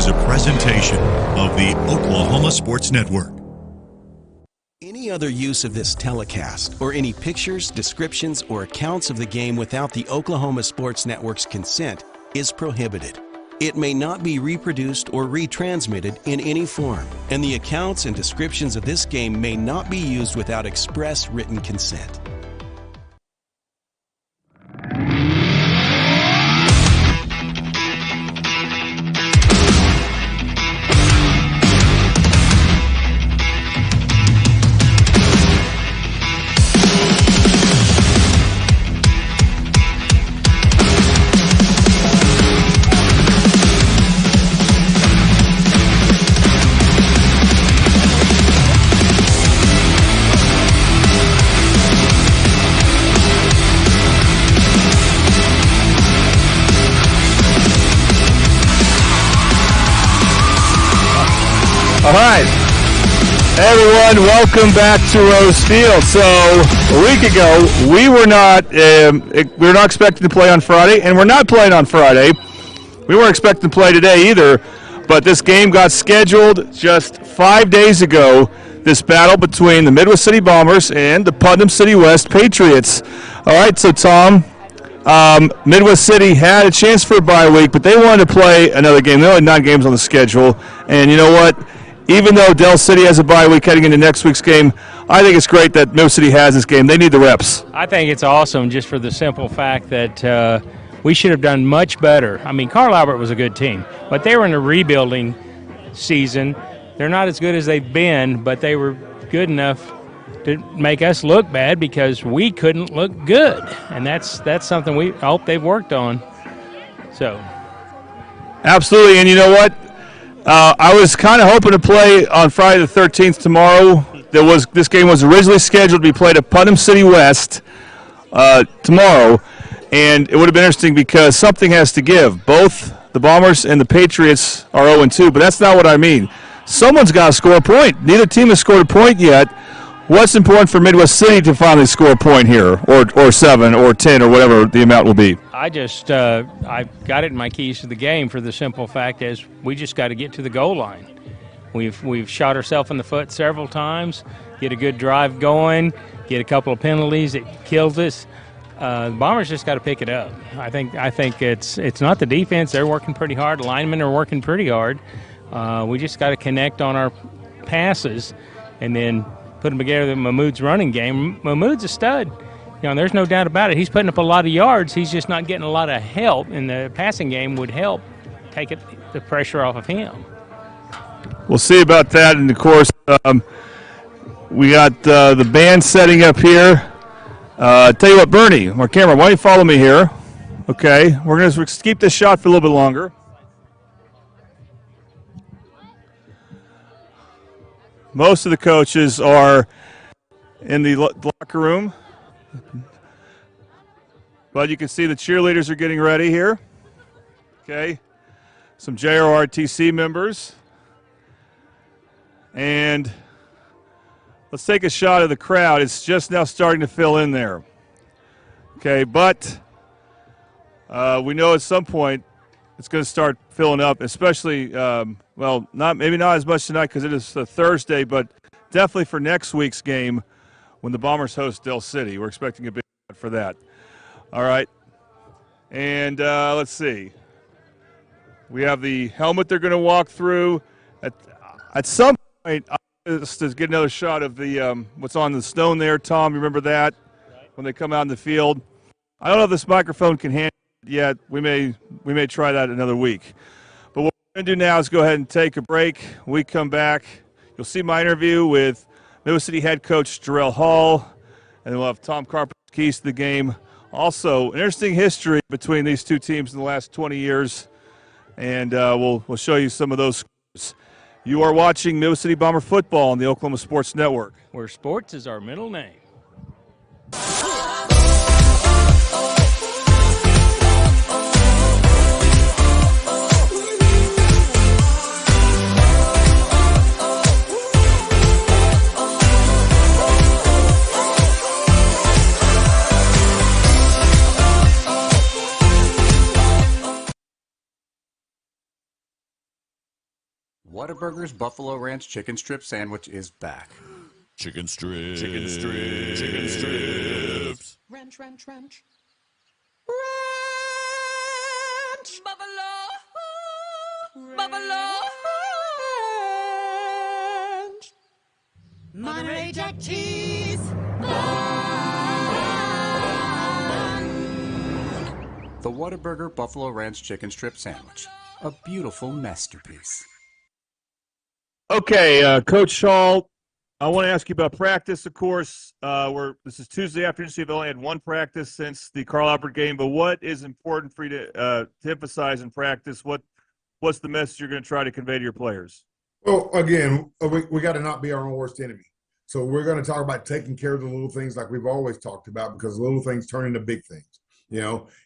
is a presentation of the Oklahoma Sports Network. Any other use of this telecast or any pictures, descriptions, or accounts of the game without the Oklahoma Sports Network's consent is prohibited. It may not be reproduced or retransmitted in any form, and the accounts and descriptions of this game may not be used without express written consent. All right, everyone, welcome back to Rose Field. So a week ago, we were not expecting to play on Friday, and we're not playing on Friday. We weren't expecting to play today either, but this game got scheduled just 5 days ago. This battle between the Midwest City Bombers and the Putnam City West Patriots. All right, so Tom, Midwest City had a chance for a bye week, but they wanted to play another game. There are only 9 games on the schedule, and you know what? Even though Del City has a bye week heading into next week's game, I think it's great that Midwest City has this game. They need the reps. I think it's awesome just for the simple fact that we should have done much better. I mean, Carl Albert was a good team, but they were in a rebuilding season. They're not as good as they've been, but they were good enough to make us look bad because we couldn't look good, and that's something we hope they've worked on. So, absolutely, and you know what? I was kind of hoping to play on Friday the 13th tomorrow. This game was originally scheduled to be played at Putnam City West tomorrow, and it would have been interesting because something has to give. Both the Bombers and the Patriots are 0-2, but that's not what I mean. Someone's got to score a point. Neither team has scored a point yet. What's important for Midwest City to finally score a point here, or 7, or 10, or whatever the amount will be? I just I got it in my keys to the game for the simple fact is we just got to get to the goal line. We've shot ourselves in the foot several times, get a good drive going, get a couple of penalties that kills us. The Bombers just got to pick it up. I think it's not the defense. They're working pretty hard. The linemen are working pretty hard. We just got to connect on our passes and then put them together in Mahmoud's running game. Mahmoud's a stud. You know, there's no doubt about it. He's putting up a lot of yards. He's just not getting a lot of help, and the passing game would help take the pressure off of him. We'll see about that. And, of course, we got the band setting up here. Tell you what, Bernie, our camera, why don't you follow me here? Okay, we're going to keep this shot for a little bit longer. Most of the coaches are in the locker room, but you can see the cheerleaders are getting ready here. Okay, some JROTC members. And let's take a shot of the crowd. It's just now starting to fill in there. Okay, but we know at some point it's going to start filling up, especially, maybe not as much tonight because it is a Thursday, but definitely for next week's game when the Bombers host Del City. We're expecting a big crowd for that. All right. And let's see. We have the helmet they're going to walk through. At some point, just to get another shot of the what's on the stone there. Tom, you remember that? Right. When they come out in the field. I don't know if this microphone can handle it yet. We may try that another week. But what we're going to do now is go ahead and take a break. When we come back, you'll see my interview with Midwest City head coach Jarrell Hall, and then we'll have Tom Carpenter's keys to the game. Also, an interesting history between these two teams in the last 20 years, and we'll show you some of those scores. You are watching Midwest City Bomber football on the Oklahoma Sports Network, where sports is our middle name. Whataburger's Buffalo Ranch Chicken Strip Sandwich is back. Chicken strips. Chicken strips. Chicken strips. Ranch, ranch, ranch. Ranch. Buffalo. Buffalo. Ranch. Monterey Jack cheese. The Whataburger Buffalo Ranch Chicken Strip Sandwich. A beautiful masterpiece. Okay, Coach Hall, I want to ask you about practice, of course. This is Tuesday afternoon, so you've only had one practice since the Carl Albert game, but what is important for you to emphasize in practice? What's the message you're going to try to convey to your players? Well, again, we got to not be our own worst enemy. So we're going to talk about taking care of the little things like we've always talked about, because little things turn into big things.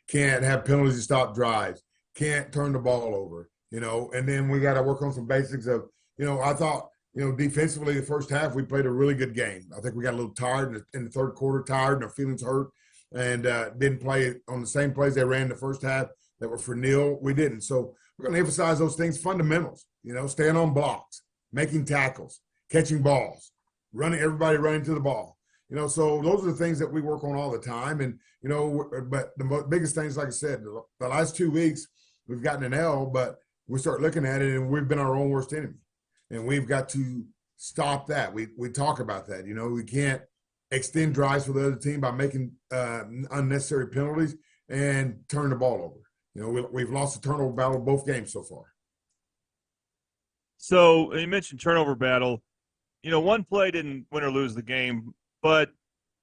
Can't have penalties to stop drives, can't turn the ball over, and then we got to work on some basics of, I thought, defensively the first half we played a really good game. I think we got a little tired in the third quarter, tired and our feelings hurt, and didn't play on the same plays they ran in the first half that were for nil. We didn't. So we're going to emphasize those things, fundamentals, staying on blocks, making tackles, catching balls, everybody running to the ball. So those are the things that we work on all the time. And, but the biggest things, like I said, the last 2 weeks, we've gotten an L, but we start looking at it and we've been our own worst enemy. And we've got to stop that. We talk about that. We can't extend drives for the other team by making unnecessary penalties and turn the ball over. We've lost the turnover battle both games so far. So you mentioned turnover battle. One play didn't win or lose the game, but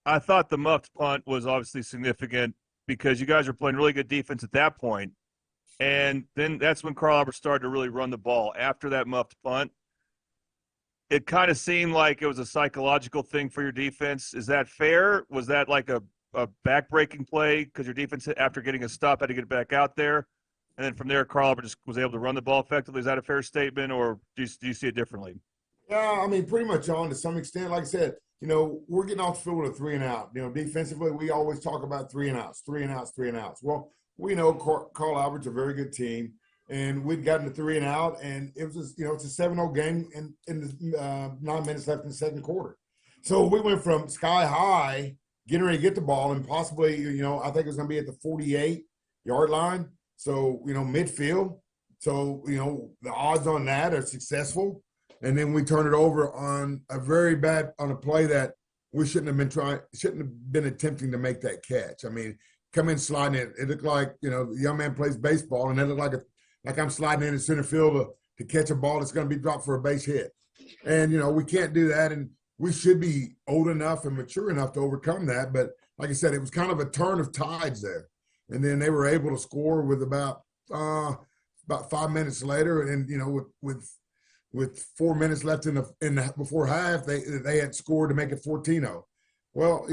I thought the muffed punt was obviously significant because you guys were playing really good defense at that point. And then that's when Carl Albert started to really run the ball. After that muffed punt, it kind of seemed like it was a psychological thing for your defense. Is that fair? Was that like a back-breaking play because your defense, after getting a stop, had to get back out there? And then from there, Carl Albert just was able to run the ball effectively. Is that a fair statement, or do you see it differently? Yeah, pretty much on to some extent. Like I said, we're getting off the field with a 3 and out. Defensively, we always talk about 3 and outs, 3 and outs, 3 and outs. Well, we know Carl Albert's a very good team, and we'd gotten to 3 and out, and it was it's a 7-0 game in the 9 minutes left in the second quarter. So we went from sky high, getting ready to get the ball, and possibly, I think it was going to be at the 48-yard line. So, midfield. So, the odds on that are successful. And then we turn it over on a play that we shouldn't have been attempting to make that catch. Come in sliding it. It looked like, the young man plays baseball, and it looked like I'm sliding in center field to catch a ball that's going to be dropped for a base hit. And, we can't do that. And we should be old enough and mature enough to overcome that. But like I said, it was kind of a turn of tides there. And then they were able to score with about 5 minutes later. And, with 4 minutes left in the before half, they had scored to make it 14-0. Well,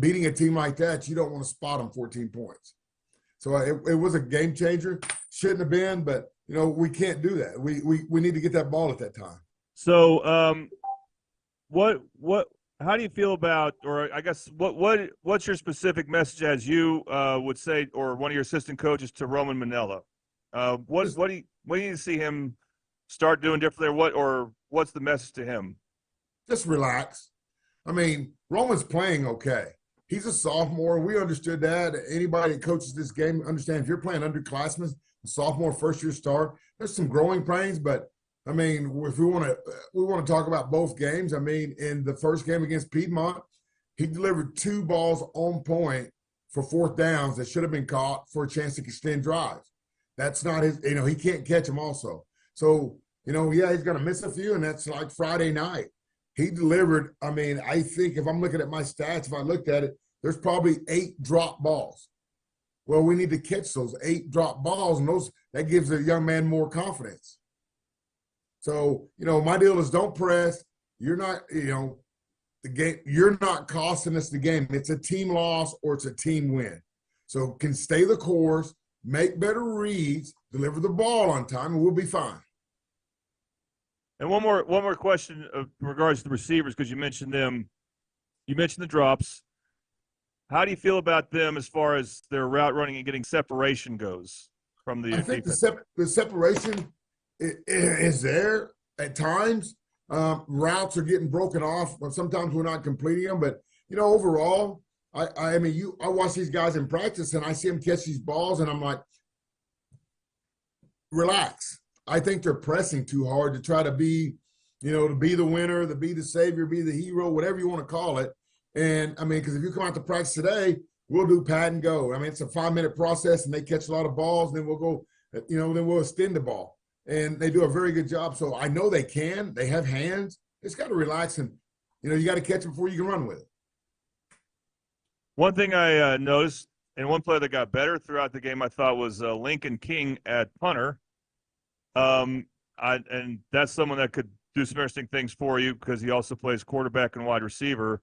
beating a team like that, you don't want to spot them 14 points. So it was a game changer. Shouldn't have been, but we can't do that. We need to get that ball at that time. So how do you feel about, or I guess what's your specific message as you would say, or one of your assistant coaches, to Roman Manella? What do you see him start doing differently, or what's the message to him? Just relax. Roman's playing okay. He's a sophomore. We understood that. Anybody that coaches this game understands if you're playing underclassmen, a sophomore first-year start, there's some growing pains. But if we want to talk about both games. In the first game against Piedmont, he delivered 2 balls on point for 4th downs that should have been caught for a chance to extend drives. That's not his. He can't catch them also. So, he's going to miss a few, and that's like Friday night. He delivered, I think if I'm looking at my stats, if I looked at it, there's probably 8 drop balls. Well, we need to catch those 8 drop balls, and that gives a young man more confidence. So, my deal is don't press. You're not, the game, you're not costing us the game. It's a team loss or it's a team win. So can stay the course, make better reads, deliver the ball on time, and we'll be fine. And one more question in regards to the receivers, because you mentioned them. You mentioned the drops. How do you feel about them as far as their route running and getting separation goes from the I think defense? the separation is there at times. Routes are getting broken off, but sometimes we're not completing them. But overall, I mean, I watch these guys in practice, and I see them catch these balls, and I'm like, relax. I think they're pressing too hard to try to be, to be the winner, to be the savior, be the hero, whatever you want to call it. And I mean, because if you come out to practice today, we'll do pat and go. I mean, it's a 5-minute process, and they catch a lot of balls. Then we'll go, then we'll extend the ball, and they do a very good job. So I know they can. They have hands. It's got to relax, and you got to catch them before you can run with it. One thing I noticed, and one player that got better throughout the game, I thought was Lincoln King at punter. And that's someone that could do some interesting things for you because he also plays quarterback and wide receiver.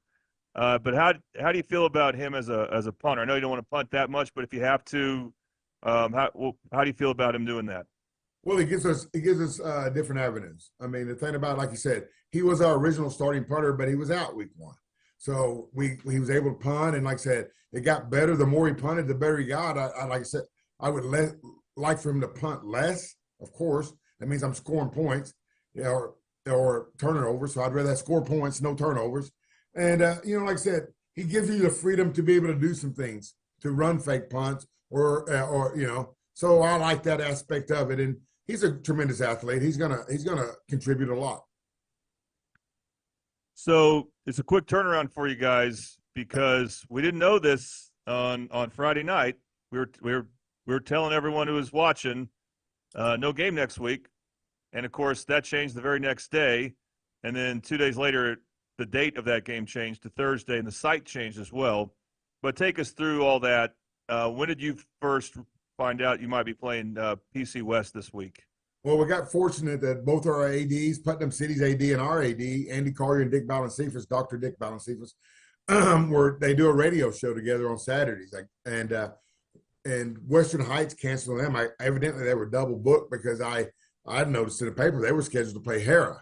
But how do you feel about him as a punter? I know you don't want to punt that much, but if you have to, how do you feel about him doing that? Well, it gives us different avenues. I mean, the thing about, like you said, he was our original starting punter, but he was out week 1. So he was able to punt, and like I said, it got better. The more he punted, the better he got. Like I said, I would like for him to punt less. Of course, that means I'm scoring points, or turnovers. So I'd rather score points, no turnovers. And like I said, he gives you the freedom to be able to do some things, to run fake punts, or So I like that aspect of it, and he's a tremendous athlete. He's gonna contribute a lot. So it's a quick turnaround for you guys because we didn't know this on Friday night. We were telling everyone who was watching, no game next week, and of course that changed the very next day, and then 2 days later, the date of that game changed to Thursday, and the site changed as well. But take us through all that. When did you first find out you might be playing PC West this week? Well, we got fortunate that both our ADs, Putnam City's AD and our AD, Andy Collier and Dick Balancifas, Dr. Dick Balancifas, they do a radio show together on Saturdays. And Western Heights canceled them. Evidently they were double booked because I noticed in the paper they were scheduled to play Hera,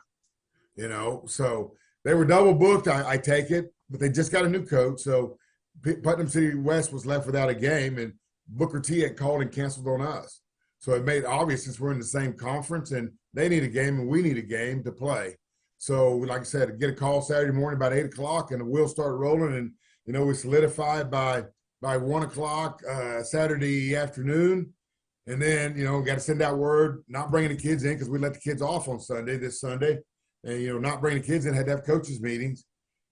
so they were double booked. I take it, but they just got a new coach, so Putnam City West was left without a game, and Booker T had called and canceled on us. So it made obvious since we're in the same conference and they need a game and we need a game to play. So like I said, get a call Saturday morning about 8 o'clock and the wheels start rolling, and we solidified by 1 o'clock Saturday afternoon. And then, got to send out word, not bringing the kids in because we let the kids off on this Sunday. And, not bringing the kids in, had to have coaches meetings.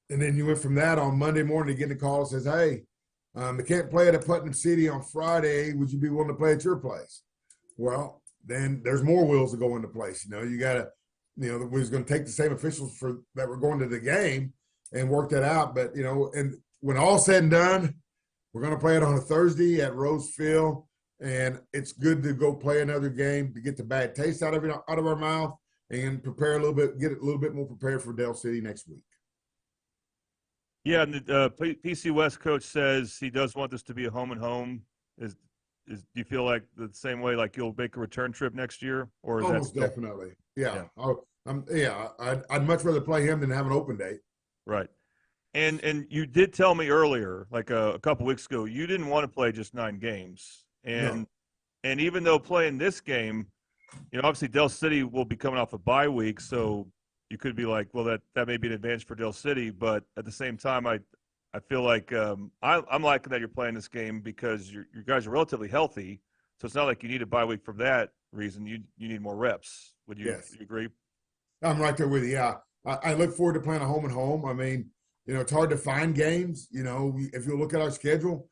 And then you went from that on Monday morning to getting a call that says, hey, they can't play at Putnam City on Friday. Would you be willing to play at your place? Well, then there's more wheels to go into place. You got to, we was going to take the same officials that were going to the game and work that out. But, and when all said and done, we're going to play it on a Thursday at Rose Field. And it's good to go play another game to get the bad taste out of our mouth and prepare a little bit, get a little bit more prepared for Del City next week. Yeah, and the PC West coach says he does want this to be a home and home. Do you feel like the same way, like you'll make a return trip next year, or is almost that definitely? Yeah. I'd much rather play him than have an open date. Right. And you did tell me earlier, like a couple weeks ago, you didn't want to play just 9 games, and even though playing this game, obviously Del City will be coming off a bye week, so you could be like, well, that may be an advantage for Del City, but at the same time, I feel like I'm liking that you're playing this game because you guys are relatively healthy, so it's not like you need a bye week for that reason. You need more reps. Would you, yes. You agree? I'm right there with you. Yeah, I look forward to playing a home and home. I mean, it's hard to find games. If you look at our schedule,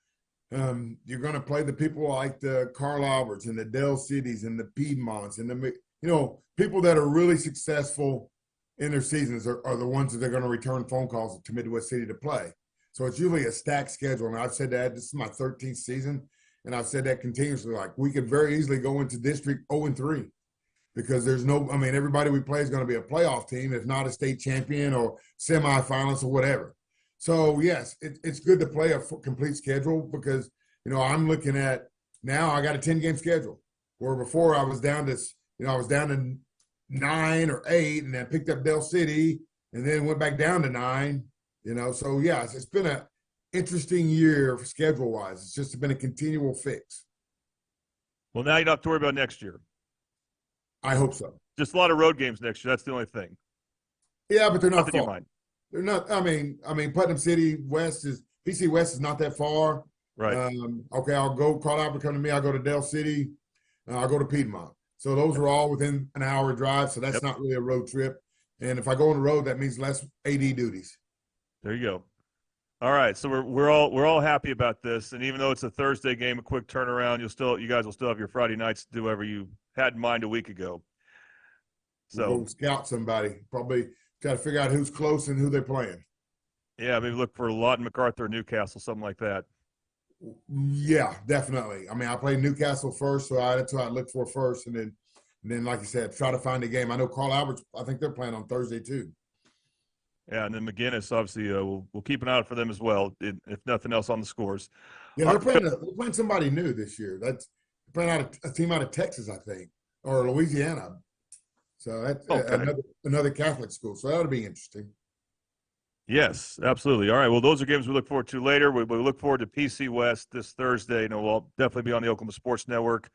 you're going to play the people like the Carl Alberts and the Del Cities and the Piedmonts and the people that are really successful in their seasons are the ones that they're going to return phone calls to Midwest City to play. So it's usually a stacked schedule. And I've said that this is my 13th season, and I've said that continuously. Like, we could very easily go into district 0-3 because everybody we play is going to be a playoff team, if not a state champion or semifinalists or whatever. So yes, it's good to play a complete schedule because, I'm looking at now I got a 10-game schedule where before I was down to 9 or 8 and then picked up Del City and then went back down to 9. So yes, it's been an interesting year schedule-wise. It's just been a continual fix. Well, now you don't have to worry about next year. I hope so. Just a lot of road games next year. That's the only thing. Yeah, but they're not Nothing you far. mind. They're not. I mean, Putnam City West is PC West is not that far. Right. Okay, I'll go. Carl Albert come to me. I'll go to Dell City. I'll go to Piedmont. So those are all within an hour drive. So that's not really a road trip. And if I go on the road, that means less AD duties. There you go. All right, so we're all happy about this, and even though it's a Thursday game, a quick turnaround, you guys will still have your Friday nights to do whatever you had in mind a week ago. So we'll go scout somebody. Probably try to figure out who's close and who they're playing. Yeah, maybe look for Lawton, MacArthur, Newcastle, something like that. Yeah, definitely. I mean, I played Newcastle first, so that's who I look for first, and then like you said, try to find a game. I know Carl Alberts. I think they're playing on Thursday too. Yeah, and then McGinnis, obviously, we'll keep an eye out for them as well, if nothing else on the scores. Yeah, they're playing somebody new this year. They're playing a team out of Texas, I think, or Louisiana. So that's another Catholic school. So that'll be interesting. Yes, absolutely. All right, well, those are games we look forward to later. We look forward to PC West this Thursday. We'll definitely be on the Oklahoma Sports Network.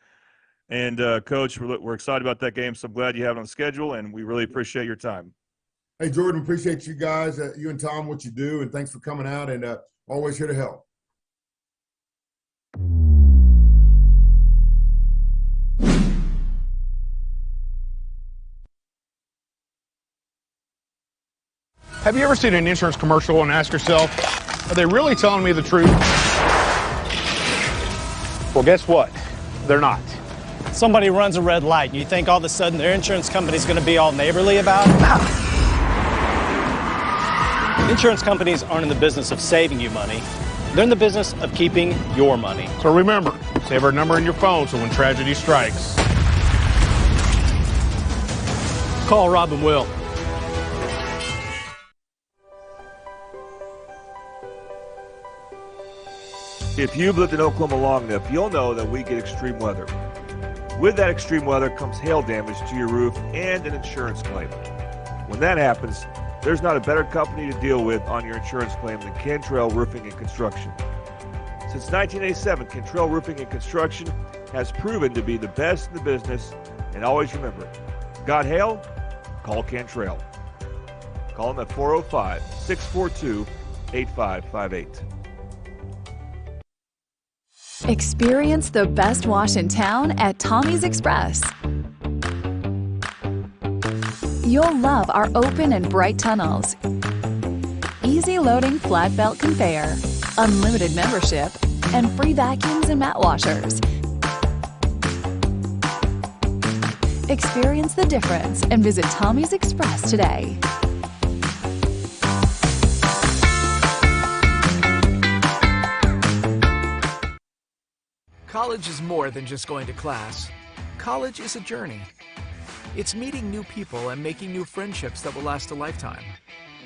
And, Coach, we're excited about that game, so I'm glad you have it on the schedule, and we really appreciate your time. Hey, Jordan, appreciate you guys, you and Tom, what you do, and thanks for coming out, and always here to help. Have you ever seen an insurance commercial and asked yourself, are they really telling me the truth? Well, guess what? They're not. Somebody runs a red light, and you think all of a sudden their insurance company's going to be all neighborly about it? Insurance companies aren't in the business of saving you money. They're in the business of keeping your money. So remember, save our number in your phone so when tragedy strikes, Call Rob and Will. If you've lived in Oklahoma long enough, you'll know that we get extreme weather. With that extreme weather comes hail damage to your roof and an insurance claim. When that happens, there's not a better company to deal with on your insurance claim than Cantrell Roofing and Construction. Since 1987, Cantrell Roofing and Construction has proven to be the best in the business, and always remember, got hail? Call Cantrell. Call them at 405-642-8558. Experience the best wash in town at Tommy's Express. You'll love our open and bright tunnels, easy loading flat belt conveyor, unlimited membership, and free vacuums and mat washers. Experience the difference and visit Tommy's Express today. College is more than just going to class. College is a journey. It's meeting new people and making new friendships that will last a lifetime.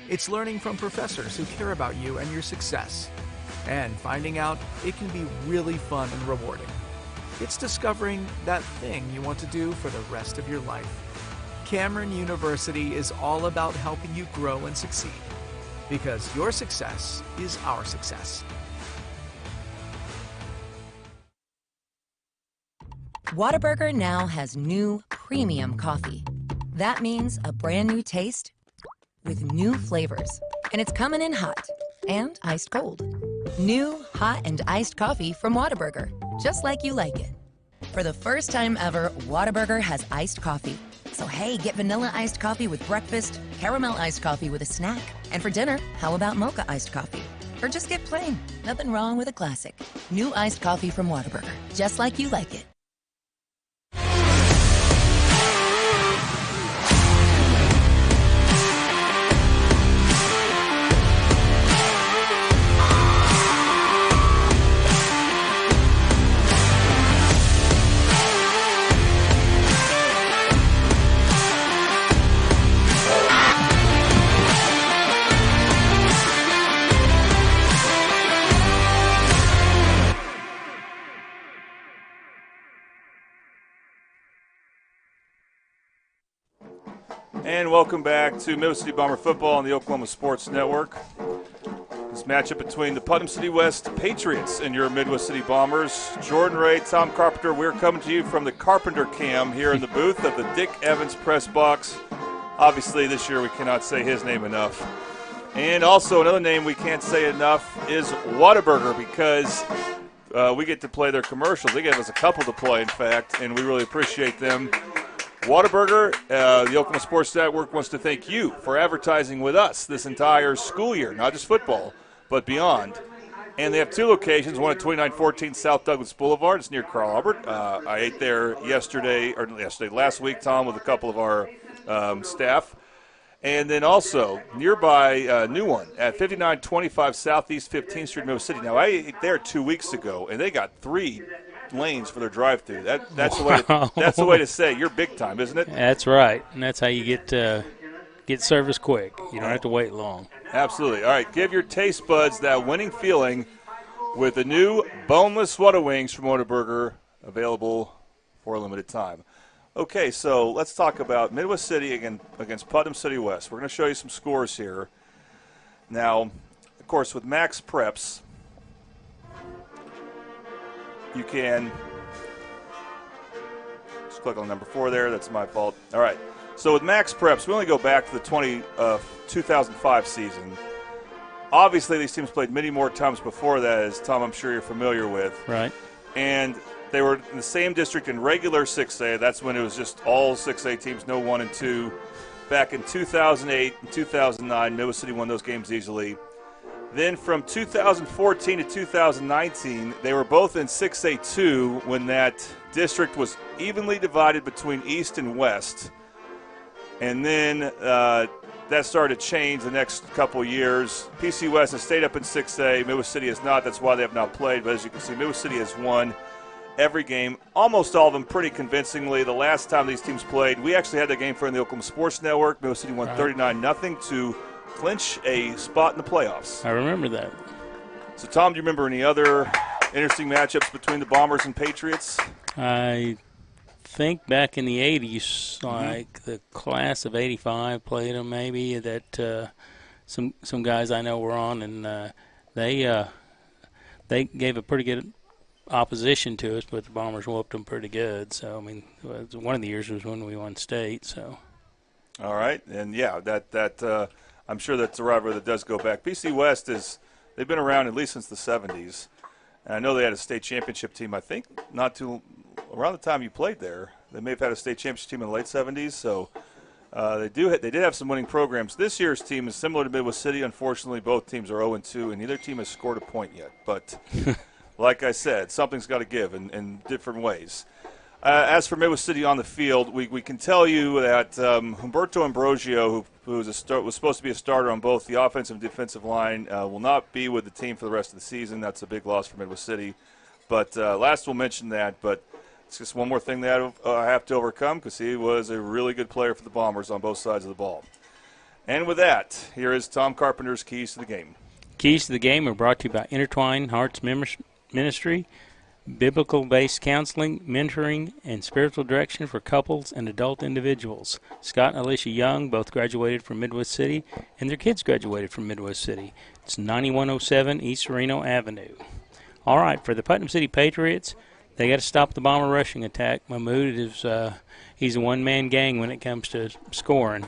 It's learning from professors who care about you and your success. And finding out it can be really fun and rewarding. It's discovering that thing you want to do for the rest of your life. Cameron University is all about helping you grow and succeed. Because your success is our success. Whataburger now has new premium coffee. That means a brand new taste with new flavors. And it's coming in hot and iced cold. New, hot, and iced coffee from Whataburger, just like you like it. For the first time ever, Whataburger has iced coffee. So hey, get vanilla iced coffee with breakfast, caramel iced coffee with a snack. And for dinner, how about mocha iced coffee? Or just get plain. Nothing wrong with a classic. New iced coffee from Whataburger, just like you like it. And welcome back to Middle City Bomber Football on the Oklahoma Sports Network. This matchup between the Putnam City West Patriots and your Midwest City Bombers. Jordan Ray, Tom Carpenter, we're coming to you from the Carpenter Cam here in the booth of the Dick Evans Press Box. Obviously, this year we cannot say his name enough. And also another name we can't say enough is Whataburger, because we get to play their commercials. They gave us a couple to play, in fact, and we really appreciate them. Whataburger, the Oklahoma Sports Network wants to thank you for advertising with us this entire school year, not just football, but beyond. And they have two locations, one at 2914 South Douglas Boulevard. It's near Carl Albert. I ate there last week, Tom, with a couple of our staff. And then also nearby, new one at 5925 Southeast 15th Street, Middle City. Now, I ate there 2 weeks ago, and they got 3 lanes for their drive-through. That's the way to say it. You're big time, isn't it? That's right, and that's how you get service quick. You don't have to wait long. Absolutely. All right, give your taste buds that winning feeling with the new boneless Whata Wings from Whataburger, available for a limited time. Okay, so let's talk about Midwest City against Putnam City West. We're going to show you some scores here. Now, of course, with Max Preps, you can just click on number 4 there. That's my fault. All right. So with Max Preps, we only go back to the 2005 season. Obviously, these teams played many more times before that, as Tom, I'm sure you're familiar with. Right. And they were in the same district in regular 6A. That's when it was just all 6A teams, no 1 and 2. Back in 2008 and 2009, Midwest City won those games easily. Then from 2014 to 2019, they were both in 6A2 when that district was evenly divided between East and West. And then that started to change the next couple years. PC West has stayed up in 6A. Midwest City has not. That's why they have not played. But as you can see, Midwest City has won every game, almost all of them pretty convincingly. The last time these teams played, we actually had that game for the Oklahoma Sports Network. Midwest City won 39-0 to clinch a spot in the playoffs. I remember that. So, Tom, do you remember any other interesting matchups between the Bombers and Patriots? I think back in the 80s, like the class of 85 played them maybe, that some guys I know were on, and they gave a pretty good opposition to us, but the Bombers whooped them pretty good. So, I mean, one of the years was when we won state. So, all right, and yeah, that I'm sure that's a rivalry that does go back. PC West they've been around at least since the 70s, and I know they had a state championship team. I think around the time you played there, they may have had a state championship team in the late 70s. So they did have some winning programs. This year's team is similar to Midwest City. Unfortunately, both teams are 0-2, and neither team has scored a point yet. But like I said, something's got to give in different ways. As for Midwest City on the field, we can tell you that Humberto Ambrosio, who was supposed to be a starter on both the offensive and defensive line, will not be with the team for the rest of the season. That's a big loss for Midwest City. But last we'll mention that, but it's just one more thing that I have to overcome, because he was a really good player for the Bombers on both sides of the ball. And with that, here is Tom Carpenter's Keys to the Game. Keys to the Game are brought to you by Intertwine Hearts Ministry, biblical-based counseling, mentoring, and spiritual direction for couples and adult individuals. Scott and Alicia Young both graduated from Midwest City, and their kids graduated from Midwest City. It's 9107 East Reno Avenue. All right, for the Putnam City Patriots, they got to stop the Bomber rushing attack. Mahmoud is he's a one-man gang when it comes to scoring.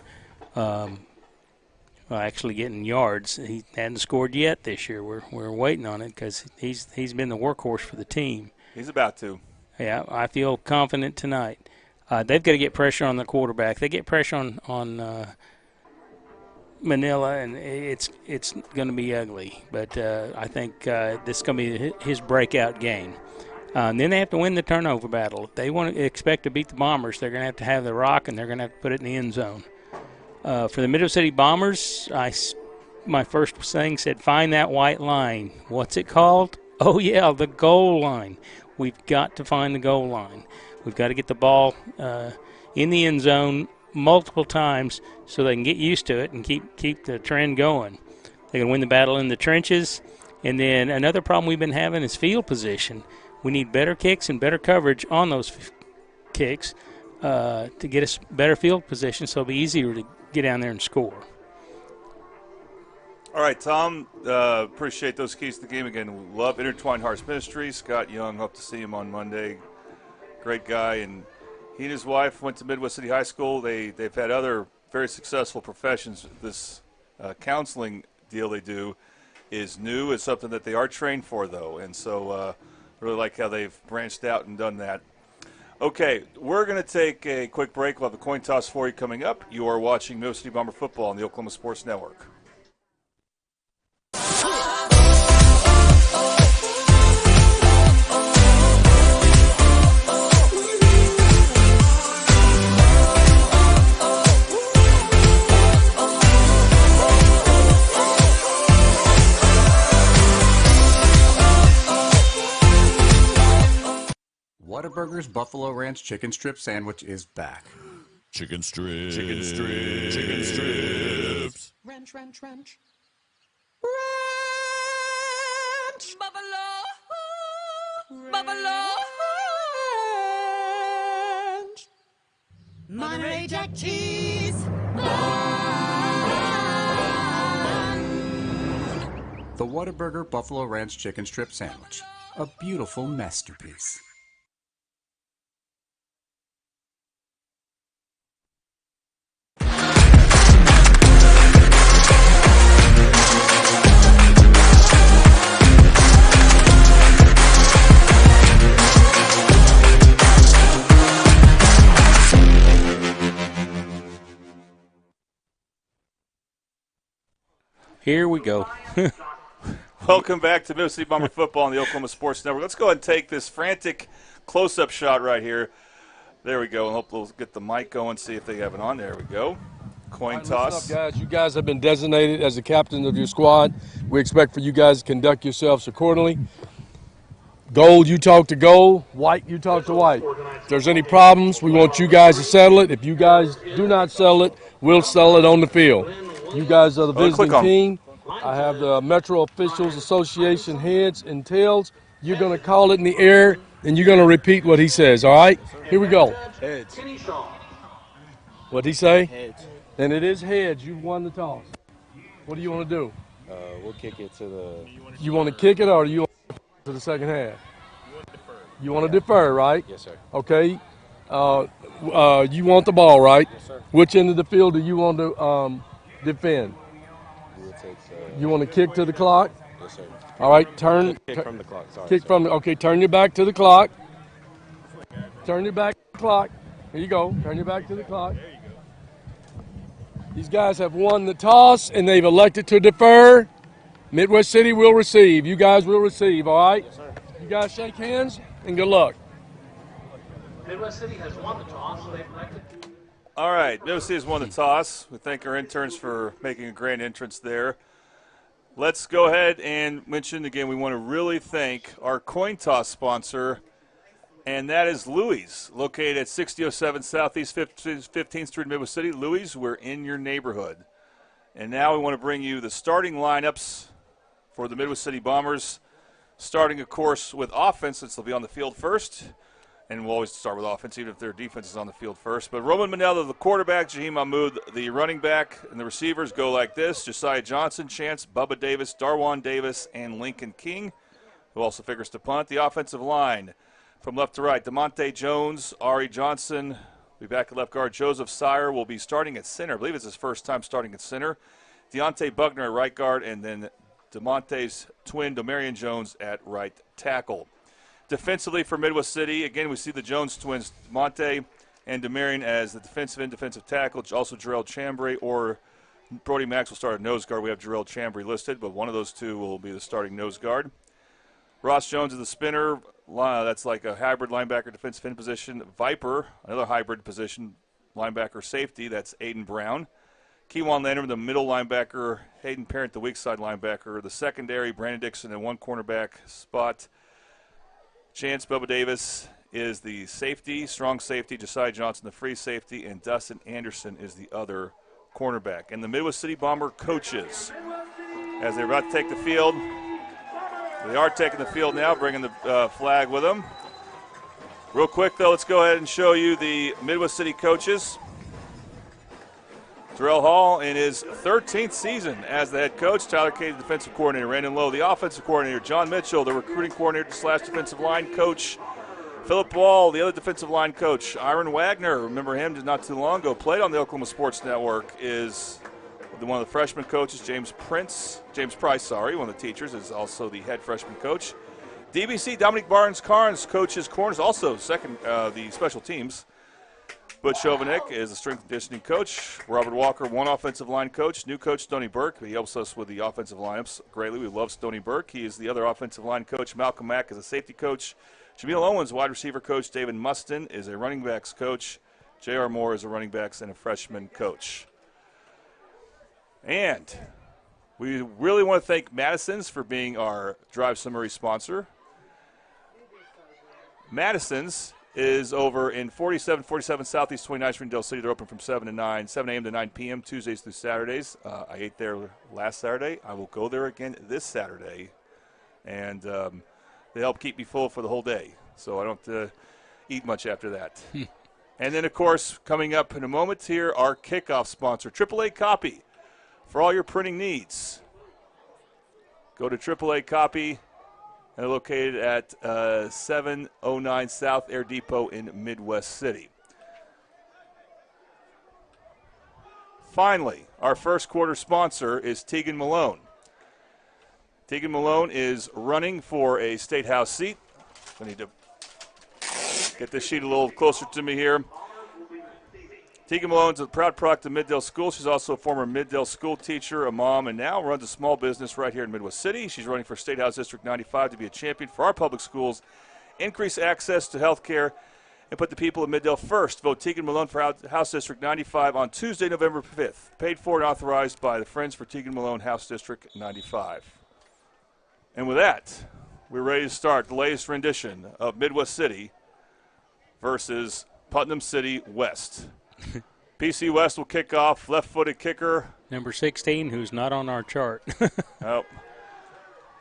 Actually getting yards. He hadn't scored yet this year. We're waiting on it because he's been the workhorse for the team. He's about to. Yeah, I feel confident tonight. They've got to get pressure on the quarterback. They get pressure on Manila, and it's going to be ugly. But I think this is going to be his breakout game. Then they have to win the turnover battle. If they want to expect to beat the Bombers, they're going to have the rock, and they're going to have to put it in the end zone. For the Midwest City Bombers, my first thing said, find that white line. What's it called? Oh, yeah, the goal line. We've got to find the goal line. We've got to get the ball in the end zone multiple times so they can get used to it and keep the trend going. They can win the battle in the trenches. And then another problem we've been having is field position. We need better kicks and better coverage on those kicks to get us better field position so it'll be easier to get down there and score. All right, Tom, appreciate those keys to the game again. We love Intertwined Hearts Ministry. Scott Young, hope to see him on Monday. Great guy, and he and his wife went to Midwest City High School. They've had other very successful professions. This counseling deal they do is new. It's something that they are trained for, though, and so really like how they've branched out and done that. Okay, we're going to take a quick break. We'll have the coin toss for you coming up. You are watching Middle City Bomber football on the Oklahoma Sports Network. Whataburger's Buffalo Ranch Chicken Strip Sandwich is back. Chicken strips. Chicken strips. Chicken strips. Ranch, ranch, ranch. Ranch. Buffalo. Buffalo. Ranch. Monterey Jack cheese. The Whataburger Buffalo Ranch Chicken Strip Sandwich. A beautiful masterpiece. Here we go. Welcome back to Middle City Bomber football on the Oklahoma Sports Network. Let's go ahead and take this frantic close-up shot right here. There we go. And hope we'll get the mic going, see if they have it on. There we go. Coin toss. What's up, guys? You guys have been designated as the captain of your squad. We expect for you guys to conduct yourselves accordingly. Gold, you talk to gold. White, you talk to white. If there's any problems, we want you guys to settle it. If you guys do not settle it, we'll settle it on the field. You guys are the visiting team. I have the Metro Officials Association heads and tails. You're going to call it in the air, and you're going to repeat what he says, all right? Here we go. Heads. What'd he say? Heads. Then it is heads. You won the toss. What do you want to do? We'll kick it to the... You want to kick it, or do you want to the second half? You want to defer, right? Yes, sir. Okay. You want the ball, right? Yes, sir. Which end of the field do you want to defend? We'll take, you want to kick to the clock? Yes, sir. All right, turn. Kick from the clock, sorry. Kick from the, okay, turn your back to the clock. Turn your back to the clock. Here you go. Turn your back to the clock. These guys have won the toss, and they've elected to defer. Midwest City will receive. You guys will receive, all right? Yes, sir. You guys shake hands, and good luck. Midwest City has won the toss, so they've elected. All right, Midwest City has won the toss. We thank our interns for making a grand entrance there. Let's go ahead and mention again, we want to really thank our coin toss sponsor, and that is Louis, located at 6007 Southeast 15th Street in Midwest City. Louis, we're in your neighborhood. And now we want to bring you the starting lineups for the Midwest City Bombers, starting, of course, with offense, since they'll be on the field first. And we'll always start with offense, even if their defense is on the field first. But Roman Manella, the quarterback, Jaheim Mahmoud, the running back, and the receivers go like this: Josiah Johnson, Chance, Bubba Davis, Darwan Davis, and Lincoln King, who also figures to punt. The offensive line, from left to right, DeMonte Jones, Ari Johnson, be back at left guard. Joseph Sire will be starting at center. I believe it's his first time starting at center. Deontay Buckner at right guard, and then DeMonte's twin, Demarion Jones, at right tackle. Defensively for Midwest City, again, we see the Jones twins, Monte and Demarion, as the defensive and defensive tackle. Also, Jarrell Chambray or Brody Max will start at nose guard. We have Jarrell Chambray listed, but one of those two will be the starting nose guard. Ross Jones is the spinner. That's like a hybrid linebacker defensive end position. Viper, another hybrid position, linebacker safety. That's Aiden Brown. Keywan Leonard, the middle linebacker. Hayden Parent, the weak side linebacker. The secondary, Brandon Dixon in one cornerback spot. Chance Bubba Davis is the safety, strong safety. Josiah Johnson, the free safety. And Dustin Anderson is the other cornerback. And the Midwest City Bomber coaches, as they're about to take the field. They are taking the field now, bringing the flag with them. Real quick, though, let's go ahead and show you the Midwest City coaches. Terrell Hall in his 13th season as the head coach. Tyler Cade, the defensive coordinator. Brandon Lowe, the offensive coordinator. John Mitchell, the recruiting coordinator / defensive line coach. Philip Wall, the other defensive line coach. Iron Wagner, remember him not too long ago, played on the Oklahoma Sports Network, is one of the freshman coaches. James Price, one of the teachers, is also the head freshman coach. DBC, Dominique Barnes-Carnes coaches corners, also the special teams. Butch Chovanik is the strength and conditioning coach. Robert Walker, one offensive line coach. New coach, Stoney Burke. He helps us with the offensive lineups greatly. We love Stoney Burke. He is the other offensive line coach. Malcolm Mack is a safety coach. Jamil Owens, wide receiver coach. David Mustin is a running backs coach. J.R. Moore is a running backs and a freshman coach. And we really want to thank Madison's for being our Drive Summary sponsor. Madison's is over in 4747 Southeast 29th Street in Del City. They're open from 7 a.m. to 9 p.m. Tuesdays through Saturdays. I ate there last Saturday. I will go there again this Saturday. And they help keep me full for the whole day, so I don't eat much after that. And then, of course, coming up in a moment here, our kickoff sponsor, AAA Copy, for all your printing needs. Go to AAA Copy. And they're located at 709 South Air Depot in Midwest City. Finally, our first quarter sponsor is Teagan Malone. Teagan Malone is running for a State House seat. I need to get this sheet a little closer to me here. Teagan Malone's a proud product of Middale School. She's also a former Middale school teacher, a mom, and now runs a small business right here in Midwest City. She's running for State House District 95 to be a champion for our public schools, increase access to health care, and put the people of Middale first. Vote Teagan Malone for House District 95 on Tuesday, November 5th. Paid for and authorized by the Friends for Teagan Malone, House District 95. And with that, we're ready to start the latest rendition of Midwest City versus Putnam City West. PC West will kick off, left-footed kicker. Number 16, who's not on our chart. Oh,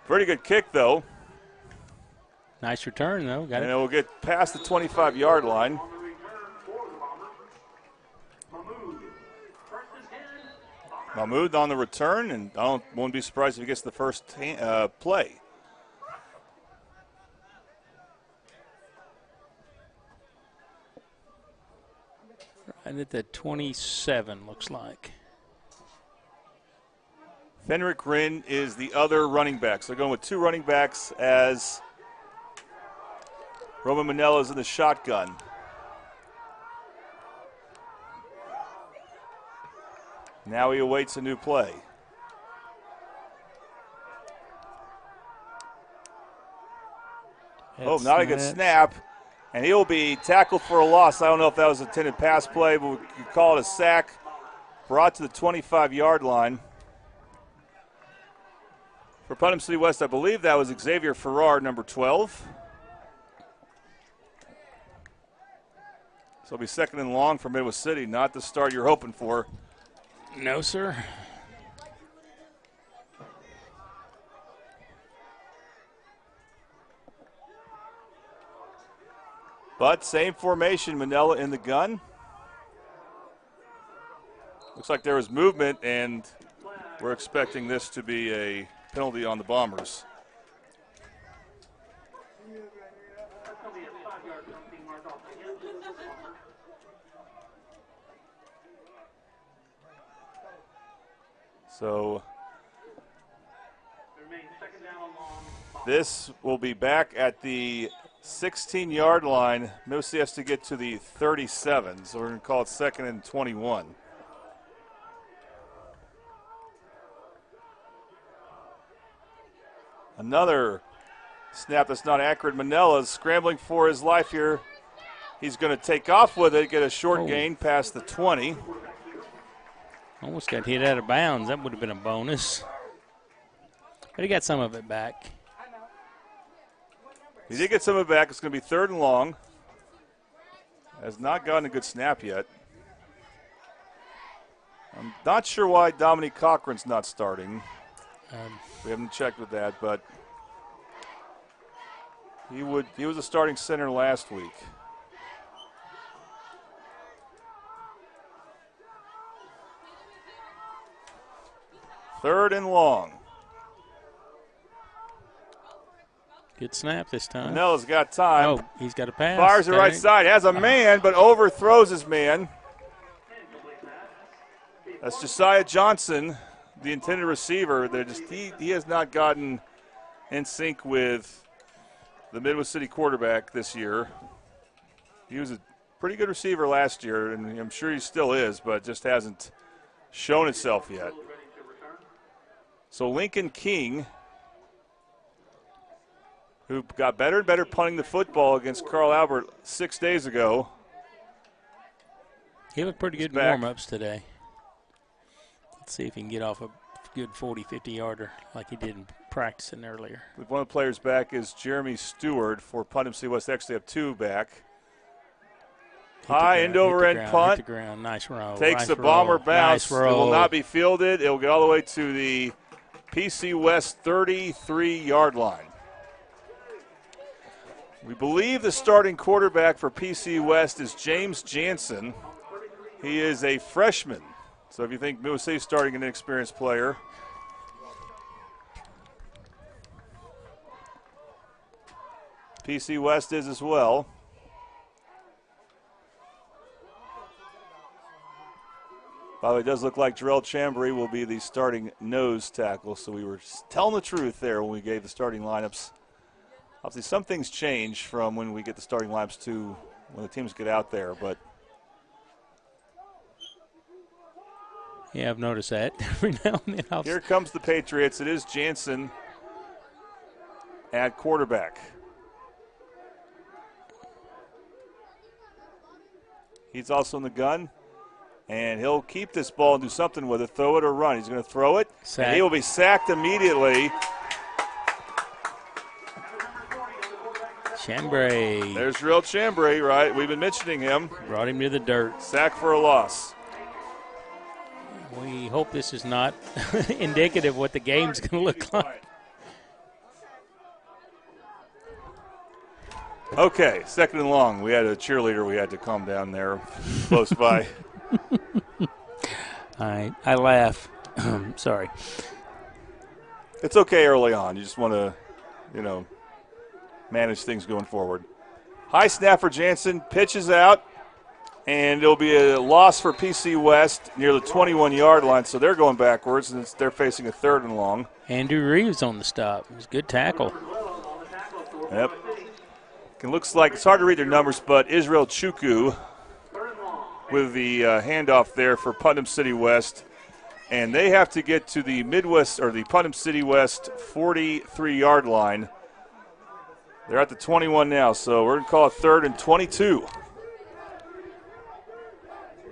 pretty good kick, though. Nice return, though. And it will get past the 25-yard line. Mahmoud on the return, and I won't be surprised if he gets the first play. Right at the 27, looks like. Fenric Rinn is the other running back. So they're going with two running backs as Roman Manella is in the shotgun. Now he awaits a new play. Not a good snap. And he'll be tackled for a loss. I don't know if that was an intended pass play, but we could call it a sack. Brought to the 25-yard line. For Putnam City West, I believe that was Xavier Farrar, number 12. So it'll be second and long for Midwest City. Not the start you're hoping for. No, sir. But same formation, Manella in the gun. Looks like there was movement, and we're expecting this to be a penalty on the Bombers. So this will be back at the 16-yard line. Moosey has to get to the 37, so we're going to call it second and 21. Another snap that's not accurate. Manella's scrambling for his life here. He's going to take off with it, get a short gain past the 20. Almost got hit out of bounds. That would have been a bonus. But he got some of it back. He did get some of it back. It's going to be third and long. Has not gotten a good snap yet. I'm not sure why Dominique Cochran's not starting. We haven't checked with that, but he was a starting center last week. 3rd and long. Good snap this time. Manella's got time. Oh, he's got a pass. Fires the right side. Has a man, but overthrows his man. That's Josiah Johnson, the intended receiver. He has not gotten in sync with the Midwest City quarterback this year. He was a pretty good receiver last year, and I'm sure he still is, but just hasn't shown itself yet. So Lincoln King, who got better and better punting the football against Carl Albert 6 days ago. He looked pretty good in warm-ups today. Let's see if he can get off a good 40, 50-yarder like he did in practicing earlier. One of the players back is Jeremy Stewart for Putnam City West. They actually have 2 back. High end-over-end punt. Hit the ground. Nice roll. Takes nice the roll. bomber bounce. Nice roll. It will not be fielded. It will get all the way to the PC West 33-yard line. We believe the starting quarterback for PC West is James Jansen. He is a freshman. So if you think Midwest City is starting an inexperienced player, PC West is as well. By the way, it does look like Jarrell Chambry will be the starting nose tackle, so we were telling the truth there when we gave the starting lineups. Obviously, some things change from when we get the starting lineups to when the teams get out there, but yeah, I've noticed that every now and then. Here comes the Patriots. It is Jansen at quarterback. He's also in the gun, and he'll keep this ball and do something with it, throw it or run. He's going to throw it, and he will be sacked immediately. Chambray. There's real Chambray, right? We've been mentioning him. Brought him to the dirt. Sack for a loss. We hope this is not indicative of what the game's going to look like. Okay, 2nd and long. We had a cheerleader we had to calm down there close by. I laugh. Sorry. It's okay early on. You just want to, manage things going forward. High snap for Jansen. Pitches out. And it'll be a loss for PC West near the 21-yard line, so they're going backwards, and they're facing a 3rd and long. Andrew Reeves on the stop. It was a good tackle. Yep. It looks like it's hard to read their numbers, but Israel Chukwu with the handoff there for Putnam City West. And they have to get to the the Putnam City West 43-yard line. They're at the 21 now, so we're going to call it 3rd and 22.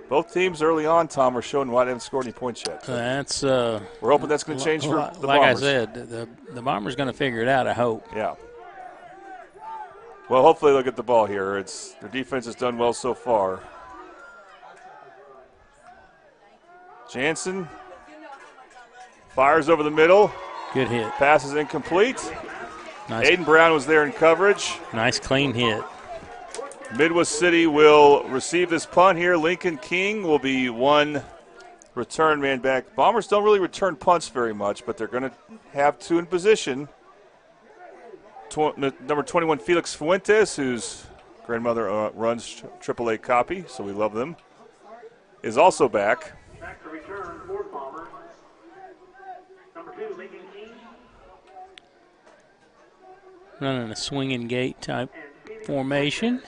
Both teams early on, Tom, are showing why they haven't scored any points yet. That's we're hoping that's going to change for the Bombers. Like I said, the Bombers going to figure it out, I hope. Yeah. Well, hopefully they'll get the ball here. Their defense has done well so far. Jansen fires over the middle. Good hit. Pass is incomplete. Nice. Aiden Brown was there in coverage. Nice clean hit. Midwest City will receive this punt here. Lincoln King will be one return man back. Bombers don't really return punts very much, but they're going to have 2 in position. Number 21, Felix Fuentes, whose grandmother runs AAA copy, so we love them, is also back. Back to return, 4th Bomber. Number 2, Lincoln King. Running a swinging gate type formation.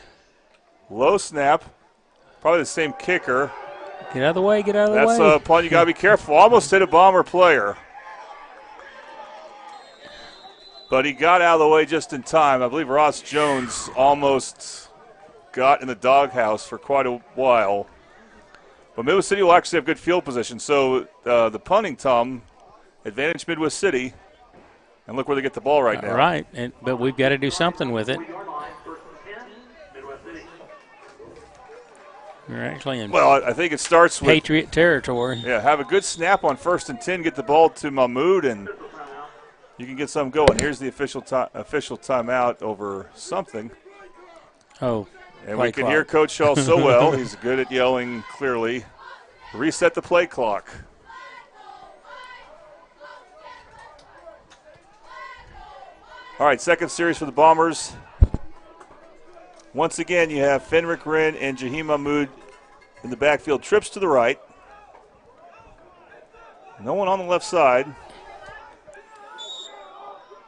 Low snap. Probably the same kicker. Get out of the way, get out of the way. That's a punt you got to be careful. Almost hit a Bomber player. But he got out of the way just in time. I believe Ross Jones almost got in the doghouse for quite a while. But Midwest City will actually have good field position. So the punting, Tom, advantage Midwest City. And look where they get the ball right now. Right, but we've got to do something with it. We're actually in I think it starts with Patriot territory. Yeah, have a good snap on 1st and 10, get the ball to Mahmoud, and you can get something going. Here's the official timeout over something. Oh, and we can hear Coach Shaw so well. He's good at yelling clearly. Reset the play clock. All right, second series for the Bombers. Once again, you have Fenric Wren and Jaheim Mahmood in the backfield. Trips to the right. No one on the left side.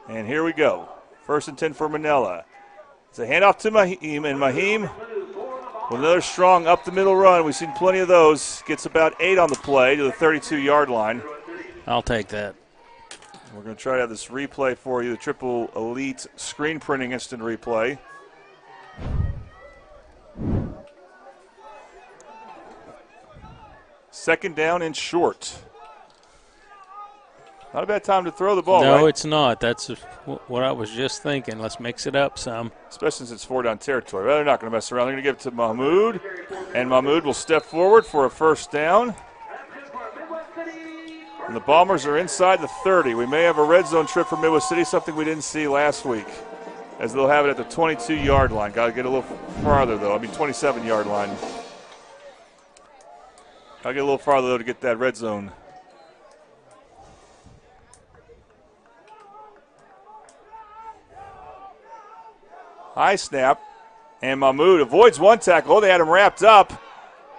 And here we go. 1st and 10 for Manila. It's a handoff to Mahim, and Mahim with another strong up-the-middle run. We've seen plenty of those. Gets about 8 on the play to the 32-yard line. I'll take that. We're going to try to have this replay for you, the Triple Elite screen printing instant replay. Second down and short. Not a bad time to throw the ball, No, right? it's not. That's what I was just thinking. Let's mix it up some. Especially since it's 4-down territory. Well, they're not going to mess around. They're going to give it to Mahmood, and Mahmood will step forward for a first down. And the Bombers are inside the 30. We may have a red zone trip for Midwest City, something we didn't see last week, as they'll have it at the 22-yard line. Got to get a little farther, though. 27-yard line. Got to get a little farther, though, to get that red zone. High snap, and Mahmood avoids one tackle. They had him wrapped up,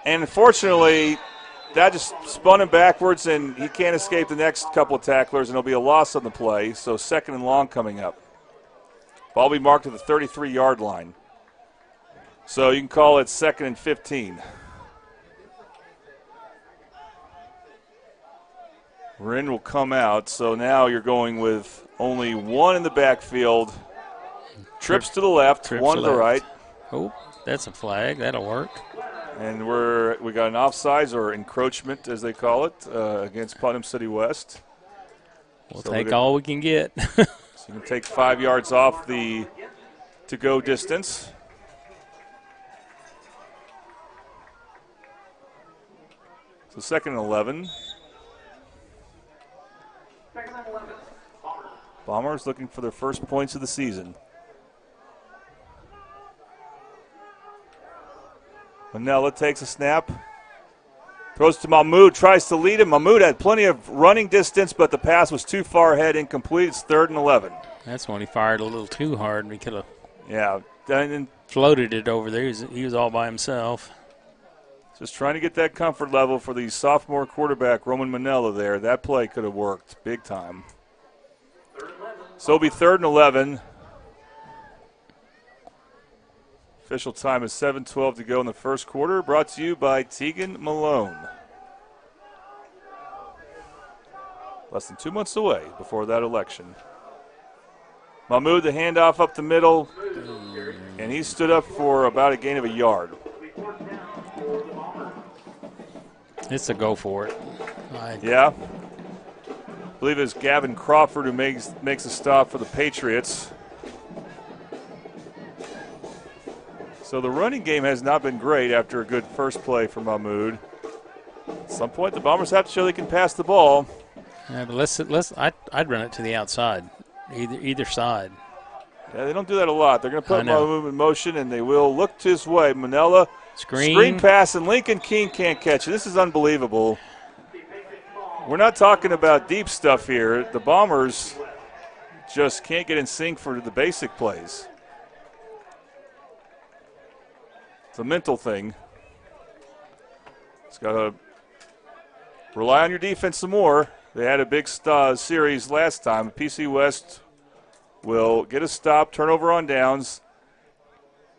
and unfortunately, that just spun him backwards, and he can't escape the next couple of tacklers, and it'll be a loss on the play. So 2nd and long coming up. Ball will be marked at the 33-yard line. So you can call it 2nd and 15. Wren will come out, so now you're going with only one in the backfield. Trips to the left, one to the right. Oh, that's a flag. That'll work. And we got an offsides, or encroachment, as they call it, against Putnam City West. We'll take all we can get. So you can take 5 yards off the to-go distance. So 2nd and 11. Bombers looking for their first points of the season. Manella takes a snap. Throws to Mahmood, tries to lead him. Mahmood had plenty of running distance, but the pass was too far ahead, incomplete. It's 3rd and 11. That's when he fired a little too hard. We could have and floated it over there. He was all by himself. Just trying to get that comfort level for the sophomore quarterback, Roman Manella there. That play could have worked big time. So it'll be 3rd and 11. Official time is 7:12 to go in the first quarter. Brought to you by Teagan Malone. Less than 2 months away before that election. Mahmood, the handoff up the middle, and he stood up for about a gain of a yard. It's a go for it. Yeah. I believe it's Gavin Crawford who makes a stop for the Patriots. So the running game has not been great after a good first play from Mahmood. At some point, the Bombers have to show they can pass the ball. Yeah, but I'd run it to the outside, either side. Yeah, they don't do that a lot. They're going to put Mahmood in motion, and they will look to his way. Manella, screen pass, and Lincoln Keene can't catch it. This is unbelievable. We're not talking about deep stuff here. The Bombers just can't get in sync for the basic plays. It's a mental thing. It's got to rely on your defense some more. They had a big series last time. PC West will get a stop, turnover on downs.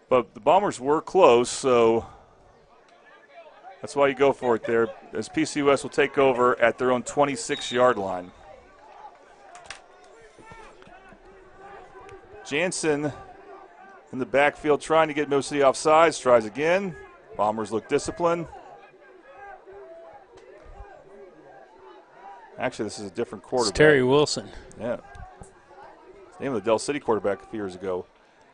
But the Bombers were close, so that's why you go for it there, as PC West will take over at their own 26-yard line. Jansen in the backfield trying to get Middle City offsides, tries again. Bombers look disciplined. Actually, this is a different quarterback. It's Terry Wilson. Yeah. Name of the Del City quarterback a few years ago.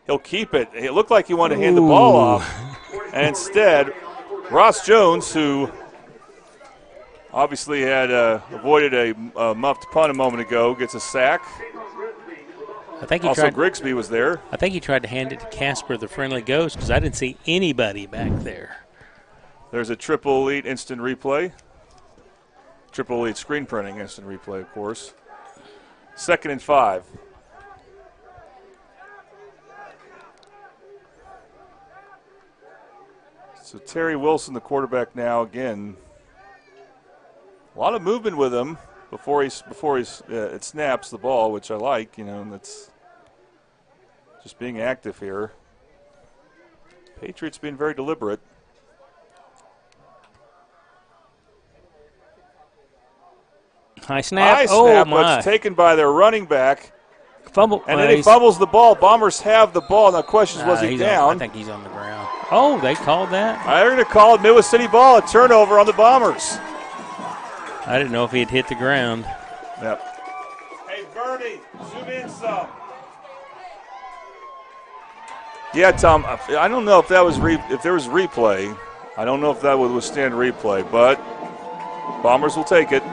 He'll keep it. It looked like he wanted to hand the ball off. And instead, Ross Jones, who obviously had avoided a muffed punt a moment ago, gets a sack. I think Grigsby was there. I think he tried to hand it to Casper, the friendly ghost, because I didn't see anybody back there. There's a Triple Elite instant replay. Triple Elite screen printing instant replay, of course. 2nd and 5. So Terry Wilson, the quarterback now, again. A lot of movement with him before it snaps the ball, which I like, and that's just being active here. Patriots being very deliberate. High snap. High Oh, snap, my. but it's taken by their running back. Fumble. And then he fumbles the ball. Bombers have the ball. Now, the question is, was he down? I think he's on the ground. Oh, they called that? They're going to call it Midwest City ball, a turnover on the Bombers. I didn't know if he had hit the ground. Yep. Hey, Bernie, zoom in some. Yeah, Tom, I don't know if that was if there was replay. I don't know if that would withstand replay, but Bombers will take it.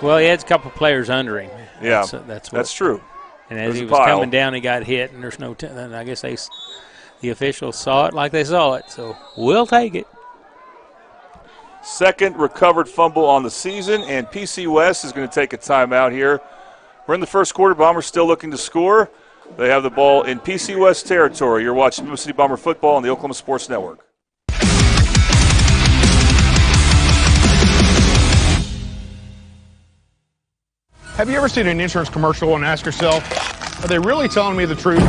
Well, he had a couple players under him. Yeah, that's true. And as he was coming down, he got hit, and there's no and I guess the officials saw it like they saw it, so we'll take it. Second recovered fumble on the season, and PC West is going to take a timeout here. We're in the first quarter. Bombers still looking to score. They have the ball in PC West territory. You're watching Midwest City Bomber football on the Oklahoma Sports Network. Have you ever seen an insurance commercial and ask yourself, are they really telling me the truth?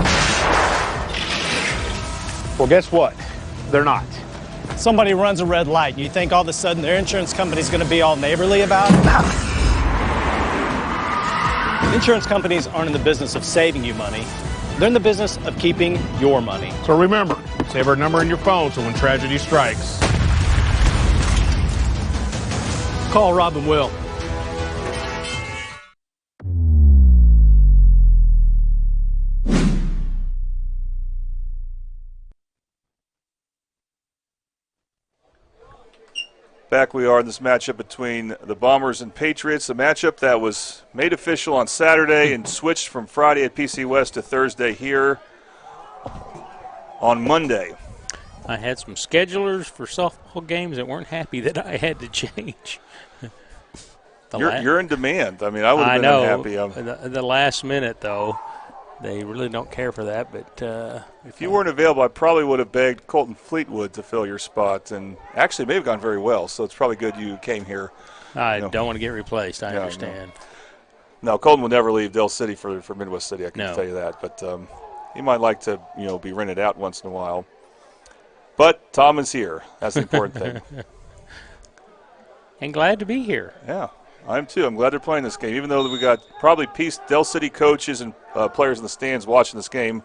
Well, guess what? They're not. Somebody runs a red light, and you think all of a sudden their insurance company's going to be all neighborly about it? Insurance companies aren't in the business of saving you money. They're in the business of keeping your money. So remember, save our number in your phone so when tragedy strikes. Call Rob and Will. Back we are in this matchup between the Bombers and Patriots, a matchup that was made official on Saturday and switched from Friday at PC West to Thursday here on Monday. I had some schedulers for softball games that weren't happy that I had to change. You're in demand. I mean, I would have been unhappy. The last minute, though, they really don't care for that. But if you weren't available, I probably would have begged Colton Fleetwood to fill your spot, and actually it may have gone very well. So it's probably good you came here. I don't want to get replaced. I understand. No, Colton would never leave Dell City for Midwest City. I can tell you that. But he might like to be rented out once in a while. But Tom is here. That's the important thing. And glad to be here. Yeah. I am too. I'm glad they're playing this game, even though we got probably Dell City coaches and players in the stands watching this game.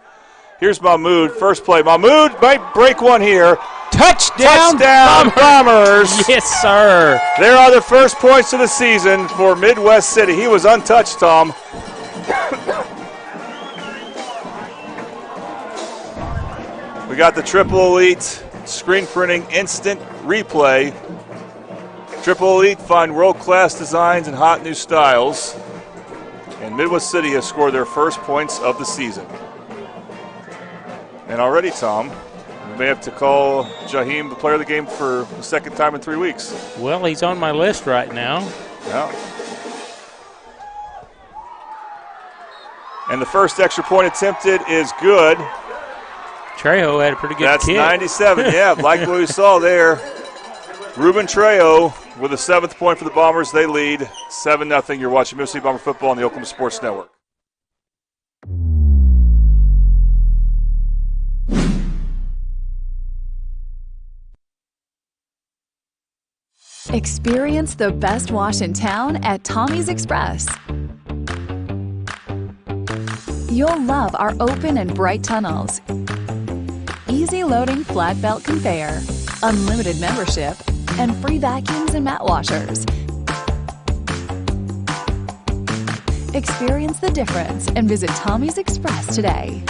Here's Mahmoud. First play. Mahmoud might break one here. Touchdown Bombers. Yes, sir. There are the first points of the season for Midwest City. He was untouched, Tom. We got the Triple Elite screen printing instant replay. Triple Elite find world-class designs and hot new styles. And Midwest City has scored their first points of the season. And already, Tom, we may have to call Jaheim the player of the game for the second time in 3 weeks. Well, he's on my list right now. Yeah. And the first extra point attempted is good. Trejo had a pretty good That's kick. 97, yeah, like what we saw there. Ruben Trejo with the 7th point for the Bombers. They lead 7-0. You're watching Midwest City Bomber football on the Oklahoma Sports Network. Experience the best wash in town at Tommy's Express. You'll love our open and bright tunnels, easy loading flat belt conveyor, unlimited membership, and free vacuums and mat washers. Experience the difference and visit Tommy's Express today.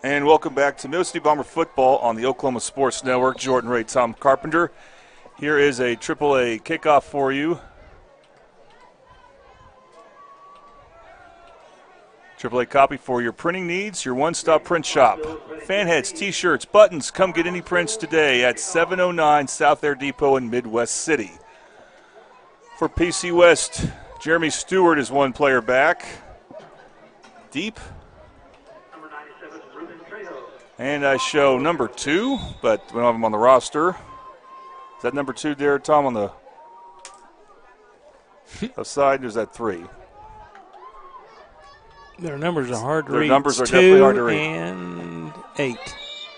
And welcome back to Midwest City Bomber football on the Oklahoma Sports Network. Jordan Ray, Tom Carpenter. Here is a AAA kickoff for you. AAA Copy for your printing needs, your one-stop print shop. Fan heads, T-shirts, buttons, come get any prints today at 709 South Air Depot in Midwest City. For PC West, Jeremy Stewart is one player back. Deep. And I show number 2, but we don't have him on the roster. Is that number 2 there, Tom, on the side? Or is that 3? Their numbers are hard to Their read. numbers are definitely hard to read. 2 and 8.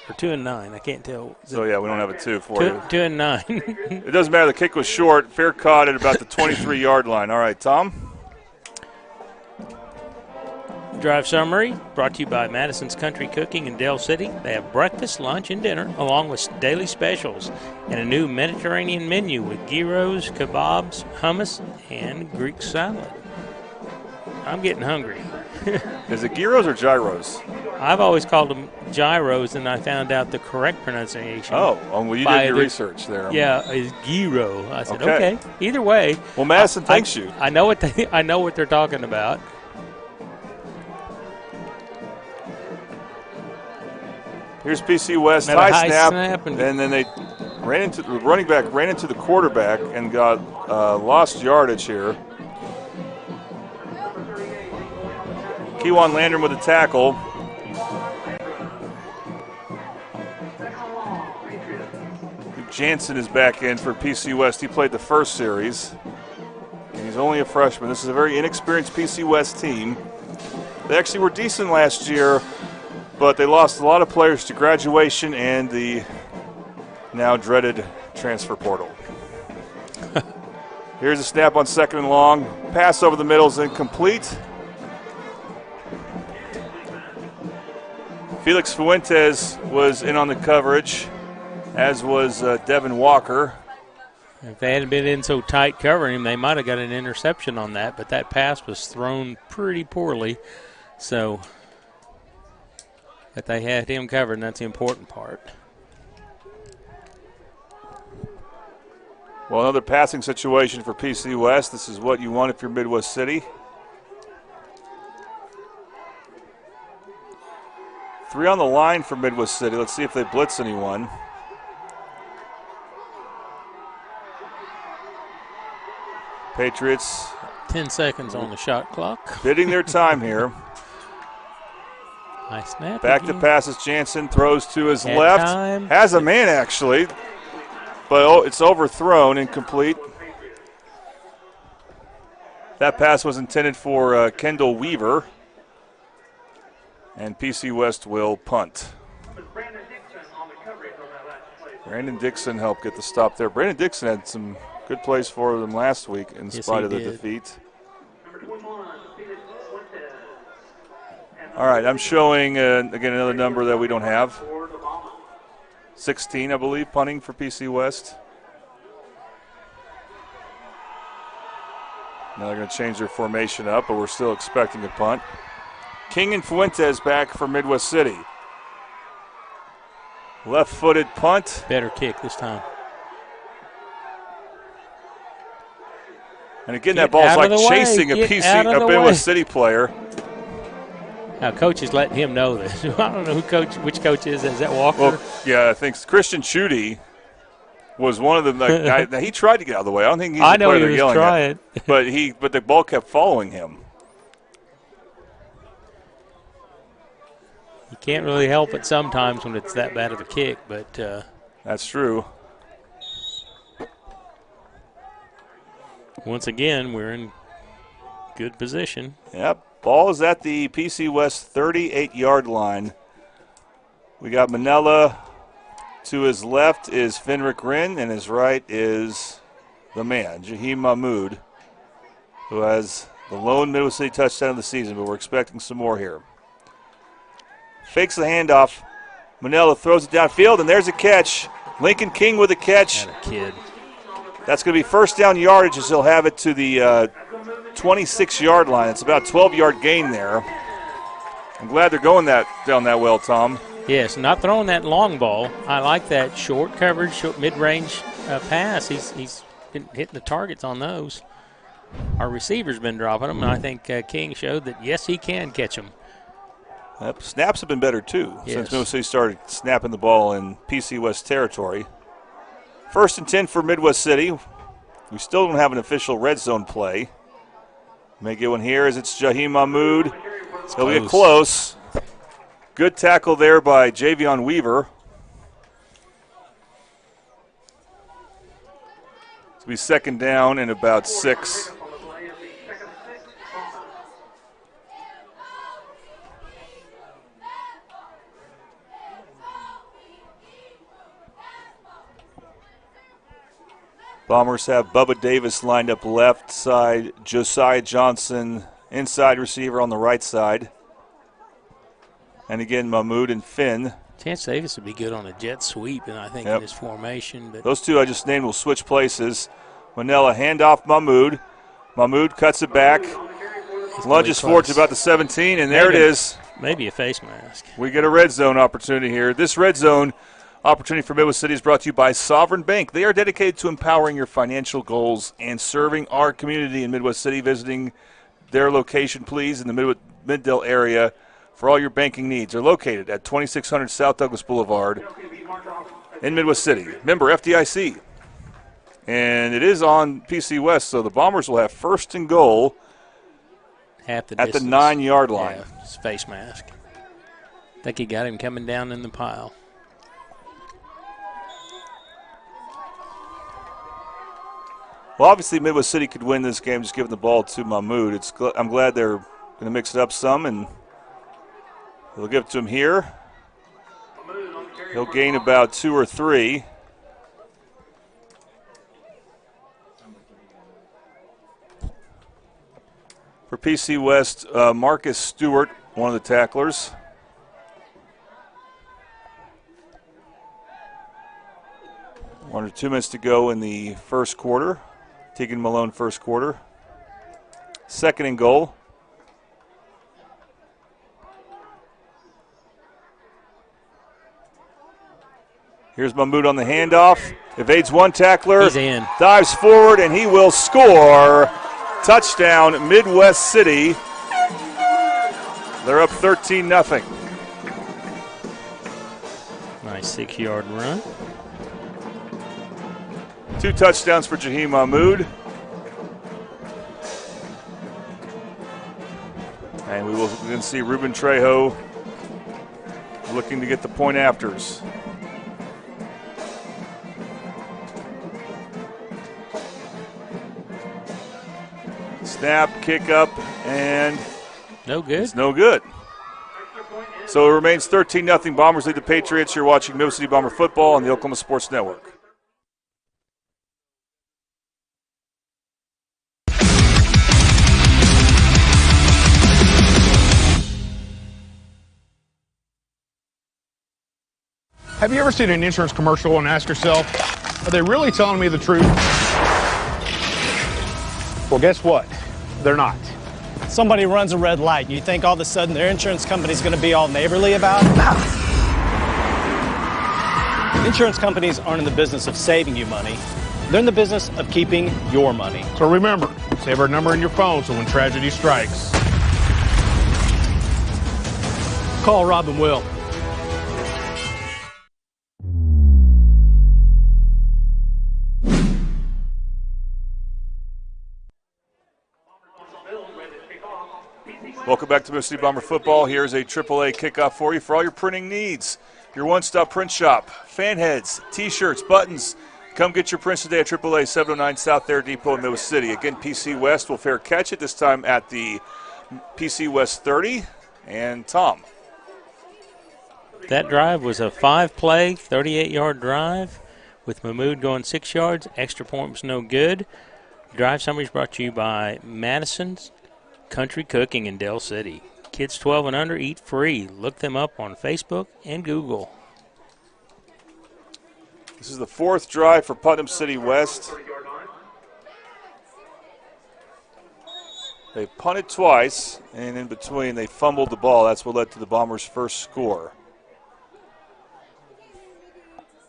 Or 2 and 9. I can't tell. So, yeah, we don't have a 2 for you. 2 and 9. It doesn't matter. The kick was short. Fair caught at about the 23-yard line. All right, Tom. Drive summary brought to you by Madison's Country Cooking in Dell City. They have breakfast, lunch, and dinner, along with daily specials, and a new Mediterranean menu with gyros, kebabs, hummus, and Greek salad. I'm getting hungry. Is it gyros or gyros? I've always called them gyros, and I found out the correct pronunciation. Oh, well, you did your research there. Yeah, is gyro. I said, okay. Either way. Well, Madison thanks you. I know what they're talking about. Here's PC West, high snap, and then they ran into the running back, ran into the quarterback, and got lost yardage here. Kewan Landrum with a tackle. Jansen is back in for PC West. He played the first series. And he's only a freshman. This is a very inexperienced PC West team. They actually were decent last year, but they lost a lot of players to graduation and the now dreaded transfer portal. Here's a snap on 2nd and long. Pass over the middle is incomplete. Felix Fuentes was in on the coverage, as was Devin Walker. If they hadn't been in so tight covering him, they might have got an interception on that, but that pass was thrown pretty poorly. So, but they had him covered, and that's the important part. Well, another passing situation for PC West. This is what you want if you're Midwest City. 3 on the line for Midwest City. Let's see if they blitz anyone. Patriots. 10 seconds on the shot clock. Bidding their time here. High snap. Back again. to passes. Jansen throws to his left. Time. Has a man, actually. But it's overthrown, incomplete. That pass was intended for Kendall Weaver. And PC West will punt. Brandon Dixon helped get the stop there. Brandon Dixon had some good plays for them last week in spite of the defeat. All right, I'm showing, again, another number that we don't have. 16, I believe, punting for PC West. Now they're going to change their formation up, but we're still expecting a punt. King and Fuentes back for Midwest City. Left-footed punt. Better kick this time. And again, that ball's like chasing a Midwest City player. Now, coach is letting him know this. I don't know which coach is. Is that Walker? Well, yeah, I think Christian Chudy was one of them. Like, he tried to get out of the way. I don't think he's the player they're yelling at. But the ball kept following him. You can't really help it sometimes when it's that bad of a kick, but that's true. Once again, we're in good position. Yep, ball is at the PC West 38-yard line. We got Manella. To his left is Fenric Wren, and his right is the man, Jaheim Mahmoud, who has the lone Midwest City touchdown of the season, but we're expecting some more here. Fakes the handoff. Manella throws it downfield, and there's a catch. Lincoln King with a catch. That a kid. That's going to be first down yardage as he'll have it to the 26-yard line. It's about a 12-yard gain there. I'm glad they're going down that well, Tom. Yes, not throwing that long ball. I like that short coverage, short mid-range pass. He's been hitting the targets on those. our receiver's been dropping them, and I think King showed that, yes, he can catch them. Yep, snaps have been better, too, Yes. since Middle City started snapping the ball in PC West territory. 1st and 10 for Midwest City. We still don't have an official red zone play. May get one here as it's Jaheim Mahmood. He'll get close. Good tackle there by Javion Weaver. It'll be 2nd down and about 6. Bombers have Bubba Davis lined up left side, Josiah Johnson inside receiver on the right side. And again, Mahmood and Finn. Chance Davis would be good on a jet sweep, and I think in this formation. But those two I just named will switch places. Manella handoff Mahmood. Mahmood cuts it back. Lunges forward to about the 17, and there it is. Maybe a face mask. We get a red zone opportunity here. This red zone opportunity for Midwest City is brought to you by Sovereign Bank. They are dedicated to empowering your financial goals and serving our community in Midwest City. Visiting their location, please, in the Middale area for all your banking needs. They're located at 2600 South Douglas Boulevard in Midwest City. Member FDIC. And it is on PC West, so the Bombers will have 1st and goal at the 9-yard line. Yeah, it's face mask. I think he got him coming down in the pile. Well, obviously Midwest City could win this game just giving the ball to Mahmood. I'm glad they're going to mix it up some, and they'll give it to him here. He'll gain about 2 or 3. For PC West, Marcus Stewart, one of the tacklers. One or 2 minutes to go in the first quarter. Tegan Malone first quarter. 2nd and goal. Here's Mahmood on the handoff. Evades one tackler. He's in. Dives forward, and he will score. Touchdown, Midwest City. They're up 13-0. Nice 6-yard run. 2 touchdowns for Jaheim Mahmood. And we're going to see Ruben Trejo looking to get the point afters. Snap, kick up, and no good. It's no good. So it remains 13-0. Bombers lead the Patriots. You're watching Middle City Bomber football on the Oklahoma Sports Network. Have you ever seen an insurance commercial and asked yourself, are they really telling me the truth? Well, guess what? They're not. Somebody runs a red light, and you think all of a sudden their insurance company's going to be all neighborly about it? Insurance companies aren't in the business of saving you money. They're in the business of keeping your money. So remember, save our number in your phone so when tragedy strikes, Call Rob and Will. Welcome back to Middle City Bomber football. Here's a AAA kickoff for you for all your printing needs. Your one-stop print shop, fan heads, T-shirts, buttons. Come get your prints today at AAA 709 South Air Depot in Midwest City. Again, PC West will fair catch it this time at the PC West 30. And Tom. That drive was a 5-play, 38-yard drive with Mahmood going 6 yards. Extra point was no good. Drive summary is brought to you by Madison's Country Cooking in Dell City. Kids 12 and under eat free. Look them up on Facebook and Google. This is the 4th drive for Putnam City West. They punted twice, and in between they fumbled the ball. That's what led to the Bombers' first score.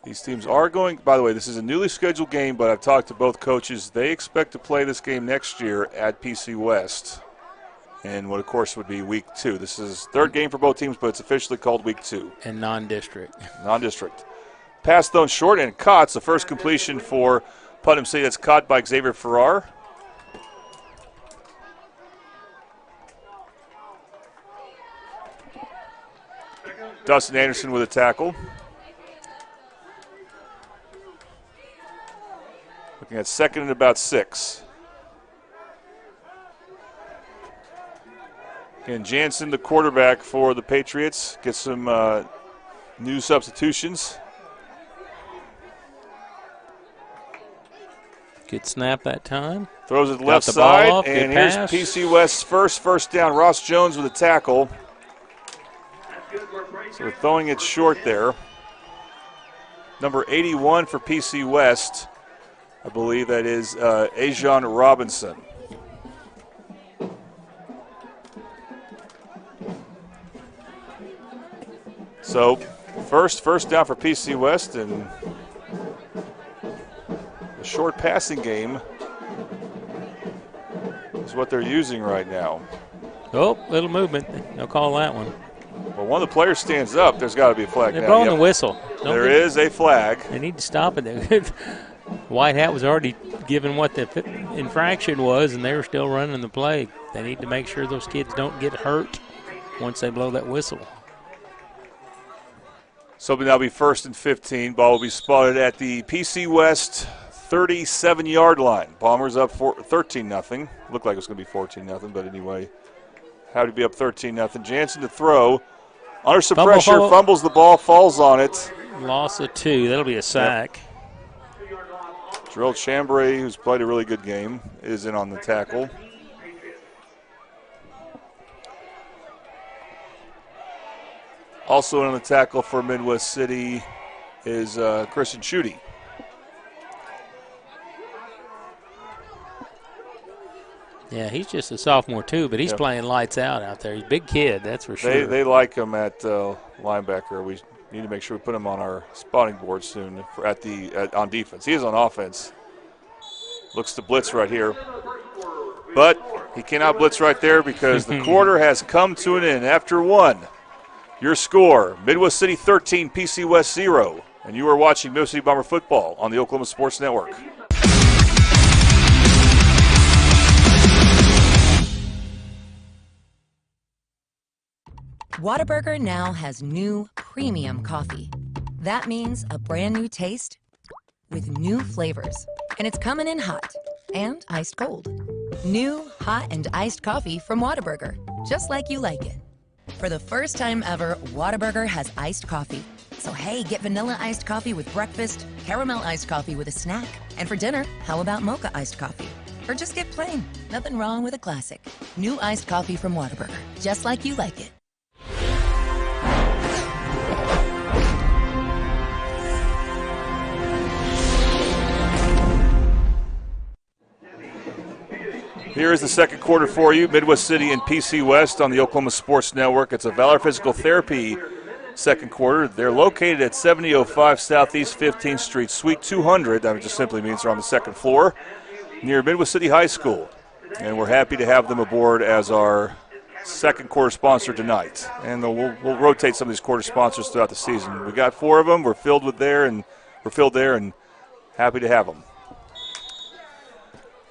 These teams are going, by the way, this is a newly scheduled game, but I've talked to both coaches. They expect to play this game next year at PC West in what, of course, would be week 2. This is third game for both teams, but it's officially called week 2. And non-district. Non-district. Pass thrown short and caught. It's the first completion for Putnam City. That's caught by Xavier Farrar. Dustin Anderson with a tackle. Looking at second and about 6. And Jansen, the quarterback for the Patriots, gets some new substitutions. Good snap that time. Throws it left side, off, and here's pass. PC West's first down. Ross Jones with a tackle. So we're throwing it short there. Number 81 for PC West, I believe that is Ajon Robinson. So first down for PC West, and the short passing game is what they're using right now. Oh, little movement. They'll call that one. Well, one of the players stands up. There's got to be a flag. They're blowing the whistle. There is a flag. They need to stop it. White Hat was already given what the infraction was, and they were still running the play. They need to make sure those kids don't get hurt once they blow that whistle. So it'll now be 1st and 15. Ball will be spotted at the PC West 37-yard line. Bombers up 13-0. Looked like it was going to be 14-0, but anyway, had to be up 13-0. Jansen to throw. Under some pressure, fumbles the ball, falls on it. Loss of 2. That'll be a sack. Yep. Gerald Chambray, who's played a really good game, is in on the tackle. Also in on the tackle for Midwest City is Christian Schutte. Yeah, he's just a sophomore too, but he's playing lights out there. He's a big kid, that's for sure. They like him at linebacker. We need to make sure we put him on our spotting board soon on defense. He is on offense. Looks to blitz right here. But he cannot blitz right there because the quarter has come to an end after 1. Your score, Midwest City 13, PC West 0. And you are watching Midwest City Bomber football on the Oklahoma Sports Network. Whataburger now has new premium coffee. That means a brand new taste with new flavors. And it's coming in hot and iced cold. New hot and iced coffee from Whataburger, just like you like it. For the first time ever, Whataburger has iced coffee. So hey, get vanilla iced coffee with breakfast, caramel iced coffee with a snack. And for dinner, how about mocha iced coffee? Or just get plain. Nothing wrong with a classic. New iced coffee from Whataburger, just like you like it. Here is the second quarter for you. Midwest City and PC West on the Oklahoma Sports Network. It's a Valor Physical Therapy second quarter. They're located at 7005 Southeast 15th Street, Suite 200. That just simply means they're on the second floor near Midwest City High School. And we're happy to have them aboard as our second quarter sponsor tonight. And we'll rotate some of these quarter sponsors throughout the season. We got 4 of them. We're filled there and happy to have them.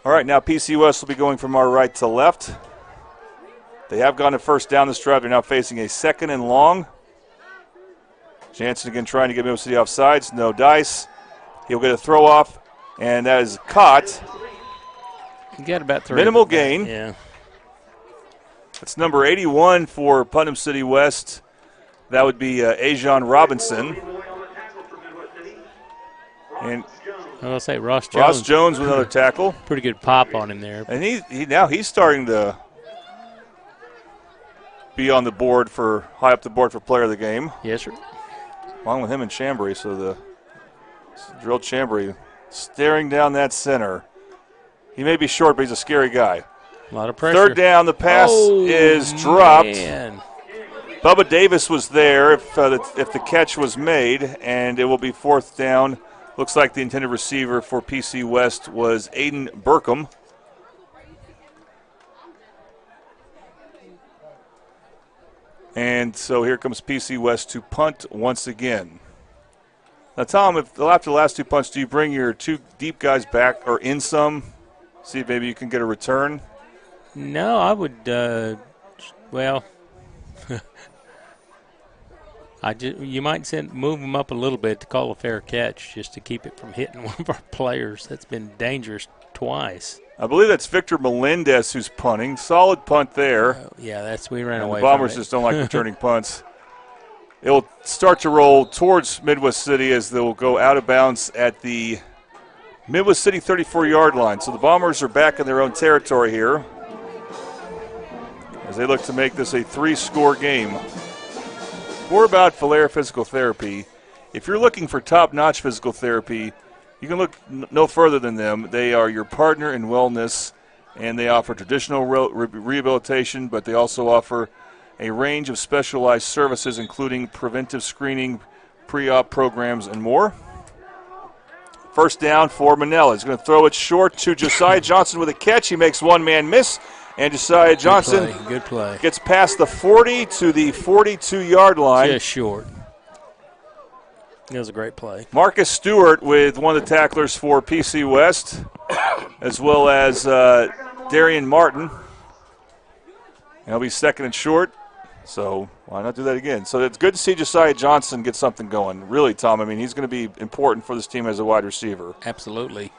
All right, now PC West will be going from our right to left. They have gone to first down this drive. They're now facing a 2nd and long. Jansen again trying to get Midwest City off sides. No dice. He'll get a throw off, and that is caught. You got about 3. Minimal gain. Yeah. That's number 81 for Putnam City West. That would be Ajon Robinson. And I'll say Ross Jones. Ross Jones with another tackle. Pretty good pop on him there. And he's starting to be on the board high up the board for player of the game. Yes, sir. Along with him and Chambray. So the Gerald Chambray staring down that center. He may be short, but he's a scary guy. A lot of pressure. Third down, the pass is dropped. Man. Bubba Davis was there if the catch was made, and it will be 4th down. Looks like the intended receiver for PC West was Aiden Burkham. And so here comes PC West to punt once again. Now, Tom, if after the last 2 punts, do you bring your 2 deep guys back or in some? See if maybe you can get a return? No, I would, you might move them up a little bit to call a fair catch just to keep it from hitting one of our players. That's been dangerous twice. I believe that's Victor Melendez who's punting. Solid punt there. We ran away from it. The Bombers just don't like returning punts. It will start to roll towards Midwest City as they will go out of bounds at the Midwest City 34-yard line. So the Bombers are back in their own territory here as they look to make this a 3-score game. More about Valair Physical Therapy. If you're looking for top-notch physical therapy, you can look no further than them. They are your partner in wellness, and they offer traditional rehabilitation, but they also offer a range of specialized services, including preventive screening, pre-op programs, and more. 1st down for Manella. He's going to throw it short to Josiah Johnson with a catch. He makes one-man miss. And Josiah Johnson Good play. Gets past the 40 to the 42-yard line. Just short. It was a great play. Marcus Stewart with one of the tacklers for PC West, as well as Darian Martin. And he'll be 2nd and short, so why not do that again? So it's good to see Josiah Johnson get something going. Really, Tom, I mean, he's going to be important for this team as a wide receiver. Absolutely.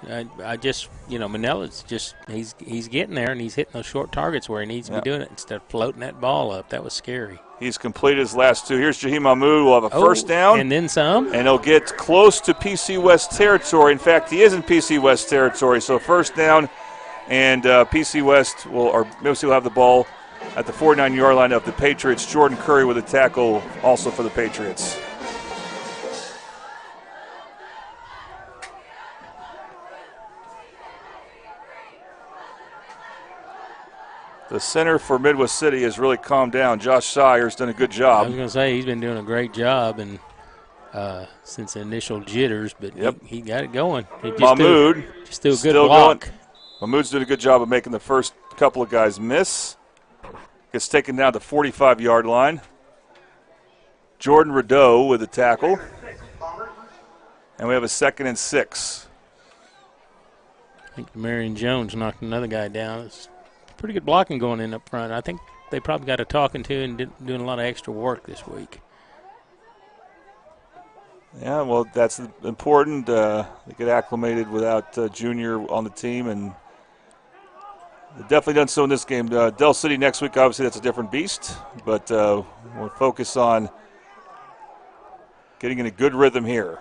I just, Manella's just, he's getting there, and he's hitting those short targets where he needs to be doing it instead of floating that ball up. That was scary. He's completed his last 2. Here's Jaheim Mahmoud. We'll have a 1st down. And then some. And he'll get close to PC West territory. In fact, he is in PC West territory. So 1st down, and PC West will have the ball at the 49-yard line of the Patriots. Jordan Curry with a tackle also for the Patriots. The center for Midwest City has really calmed down. Josh Sayer's done a good job. I was going to say he's been doing a great job and since the initial jitters, but he got it going. Mahmoud just do a good block. Going. Mahmoud's doing a good job of making the first couple of guys miss. Gets taken down to the 45-yard line. Jordan Rideau with a tackle. And we have a 2nd and 6. I think Marion Jones knocked another guy down. It's pretty good blocking going in up front. I think they probably got a talking to and doing a lot of extra work this week. Yeah, well, that's important. They get acclimated without Junior on the team, and they've definitely done so in this game. Del City next week, obviously that's a different beast, but we'll focus on getting in a good rhythm here.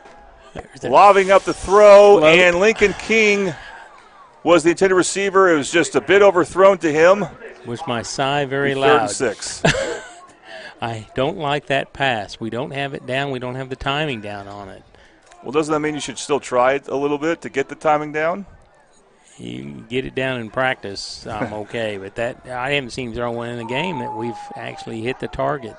Lobbing up the throw, and Lincoln King was the intended receiver. It was just a bit overthrown to him. Was my sigh very loud? 3rd and 6. I don't like that pass. We don't have it down. We don't have the timing down on it. Well, doesn't that mean you should still try it a little bit to get the timing down? You get it down in practice, I'm okay. But that I haven't seen him throw one in the game that we've actually hit the target.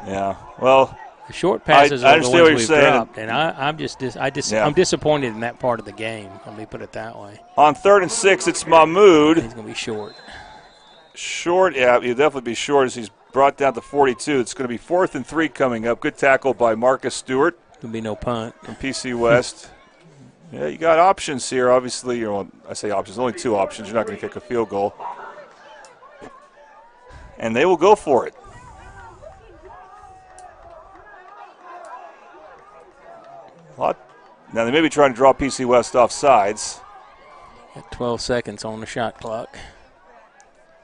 Yeah, well, the short passes I are the ones we've saying. dropped, and I'm disappointed in that part of the game. Let me put it that way. On 3rd and 6, it's Mahmoud. He's going to be short. Short, yeah, he'll definitely be short as he's brought down to 42. It's going to be 4th and 3 coming up. Good tackle by Marcus Stewart. There'll be no punt from PC West. Yeah, you got options here. Obviously, I say options. Only 2 options. You're not going to kick a field goal. And they will go for it. Now, they may be trying to draw PC West off sides. Got 12 seconds on the shot clock.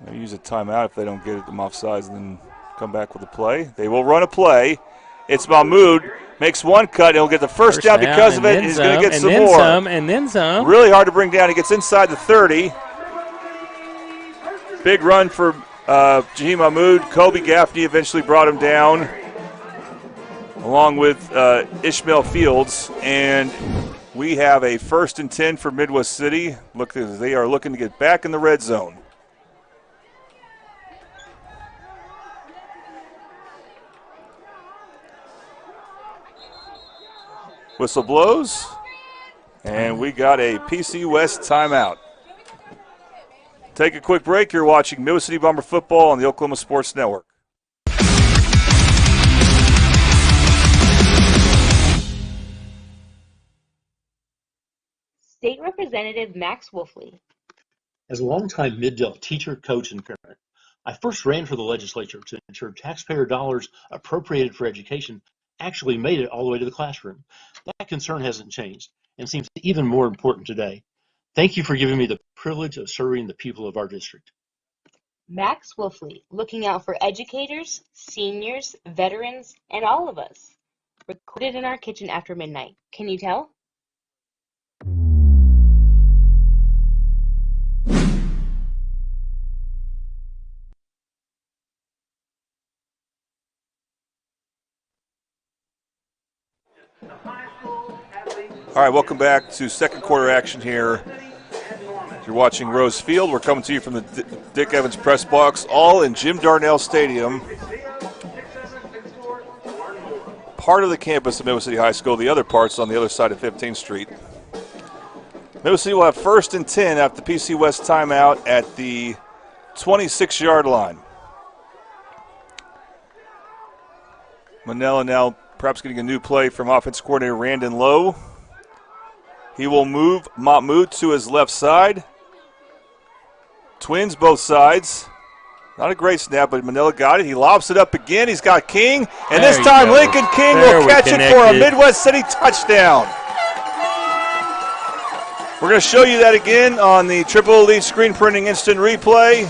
They'll use a timeout if they don't get them off sides and then come back with a play. They will run a play. It's Mahmoud. Makes one cut, and he'll get the first down because of it. He's going to get some more. And then some. Really hard to bring down. He gets inside the 30. Big run for Jaheim Mahmoud. Kobe Gaffney eventually brought him down, along with Ishmael Fields. And we have a 1st and 10 for Midwest City. They are looking to get back in the red zone. Whistle blows, and we got a PC West timeout. Take a quick break. You're watching Middle City Bomber football on the Oklahoma Sports Network. State Representative Max Wolfley. As a longtime Mid-Del teacher, coach, and parent, I first ran for the legislature to ensure taxpayer dollars appropriated for education actually made it all the way to the classroom. That concern hasn't changed and seems even more important today. Thank you for giving me the privilege of serving the people of our district. Max Wolfley, looking out for educators, seniors, veterans, and all of us. Recorded in our kitchen after midnight. Can you tell? All right, welcome back to second quarter action here. You're watching Rose Field. We're coming to you from the Dick Evans press box, all in Jim Darnell Stadium. Part of the campus of Middle City High School, the other part's on the other side of 15th Street. Middle City will have 1st and 10 after the PC West timeout at the 26-yard line. Manella now perhaps getting a new play from offensive coordinator Randon Lowe. He will move Mahmoud to his left side. Twins both sides. Not a great snap, but Manila got it. He lobs it up again. He's got King. And this time Lincoln King will catch it for a Midwest City touchdown. We're going to show you that again on the Triple Elite Screen Printing Instant Replay.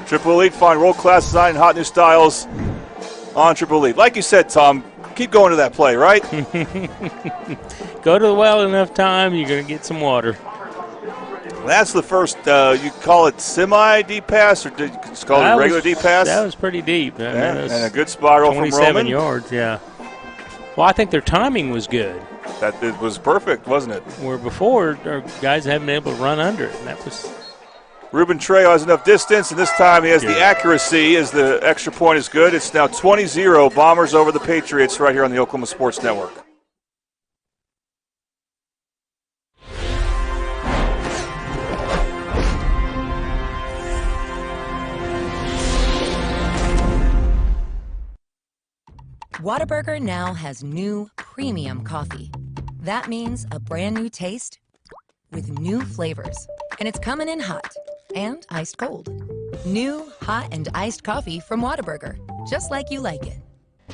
Triple Elite, find world-class design and hot new styles on Triple Elite. Like you said, Tom, keep going to that play, right? Go to the well enough time, you're going to get some water. That's the first, you call it semi-deep pass, or did you just call it a regular deep pass? That was pretty deep. And a good spiral from Roman. 27 yards, yeah. Well, I think their timing was good. That it was perfect, wasn't it? Where before, our guys haven't been able to run under it, and that was... Ruben Trejo has enough distance, and this time he has the accuracy as the extra point is good. It's now 20-0 Bombers over the Patriots right here on the Oklahoma Sports Network. Whataburger now has new premium coffee. That means a brand new taste with new flavors. And it's coming in hot and iced cold. New, hot, and iced coffee from Whataburger, just like you like it.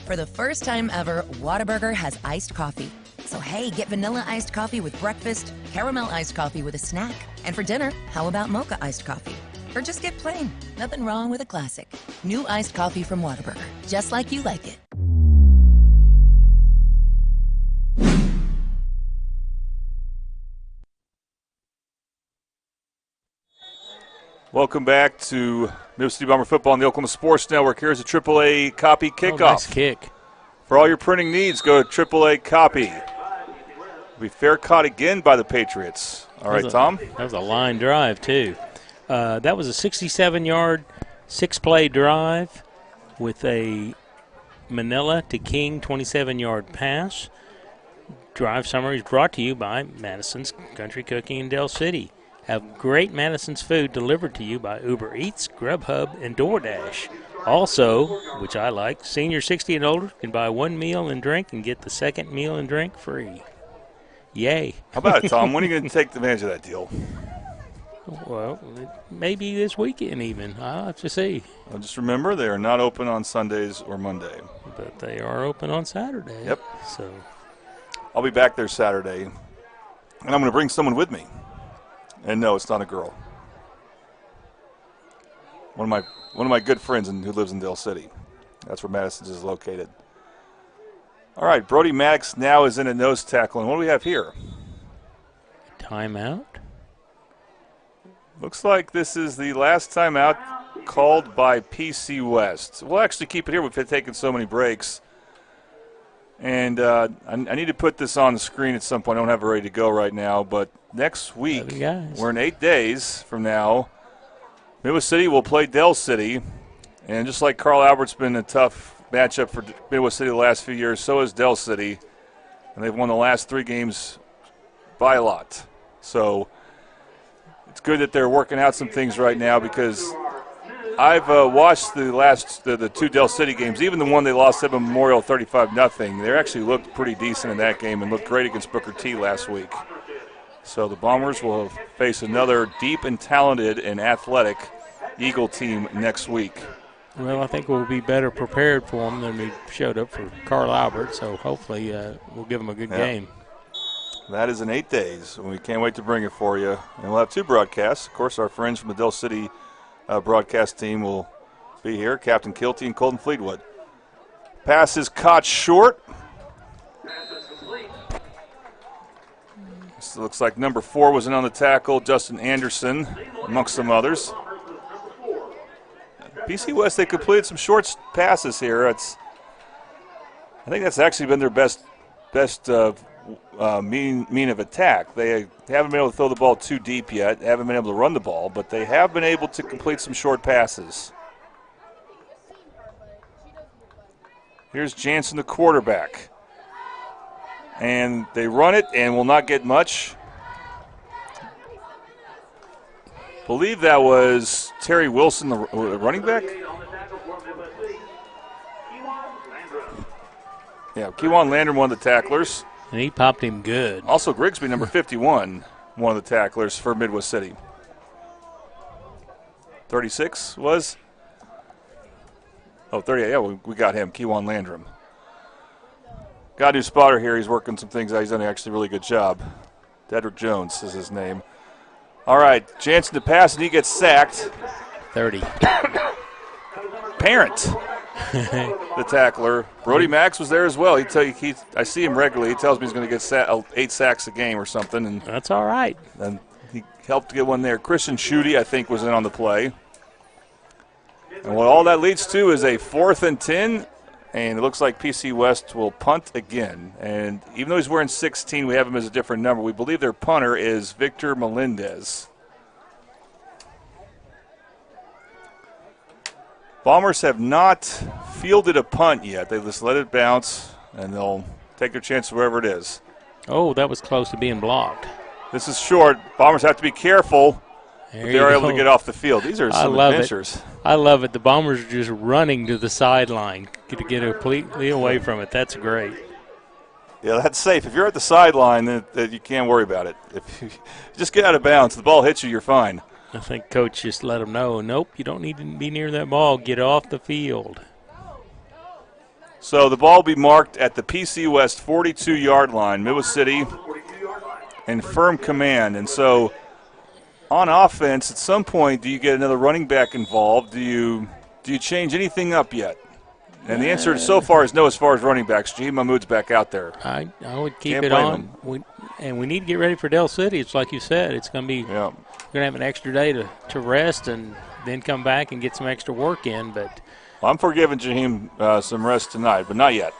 For the first time ever, Whataburger has iced coffee. So hey, get vanilla iced coffee with breakfast, caramel iced coffee with a snack, and for dinner, how about mocha iced coffee? Or just get plain. Nothing wrong with a classic. New iced coffee from Whataburger, just like you like it. Welcome back to Middle City Bomber football on the Oklahoma Sports Network. Here's a AAA copy kickoff. Nice kick. For all your printing needs, go to AAA copy. It'll be fair caught again by the Patriots. All right, Tom? That was a line drive, too. That was a 67-yard, 6-play drive with a Manila to King 27-yard pass. Drive summary is brought to you by Madison's Country Cooking in Del City. Have great Madison's food delivered to you by Uber Eats, Grubhub, and DoorDash. Also, which I like, senior 60 and older can buy one meal and drink and get the second meal and drink free. Yay. How about it, Tom? When are you going to take advantage of that deal? Well, maybe this weekend even. I'll have to see. Well, just remember, they are not open on Sundays or Monday. But they are open on Saturday. Yep. So I'll be back there Saturday, and I'm going to bring someone with me. And no, it's not a girl. One of my good friends who lives in Del City. That's where Madison's is located. All right, Brody Maddox now is in a nose tackle. And what do we have here? Timeout. Looks like this is the last timeout called by PC West. We'll actually keep it here. We've taken so many breaks. And I need to put this on the screen at some point. I don't have it ready to go right now. But next week, we're in 8 days from now, Midwest City will play Del City. And just like Carl Albert's been a tough matchup for Midwest City the last few years, so is Del City. and they've won the last 3 games by a lot. So it's good that they're working out some things right now, because I've watched the 2 Del City games, even the one they lost at Memorial 35-0. They actually looked pretty decent in that game and looked great against Booker T last week. So the Bombers will face another deep and talented and athletic Eagle team next week. Well, I think we'll be better prepared for them than we showed up for Carl Albert, so hopefully we'll give them a good game. That is in 8 days, and we can't wait to bring it for you. And we'll have 2 broadcasts. Of course, our friends from the Del City broadcast team will be here, Captain Kilty and Colton Fleetwood. Pass is caught short. This looks like number 4 was in on the tackle, Justin Anderson, amongst some others. PC West, they completed some short passes here. I think that's actually been their best mean of attack. They haven't been able to throw the ball too deep yet, haven't been able to run the ball, but they have been able to complete some short passes. Here's Jansen, the quarterback. And they run it and will not get much. Believe that was Terry Wilson, the running back. Yeah, Kewan Landrum, one of the tacklers. And he popped him good. Also, Grigsby, number 51, one of the tacklers for Midwest City. 36 was? Oh, 38, yeah, we got him, Kewan Landrum. Got a new spotter here. He's working some things out. He's done actually a really good job. Dedrick Jones is his name. All right, Jansen to pass, and he gets sacked. 30. Parent, the tackler. Brody Max was there as well. I see him regularly. He tells me he's going to get 8 sacks a game or something. And that's all right. And he helped get one there. Christian Schutte, I think, was in on the play. And what all that leads to is a 4th and 10. And it looks like PC West will punt again. And even though he's wearing 16, we have him as a different number. We believe their punter is Victor Melendez. Bombers have not fielded a punt yet. They just let it bounce, and they'll take their chance wherever it is. Oh, that was close to being blocked. This is short. Bombers have to be careful. They're able to get off the field. These are some adventures. I love it. The Bombers are just running to the sideline to get completely away from it. That's great. Yeah, that's safe. If you're at the sideline, then you can't worry about it. If you just get out of bounds, the ball hits you, you're fine. I think Coach just let them know, nope, you don't need to be near that ball. Get off the field. So the ball will be marked at the PC West 42-yard line. Midwest City in firm command. And so on offense, at some point, do you get another running back involved? Do you change anything up yet? And the answer so far is no as far as running backs. Jaheim Mahmoud's back out there. I would keep it on. We need to get ready for Del City. It's like you said. It's going to be we're going to have an extra day to rest and then come back and get some extra work in. But I'm forgiving Jaheim some rest tonight, but not yet.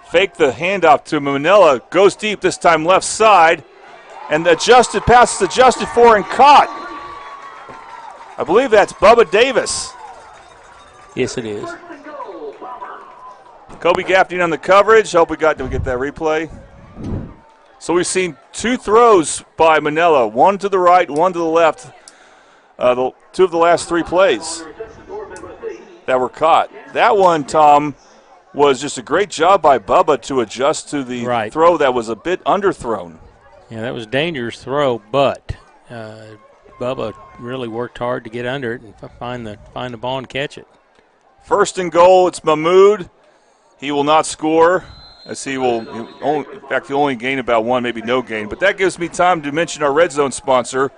Fake the handoff to Manila. Goes deep this time left side. And the adjusted pass is adjusted for and caught. I believe that's Bubba Davis. Yes, it is. Kobe Gaffney on the coverage. Hope we get that replay. So we've seen 2 throws by Manila, one to the right, one to the left. 2 of the last 3 plays that were caught. That one, Tom, was just a great job by Bubba to adjust to the throw that was a bit underthrown. Yeah, that was a dangerous throw, but Bubba really worked hard to get under it and find the ball and catch it. 1st and goal, it's Mahmoud. He will not score, as he'll only gain about 1, maybe no gain. But that gives me time to mention our Red Zone sponsor.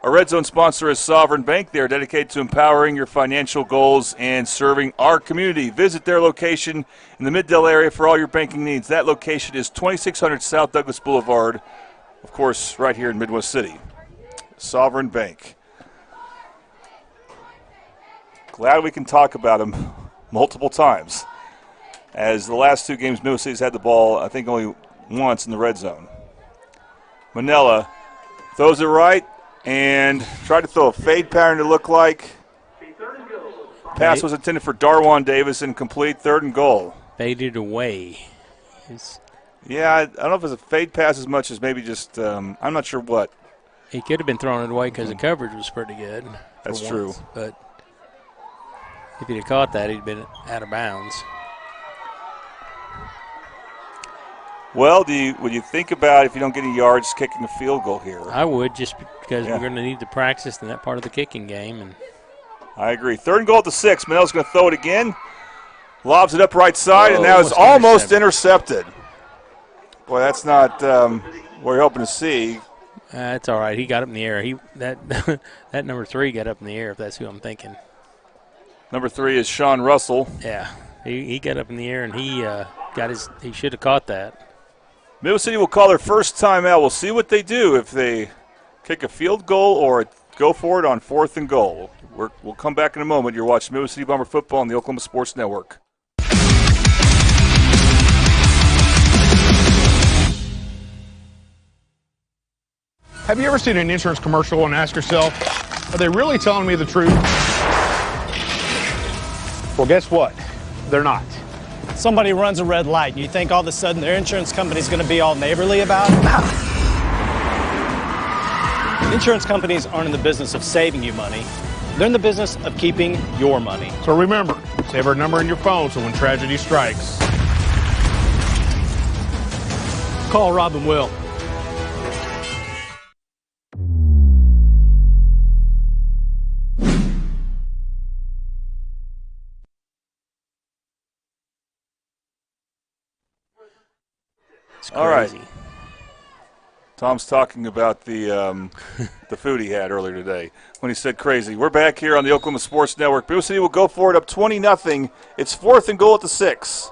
Our Red Zone sponsor is Sovereign Bank. They are dedicated to empowering your financial goals and serving our community. Visit their location in the Mid-Del area for all your banking needs. That location is 2600 South Douglas Boulevard, of course, right here in Midwest City. Sovereign Bank. Glad we can talk about them multiple times, as the last 2 games, Midwest City's had the ball, I think, only once in the red zone. Manella throws it right and tried to throw a fade pattern to look like. Pass was intended for Darwan Davis, incomplete. 3rd and goal. Faded away. Yeah, I don't know if it's a fade pass as much as maybe just I'm not sure what. He could have been throwing it away because the coverage was pretty good. That's true. But if he'd have caught that, he'd been out of bounds. Well, would you think about if you don't get any yards kicking a field goal here? I would, just because we're going to need to practice in that part of the kicking game. And I agree. 3rd and goal at the 6. Manel's going to throw it again. Lobs it up right side, and that was almost intercepted. Boy, that's not what you're hoping to see. That's all right. He got up in the air. That number 3 got up in the air, if that's who I'm thinking. Number 3 is Sean Russell. Yeah, he got up in the air, and he should have caught that. Middle City will call their first timeout. We'll see what they do if they kick a field goal or go for it on 4th and goal. We'll come back in a moment. You're watching Middle City Bomber football on the Oklahoma Sports Network. Have you ever seen an insurance commercial and ask yourself, are they really telling me the truth? Well, guess what? They're not. Somebody runs a red light, and you think all of a sudden their insurance company's going to be all neighborly about it? Insurance companies aren't in the business of saving you money. They're in the business of keeping your money. So remember, save our number in your phone so when tragedy strikes, Call Rob and Will. All right. Tom's talking about the food he had earlier today when he said crazy. We're back here on the Oklahoma Sports Network. Middle City will go for it up 20-0. It's 4th and goal at the 6.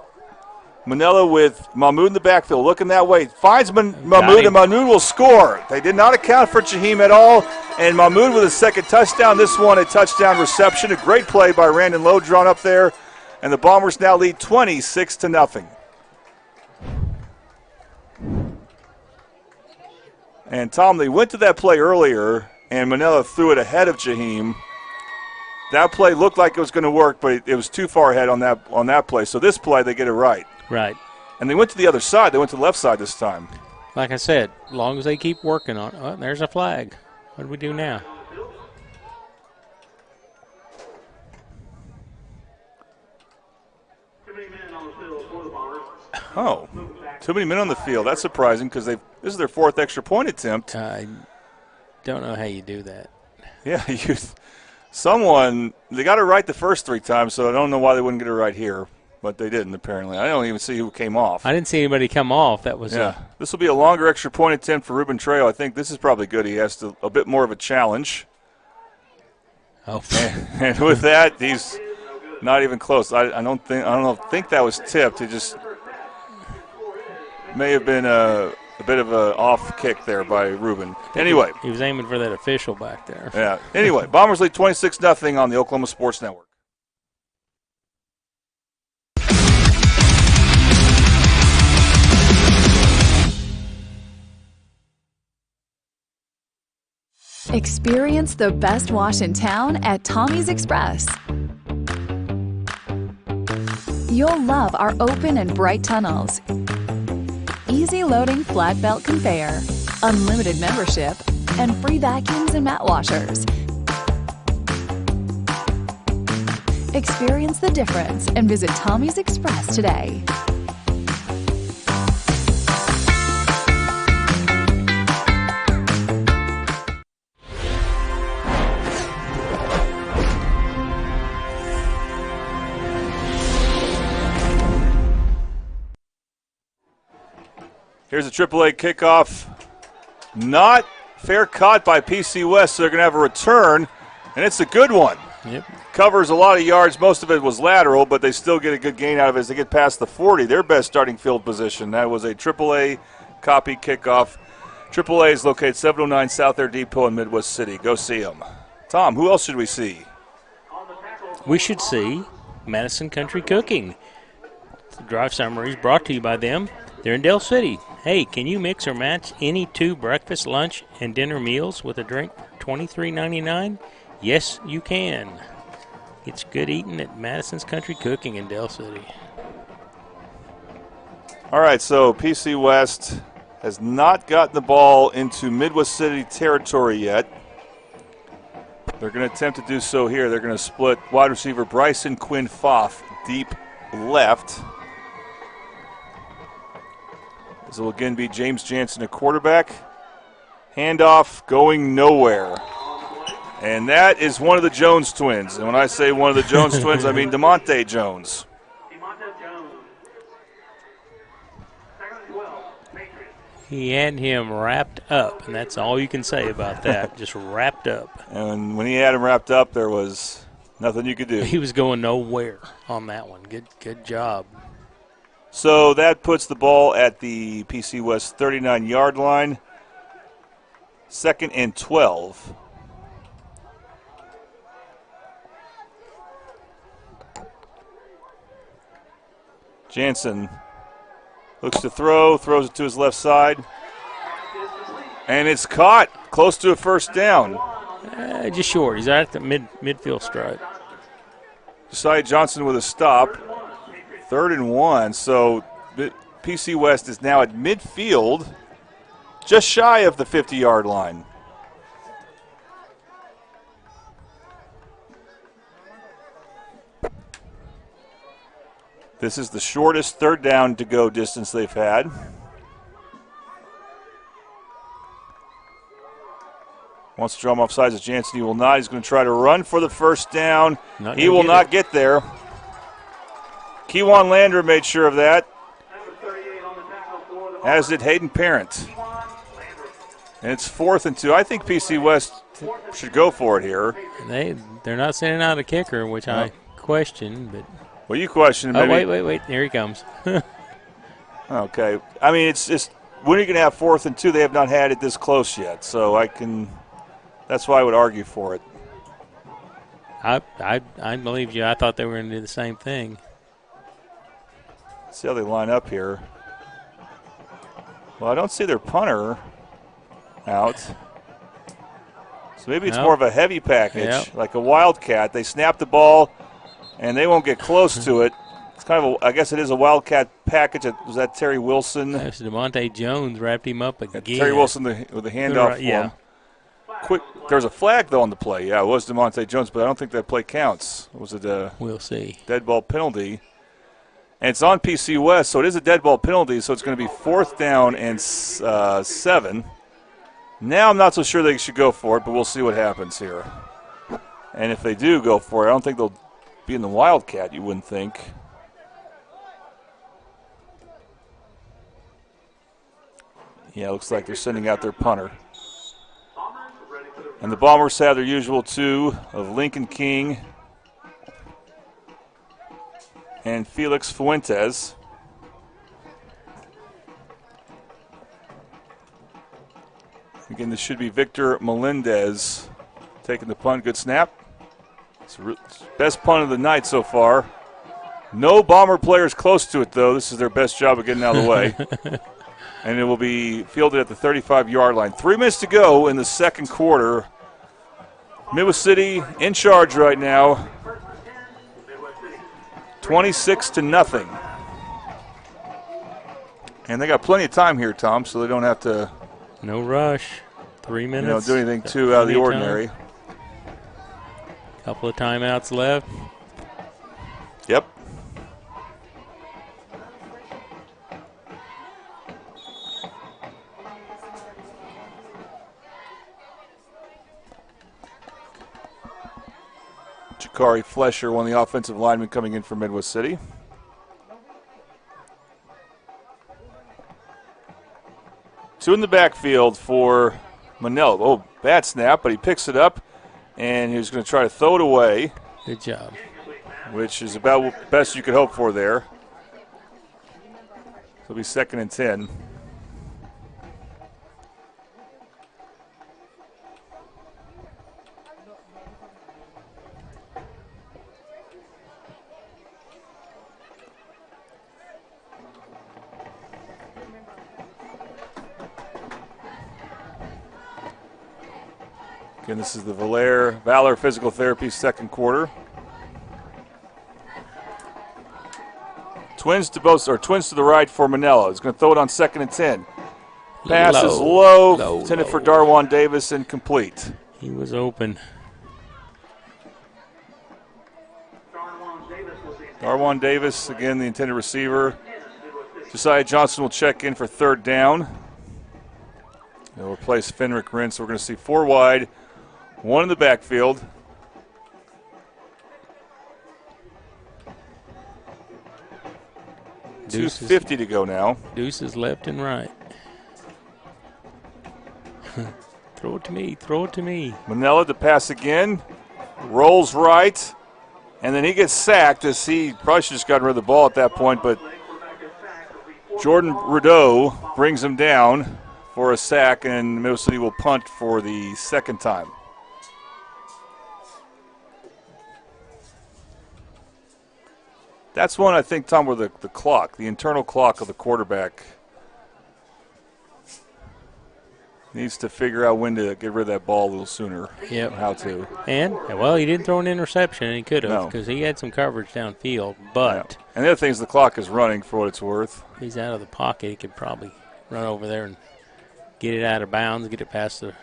Manella with Mahmoud in the backfield, looking that way. Finds Mahmoud, and Mahmoud will score. They did not account for Jaheim at all, and Mahmoud with his 2nd touchdown. This one a touchdown reception. A great play by Randon Lowe drawn up there, and the Bombers now lead 26-0. And, Tom, they went to that play earlier, and Manila threw it ahead of Jaheim. That play looked like it was going to work, but it was too far ahead on that play. So this play, they get it right. Right. And they went to the other side. They went to the left side this time. Like I said, as long as they keep working on it. Oh, there's a flag. What do we do now? Oh, too many men on the field. That's surprising because this is their 4th extra point attempt. I don't know how you do that. Yeah, they got it right the first 3 times, so I don't know why they wouldn't get it right here, but they didn't apparently. I don't even see who came off. I didn't see anybody come off. That was This will be a longer extra point attempt for Ruben Trejo. I think this is probably good. He has a bit more of a challenge. Oh, and with that, he's not even close. I don't think that was tipped. It just may have been a bit of an off kick there by Ruben. Anyway. He was aiming for that official back there. Yeah. Anyway, Bombers lead 26-0 on the Oklahoma Sports Network. Experience the best wash in town at Tommy's Express. You'll love our open and bright tunnels, easy loading flat belt conveyor, unlimited membership, and free vacuums and mat washers. Experience the difference and visit Tommy's Express today. Here's a AAA kickoff. Not fair caught by PC West, so they're going to have a return, and it's a good one. Yep. Covers a lot of yards. Most of it was lateral, but they still get a good gain out of it as they get past the 40, their best starting field position. That was a AAA copy kickoff. AAA is located 709 South Air Depot in Midwest City. Go see them. Tom, who else should we see? We should see Madison Country Cooking. The drive summary is brought to you by them. They're in Dell City. Hey, can you mix or match any 2 breakfast, lunch, and dinner meals with a drink for $23.99? Yes, you can. It's good eating at Madison's Country Cooking in Dell City. All All right, so PC West has not gotten the ball into Midwest City territory yet. They're going to attempt to do so here. They're going to split wide receiver Bryson Quinn Pfaff deep left. This will again be James Jansen, a quarterback. Handoff going nowhere. And that is one of the Jones twins. And when I say one of the Jones twins, I mean DeMonte Jones. He had him wrapped up, and that's all you can say about that. Just wrapped up. And when he had him wrapped up, there was nothing you could do. He was going nowhere on that one. Good job. So that puts the ball at the PC West 39-yard line. 2nd and 12. Jansen looks to throw, throws it to his left side. And it's caught close to a first down. Just short. He's at the midfield stripe. Josiah Johnson with a stop. 3rd and 1. So PC West is now at midfield, just shy of the 50-yard line. This is the shortest 3rd down to go distance they've had. Wants to draw him off sides of Jansen. He will not. He's going to try to run for the first down. He will not get there. Kewan Lander made sure of that, as did Hayden Parent. And it's 4th and 2. I think PC West should go for it here. They're not sending out a kicker, which I question. But well, you question. Maybe. Wait. Here he comes. Okay. I mean, it's just when are you going to have 4th and 2? They have not had it this close yet. So that's why I would argue for it. I believe you. I thought they were going to do the same thing. Let's see how they line up here. Well, I don't see their punter out. So maybe it's more of a heavy package, like a wildcat. They snap the ball, and they won't get close to it. It's kind of I guess it is a wildcat package. Was that Terry Wilson? That's DeMonte Jones wrapped him up again. Terry Wilson with the handoff for him. Quick, there was a flag, though, on the play. Yeah, it was DeMonte Jones, but I don't think that play counts. Was it a we'll see. Dead ball penalty? And it's on PC West, so it is a dead ball penalty, so it's going to be 4th down and 7. Now I'm not so sure they should go for it, but we'll see what happens here. And if they do go for it, I don't think they'll be in the Wildcat, you wouldn't think. Yeah, it looks like they're sending out their punter. And the Bombers have their usual 2 of Lincoln King and Felix Fuentes. Again, this should be Victor Melendez taking the punt. Good snap. It's the best punt of the night so far. No Bomber players close to it, though. This is their best job of getting out of the way. And it will be fielded at the 35-yard line. 3 minutes to go in the second quarter. Midwest City in charge right now. 26-0. And they got plenty of time here, Tom, so they don't have to. No rush. 3 minutes. Do anything too out of the ordinary. Couple of timeouts left. Yep. Jakari Flesher, one of the offensive linemen coming in for Midwest City. Two in the backfield for Manello. Oh, bad snap, but he picks it up, and he's going to try to throw it away. Good job. Which is about the best you could hope for there. It'll be 2nd and 10. Again, this is the Valor Physical Therapy second quarter. Twins to the right for Manella. He's going to throw it on 2nd and 10. Pass is low, intended for Darwan Davis, incomplete. He was open. Darwan Davis, again, the intended receiver. Josiah Johnson will check in for 3rd down. He'll replace Fenric Rentz. We're going to see 4 wide, 1 in the backfield. Deuces, 2:50 to go now. Deuces left and right. Throw it to me. Throw it to me. Manella to pass again. Rolls right. And then he gets sacked as he probably should have just gotten rid of the ball at that point. But Jordan Rideau brings him down for a sack. And Middle City will punt for the 2nd time. That's one, I think, Tom, where the clock, the internal clock of the quarterback needs to figure out when to get rid of that ball a little sooner. Yep. How to. And, well, he didn't throw an interception, and he could have because he had some coverage downfield. But And the other thing is the clock is running for what it's worth. If he's out of the pocket, he could probably run over there and get it out of bounds, get it past the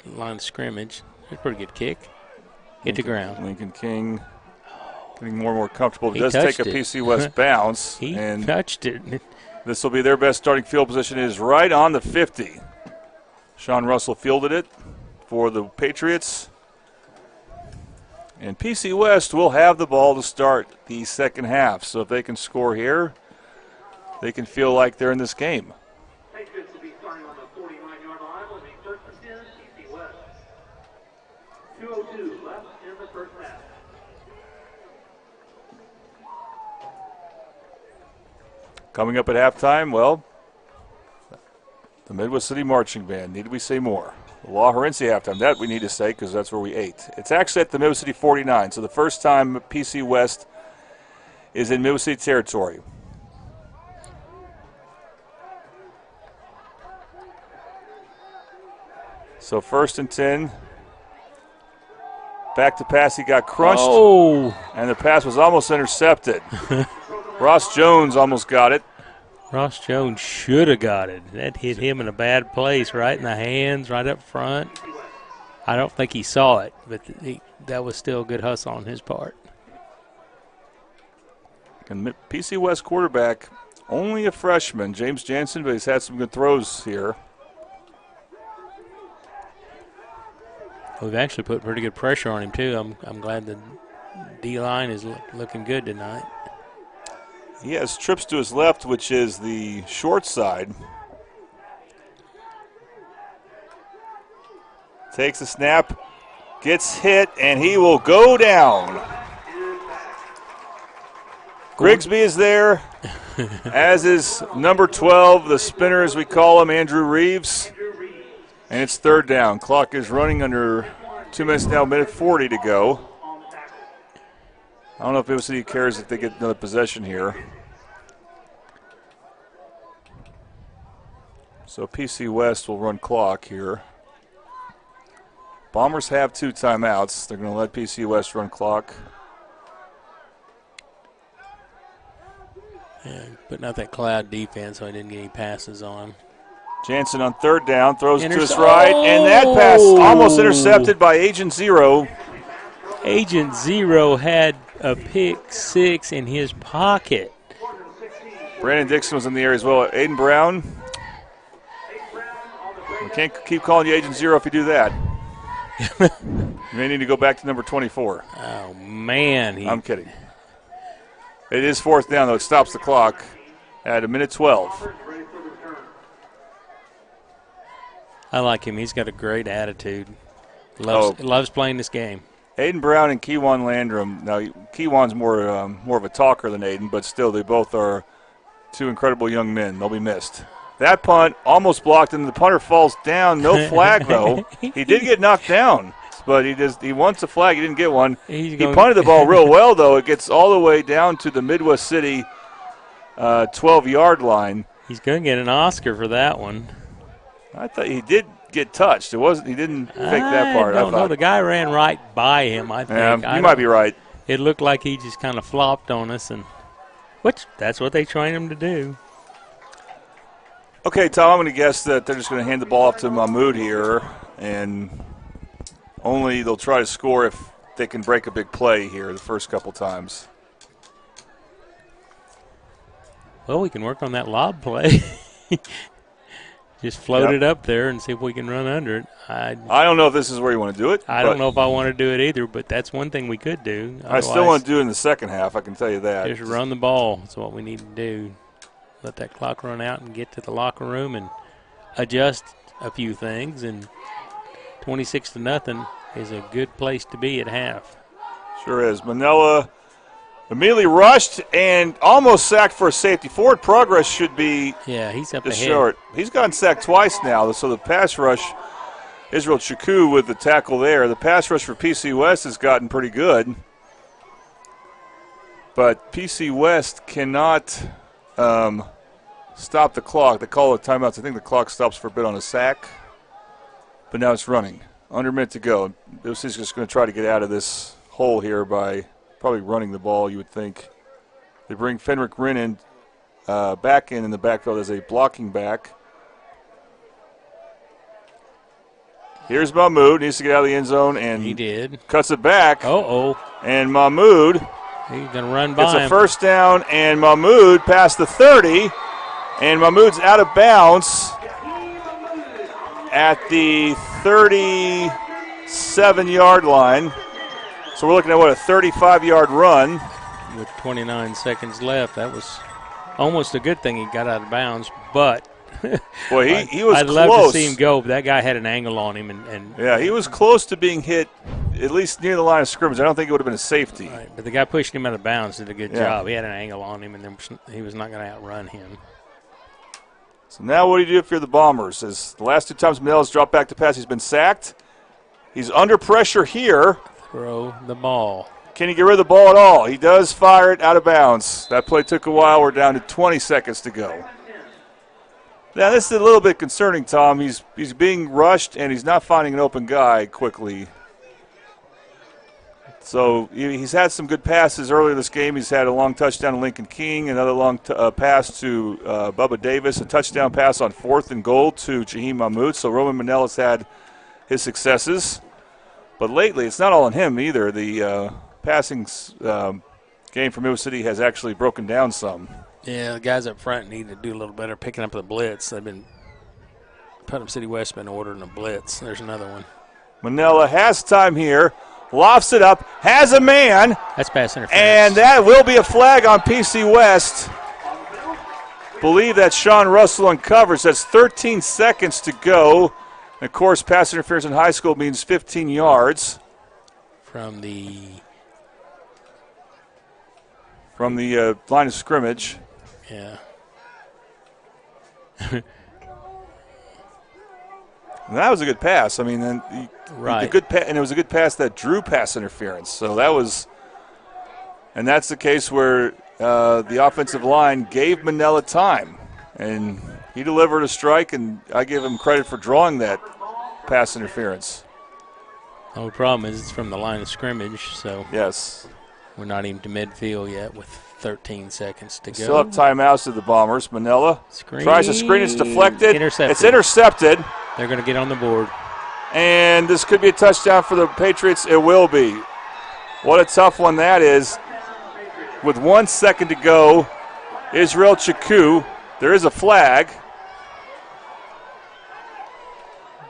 line of scrimmage. That's a pretty good kick. Hit the ground. Lincoln King getting more and more comfortable. It He does take touched a it. PC West bounce. He and touched it. This will be their best starting field position. It is right on the 50. Sean Russell fielded it for the Patriots. And PC West will have the ball to start the 2nd half. So if they can score here, they can feel like they're in this game. Patriots will be starting on the 49-yard line with a 1st and 10, PC West. 2:02 left in the 1st half. Coming up at halftime, well, the Midwest City Marching Band. Need we say more? The La Herencia halftime. That we need to say because that's where we ate. It's actually at the Midwest City 49. So the first time PC West is in Midwest City territory. So 1st and 10. Back to pass. He got crunched. Oh. And the pass was almost intercepted. Ross Jones almost got it. Ross Jones should have got it. That hit him in a bad place, right in the hands, right up front. I don't think he saw it, but that was still a good hustle on his part. And PC West quarterback, only a freshman, James Jansen, but he's had some good throws here. We've actually put pretty good pressure on him, too. I'm glad the D-line is looking good tonight. He has trips to his left, which is the short side. Takes a snap, gets hit, and he will go down. Grigsby is there, as is number 12, the spinner as we call him, Andrew Reeves. And it's 3rd down. Clock is running under 2 minutes now, minute 40 to go. I don't know if Midwest City cares if they get another possession here. So PC West will run clock here. Bombers have 2 timeouts. They're going to let PC West run clock. Yeah, putting out that cloud defense so I didn't get any passes on him. Jansen on 3rd down, throws it to his right, and that pass almost intercepted by Agent Zero. Agent Zero had a pick 6 in his pocket. Brandon Dixon was in the area as well. Aiden Brown. We can't keep calling you Agent Zero if you do that. You may need to go back to number 24. Oh, man. I'm kidding. It is 4th down, though. It stops the clock at a minute 12. I like him. He's got a great attitude. Loves playing this game. Aiden Brown and Keewan Landrum. Now, Keewan's more of a talker than Aiden, but still, they both are 2 incredible young men. They'll be missed. That punt almost blocked, and the punter falls down. No flag, though. He did get knocked down, but he wants a flag. He didn't get one. He punted the ball real well, though. It gets all the way down to the Midwest City 12-yard line. He's going to get an Oscar for that one. I thought he did get touched. It wasn't. He didn't fake that part. I don't know. The guy ran right by him, I think. Yeah, you might be right. It looked like he just kind of flopped on us. And Which, that's what they train them to do. Okay, Tom, I'm going to guess that they're just going to hand the ball off to Mahmoud here, and only they'll try to score if they can break a big play here the first couple times. Well, we can work on that lob play. Just float it up there and see if we can run under it. I don't know if this is where you want to do it. I don't know if I want to do it either, but that's one thing we could do. I still want to do it in the second half, I can tell you that. Just run the ball. That's what we need to do. Let that clock run out and get to the locker room and adjust a few things. And 26-0 is a good place to be at half. Sure is. Manella immediately rushed and almost sacked for a safety. Forward progress should be he's up just ahead. short. He's gotten sacked twice now, so the pass rush, Israel Chaku with the tackle there. The pass rush for PC West has gotten pretty good. But PC West cannot stop the clock. They call it timeouts. I think the clock stops for a bit on a sack. But now it's running. Under a minute to go. OC's just going to try to get out of this hole here by probably running the ball, you would think. They bring Fenric Rinn in, back in the backfield as a blocking back. Here's Mahmoud. Needs to get out of the end zone, and he did. Cuts it back. And Mahmoud. He's going to run by It's a him. first down, and Mahmoud past the 30. And Mahmoud's out of bounds at the 37-yard line. So we're looking at, a 35-yard run. With 29 seconds left. That was almost a good thing he got out of bounds, but Boy, he was I'd close. love to see him go, but that guy had an angle on him. And yeah, he was close to being hit, at least near the line of scrimmage. I don't think it would have been a safety. Right, but the guy pushing him out of bounds did a good Yeah. job. He had an angle on him, and he was not going to outrun him. So now what do you do if you're the Bombers? As the last two times Manella's dropped back to pass, he's been sacked. He's under pressure here. Throw the ball. Can he get rid of the ball at all? He does fire it out of bounds. That play took a while. We're down to 20 seconds to go. Now, this is a little bit concerning, Tom. He's being rushed, and he's not finding an open guy quickly. So he's had some good passes earlier this game. He's had a long touchdown to Lincoln King, another long pass to Bubba Davis, a touchdown pass on 4th and goal to Jaheim Mahmoud. So Roman Manella's had his successes. But lately, it's not all on him either. The passing game for Middle City has actually broken down some. Yeah, the guys up front need to do a little better picking up the blitz. Putnam City West been ordering a blitz. There's another one. Manella has time here, lofts it up, has a man. That's pass interference. And that will be a flag on PC West. Believe that Sean Russell uncovers. That's 13 seconds to go. And of course, pass interference in high school means 15 yards. From the line of scrimmage. Yeah. And that was a good pass. I mean, and it was a good pass that drew pass interference. So that was, and that's the case where the offensive line gave Manella time, and he delivered a strike, and I give him credit for drawing that pass interference. The only problem is it's from the line of scrimmage, so yes, we're not even to midfield yet with 13 seconds to go. Still have timeouts to the Bombers. Manella tries to screen. It's deflected. Intercepted. It's intercepted. They're going to get on the board. And this could be a touchdown for the Patriots. It will be. What a tough one that is. With 1 second to go, Israel Chaku. There is a flag.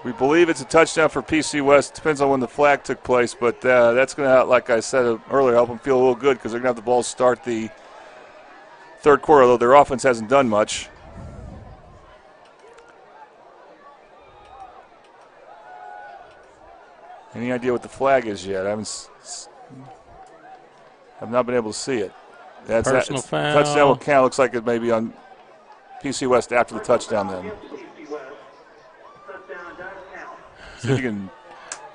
We believe it's a touchdown for PC West. Depends on when the flag took place, but that's going to, like I said earlier, help them feel a little good because they're going to have the ball start the third quarter, although their offense hasn't done much. Any idea what the flag is yet? I've not been able to see it. Personal foul. Touchdown will count. Looks like it may be on PC West after the touchdown then. See if you can.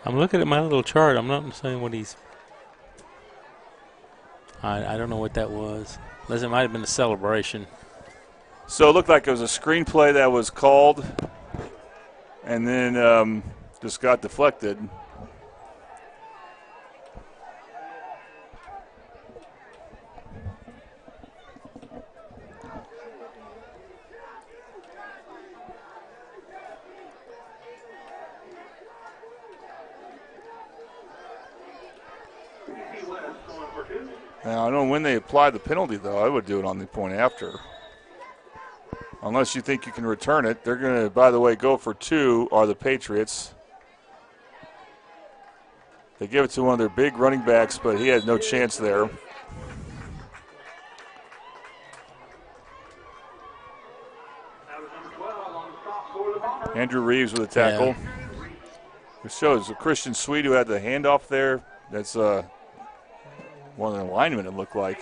I'm looking at my little chart. I'm not saying what he's. I don't know what that was. Unless it might have been a celebration. So it looked like it was a screenplay that was called and then just got deflected. Now, I don't know when they apply the penalty, though. I would do it on the point after. Unless you think you can return it. They're going to, by the way, go for 2 are the Patriots. They give it to one of their big running backs, but he had no chance there. Andrew Reeves with a tackle. Yeah. It shows Christian Sweet who had the handoff there. That's one of the linemen, it looked like.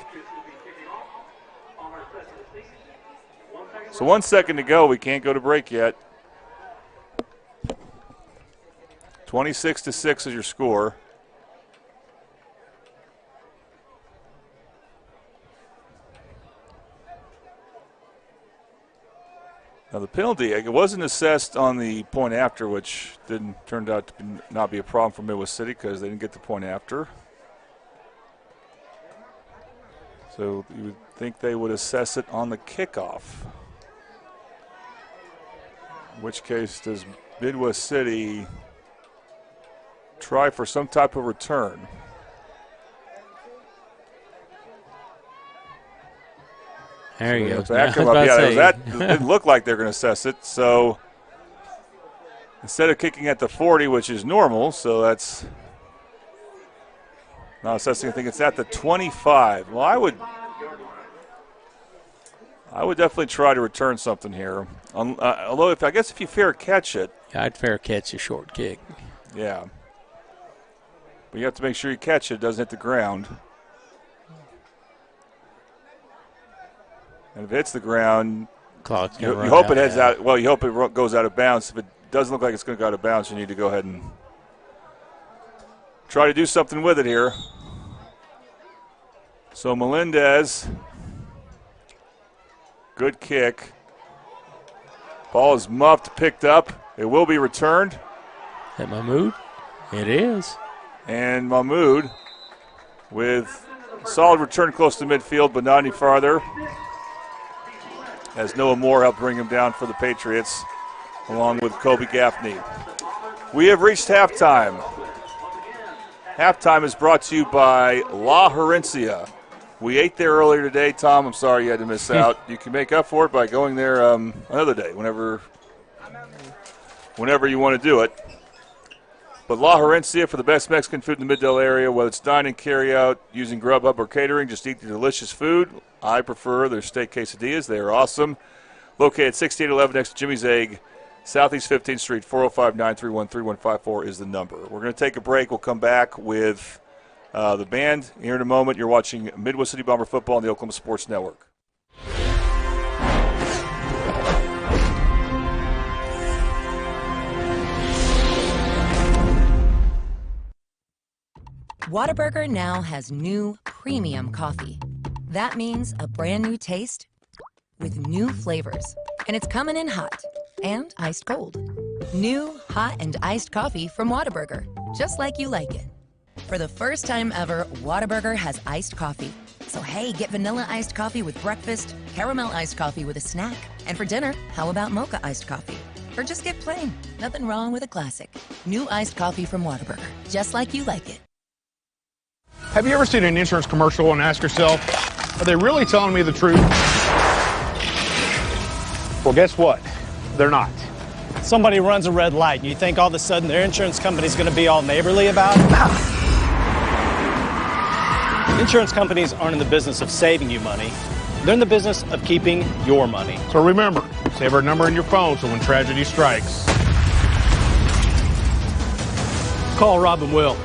So 1 second to go. We can't go to break yet. 26-6 is your score. Now the penalty, it wasn't assessed on the point after, which turned out to not be a problem for Midwest City because they didn't get the point after. So you would think they would assess it on the kickoff. In which case, does Midwest City try for some type of return? There you go. Back them up. Yeah, it didn't look like they're going to assess it. So instead of kicking at the 40, which is normal, so that's not assessing. I think it's at the 25. Well, I would definitely try to return something here. Although, I guess if you fair catch it, I'd fair catch a short kick. Yeah, but you have to make sure you catch it. It doesn't hit the ground. And if it hits the ground, you hope it heads out. Well, you hope it goes out of bounds. If it doesn't look like it's going to go out of bounds, you need to go ahead and try to do something with it here. So Melendez, good kick. Ball is muffed, picked up. It will be returned. Is that Mahmoud? It is. And Mahmoud with a solid return close to midfield, but not any farther. As Noah Moore helped bring him down for the Patriots, along with Kobe Gaffney. We have reached halftime. Halftime is brought to you by La Herencia. We ate there earlier today, Tom. I'm sorry you had to miss out. You can make up for it by going there another day, whenever you want to do it. But La Herencia for the best Mexican food in the Middle area, whether it's dining, carry out, using Grubhub or catering, just eat the delicious food. I prefer their steak quesadillas. They are awesome. Located 6811 next to Jimmy's Egg, Southeast 15th Street, 405-931-3154 is the number. We're going to take a break. We'll come back with the band here in a moment. You're watching Midwest City Bomber football on the Oklahoma Sports Network. Whataburger now has new premium coffee. That means a brand new taste with new flavors. And it's coming in hot and iced cold. New hot and iced coffee from Whataburger, just like you like it. For the first time ever, Whataburger has iced coffee. So hey, get vanilla iced coffee with breakfast, caramel iced coffee with a snack. And for dinner, how about mocha iced coffee? Or just get plain. Nothing wrong with a classic. New iced coffee from Whataburger, just like you like it. Have you ever seen an insurance commercial and ask yourself, are they really telling me the truth? Well, guess what? They're not. Somebody runs a red light, and you think all of a sudden their insurance company's going to be all neighborly about it? Insurance companies aren't in the business of saving you money. They're in the business of keeping your money. So remember, save our number in your phone so when tragedy strikes, Call Rob and Will.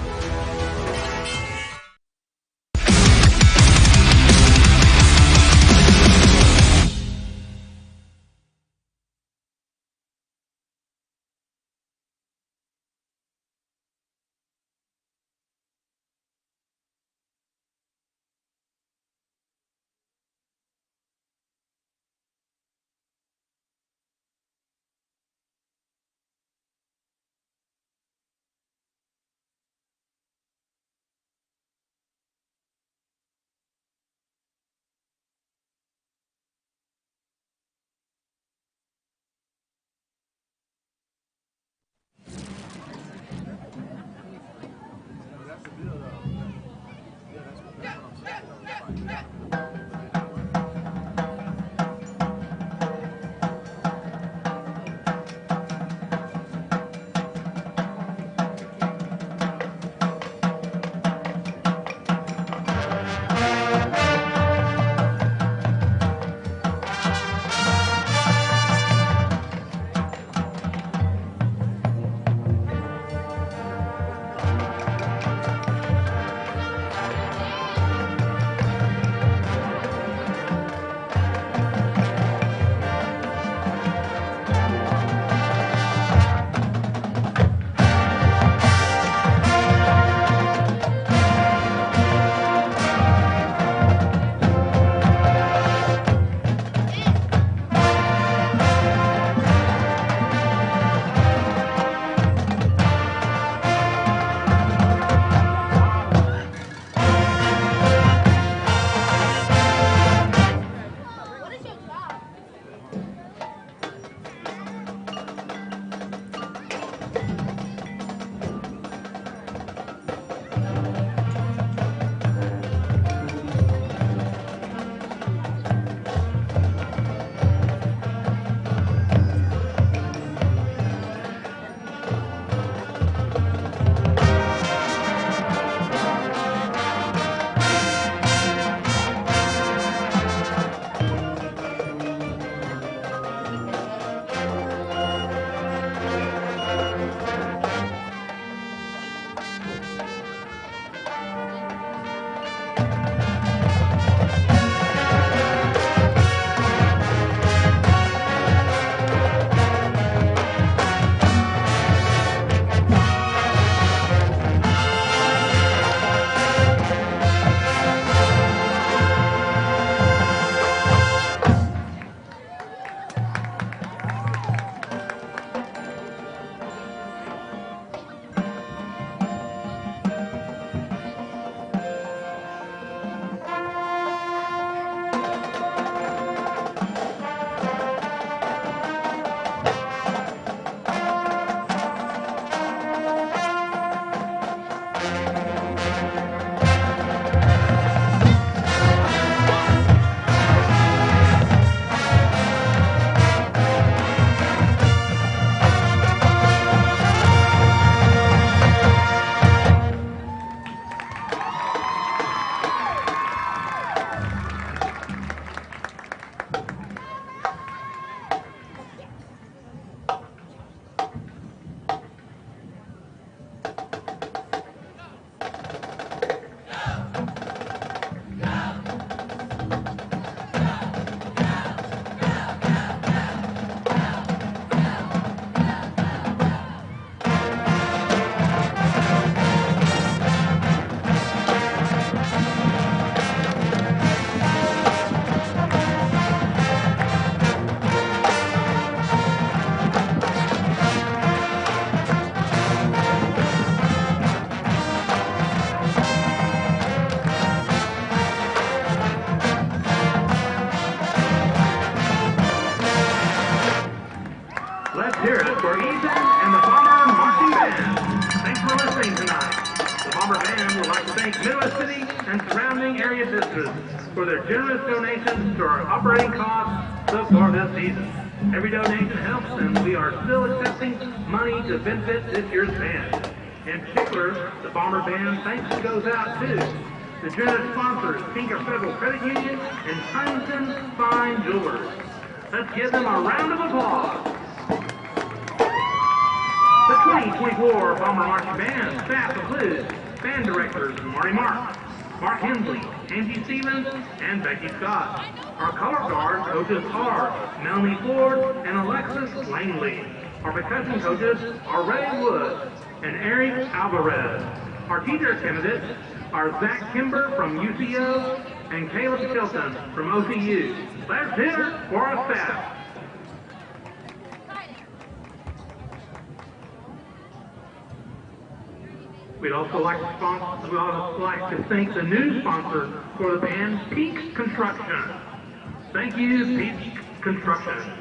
Let's hear it for Ethan and the Bomber Marching Band. Thanks for listening tonight. The Bomber Band would like to thank Midwest City and surrounding area districts for their generous donations to our operating costs so far this season. Every donation helps, and we are still accepting money to benefit this year's band. In particular, the Bomber Band thanks goes out to the generous sponsors, Tinker Federal Credit Union and Huntington Fine Jewelers. Let's give them a round of applause. The 2024 Bomber Marching Band staff includes band directors Marty Mark Hensley, Angie Stevens, and Becky Scott. Our color guard coaches are Melanie Ford and Alexis Langley. Our percussion coaches are Ray Wood and Eric Alvarez. Our teacher candidates are Zach Kimber from UCO and Caleb Shelton from OCU. Let's hear it for our staff. We'd also like to thank the new sponsor for the band, Peaks Construction. Thank you, Peaks Construction.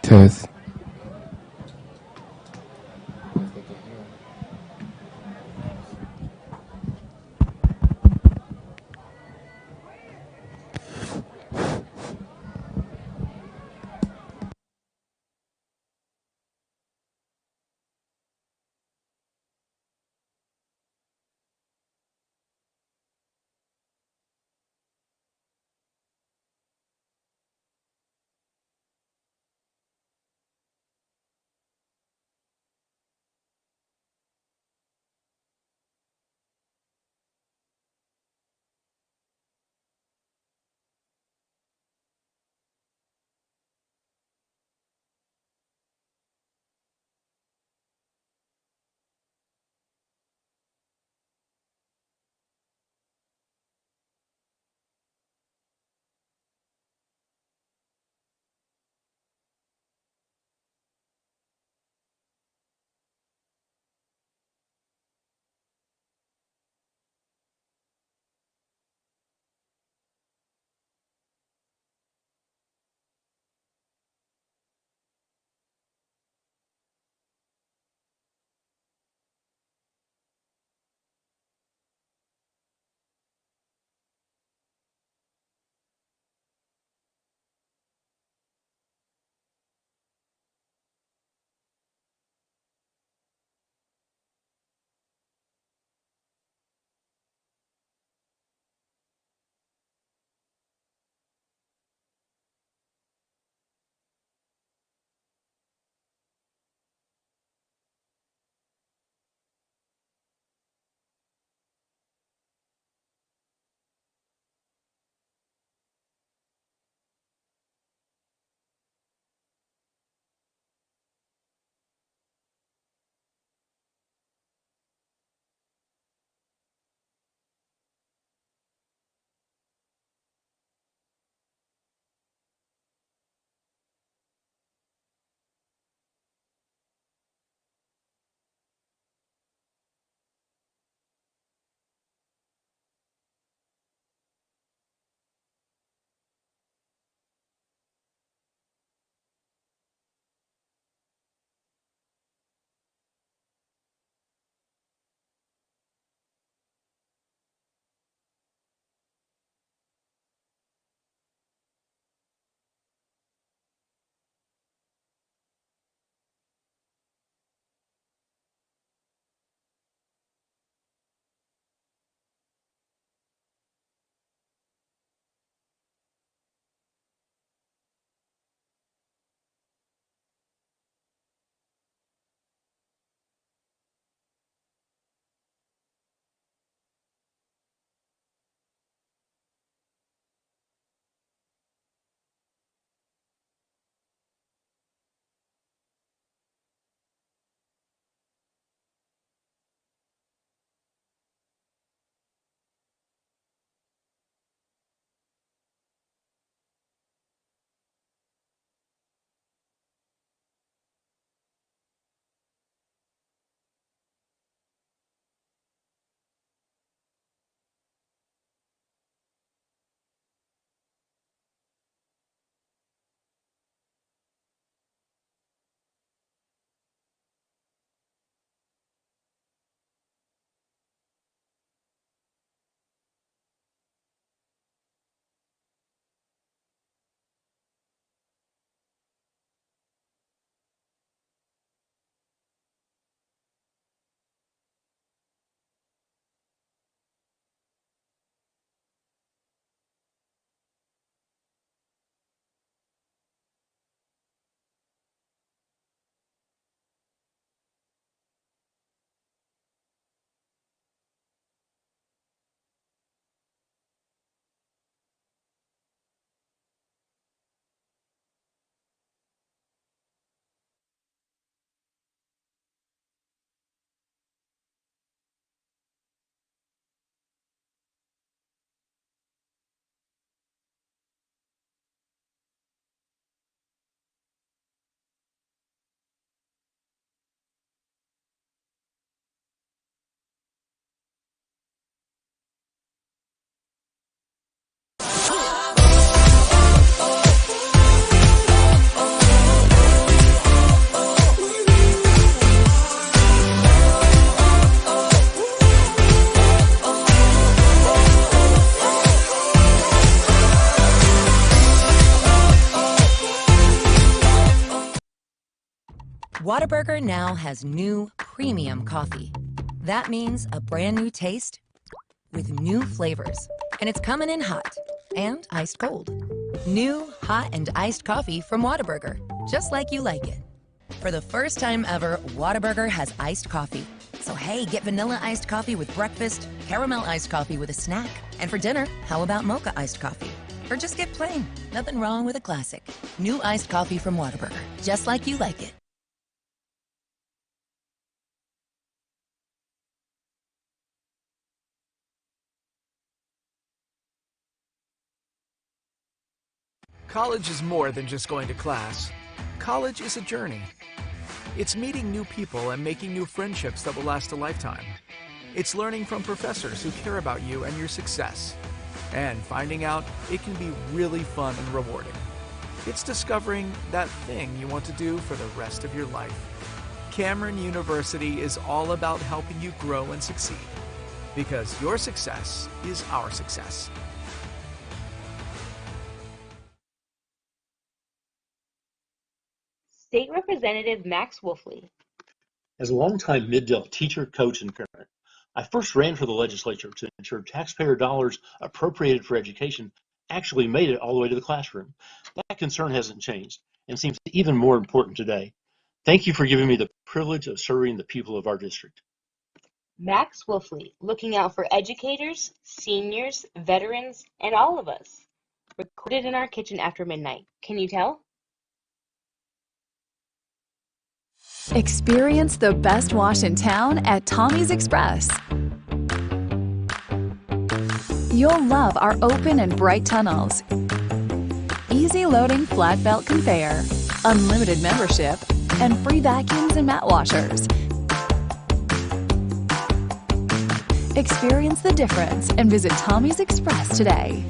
Test. Whataburger now has new premium coffee. That means a brand new taste with new flavors. And it's coming in hot and iced cold. New hot and iced coffee from Whataburger, just like you like it. For the first time ever, Whataburger has iced coffee. So hey, get vanilla iced coffee with breakfast, caramel iced coffee with a snack. And for dinner, how about mocha iced coffee? Or just get plain. Nothing wrong with a classic. New iced coffee from Whataburger, just like you like it. College is more than just going to class. College is a journey. It's meeting new people and making new friendships that will last a lifetime. It's learning from professors who care about you and your success. And finding out it can be really fun and rewarding. It's discovering that thing you want to do for the rest of your life. Cameron University is all about helping you grow and succeed. Because your success is our success. State Representative Max Wolfley. As a longtime Mid-Delta teacher, coach, and parent, I first ran for the legislature to ensure taxpayer dollars appropriated for education actually made it all the way to the classroom. That concern hasn't changed and seems even more important today. Thank you for giving me the privilege of serving the people of our district. Max Wolfley, looking out for educators, seniors, veterans, and all of us. Recorded in our kitchen after midnight. Can you tell? Experience the best wash in town at Tommy's Express. You'll love our open and bright tunnels, easy loading flat belt conveyor, unlimited membership, and free vacuums and mat washers. Experience the difference and visit Tommy's Express today.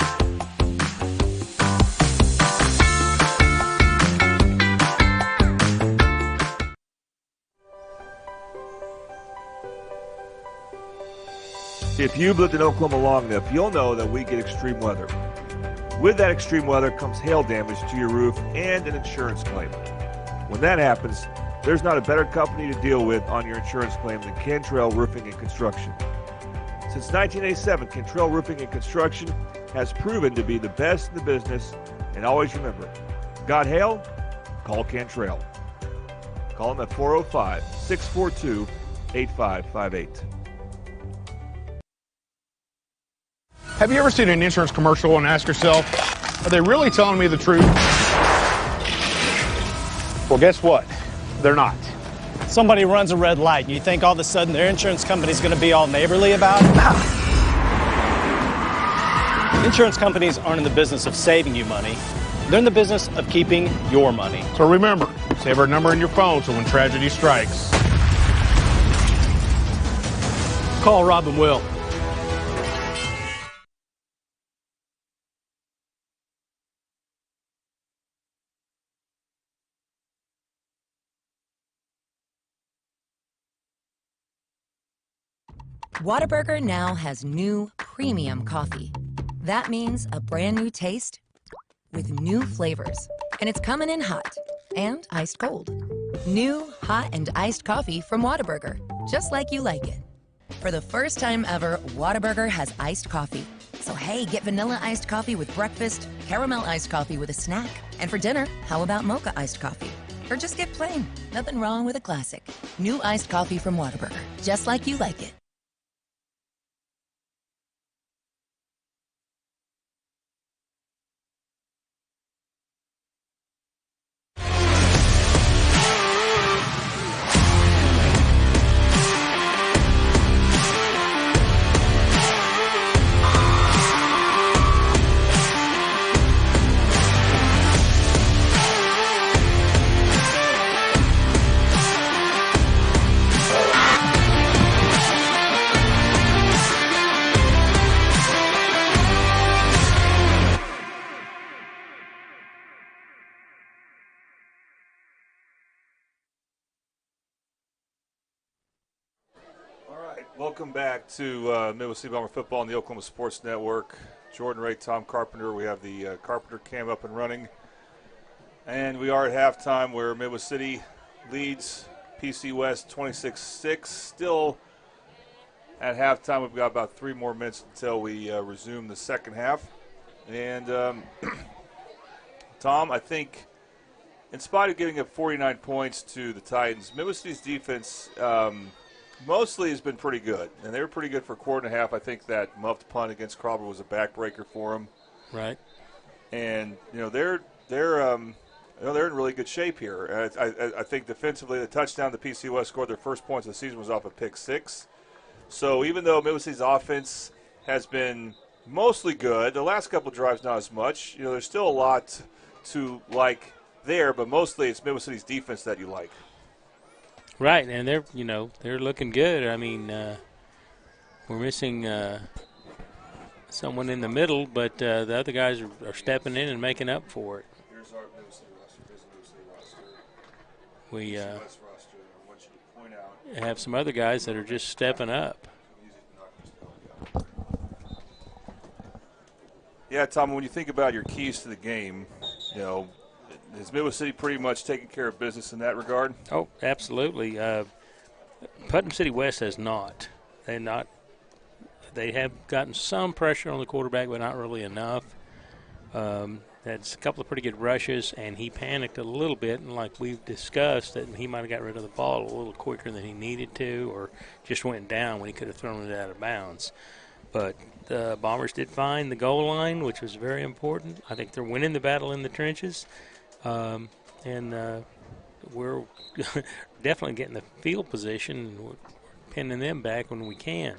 If you've lived in Oklahoma long enough, you'll know that we get extreme weather. With that extreme weather comes hail damage to your roof and an insurance claim. When that happens, there's not a better company to deal with on your insurance claim than Cantrell Roofing and Construction. Since 1987, Cantrell Roofing and Construction has proven to be the best in the business, and always remember, got hail? Call Cantrell. Call them at 405-642-8558. Have you ever seen an insurance commercial and ask yourself, are they really telling me the truth? Well, guess what? They're not. Somebody runs a red light and you think all of a sudden their insurance company's going to be all neighborly about it? Insurance companies aren't in the business of saving you money. They're in the business of keeping your money. So remember, save our number in your phone so when tragedy strikes, call Rob and Will. Whataburger now has new premium coffee. That means a brand new taste with new flavors. And it's coming in hot and iced cold. New hot and iced coffee from Whataburger, just like you like it. For the first time ever, Whataburger has iced coffee. So hey, get vanilla iced coffee with breakfast, caramel iced coffee with a snack. And for dinner, how about mocha iced coffee? Or just get plain. Nothing wrong with a classic. New iced coffee from Whataburger, just like you like it. Welcome back to Midwest City Bomber Football on the Oklahoma Sports Network. Jordan Ray, Tom Carpenter. We have the Carpenter cam up and running. And we are at halftime where Midwest City leads PC West 26-6. Still at halftime, we've got about 3 more minutes until we resume the second half. And, Tom, I think in spite of giving up 49 points to the Titans, Midwest City's defense mostly has been pretty good. And they were pretty good for a quarter and a half. I think that muffed punt against Crawford was a backbreaker for them. Right. And, they're in really good shape here. I think defensively, the touchdown the PC West scored their first points of the season was off a pick 6. So even though Midwest City's offense has been mostly good, the last couple drives not as much. There's still a lot to like there, but mostly it's Midwest City's defense that you like. Right, and they're looking good. I mean, we're missing someone in the middle, but the other guys are stepping in and making up for it. Here's our Midwest City roster. Here's the Midwest City roster. We West roster. I want you to point out. have some other guys that are just stepping up. Yeah, Tom, when you think about your keys to the game, is Midwest City pretty much taking care of business in that regard? Oh, absolutely. Putnam City West has not. They have gotten some pressure on the quarterback, but not really enough. Had a couple of pretty good rushes, and he panicked a little bit, and like we've discussed, that he might have got rid of the ball a little quicker than he needed to, or just went down when he could have thrown it out of bounds. But the Bombers did find the goal line, which was very important. I think they're winning the battle in the trenches, and we're definitely getting the field position and pinning them back when we can.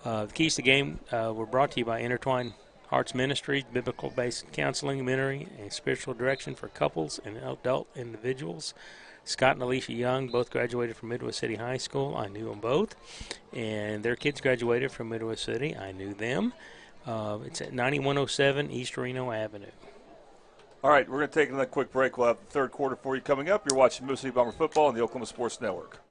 The keys to the game were brought to you by Intertwined Hearts Ministries, biblical-based counseling, mentoring, and spiritual direction for couples and adult individuals. Scott and Alicia Young both graduated from Midwest City High School. I knew them both. And their kids graduated from Midwest City. I knew them. It's at 9107 East Reno Avenue. All right, we're going to take another quick break. We'll have the third quarter for you coming up. You're watching Midwest City Bomber football on the Oklahoma Sports Network.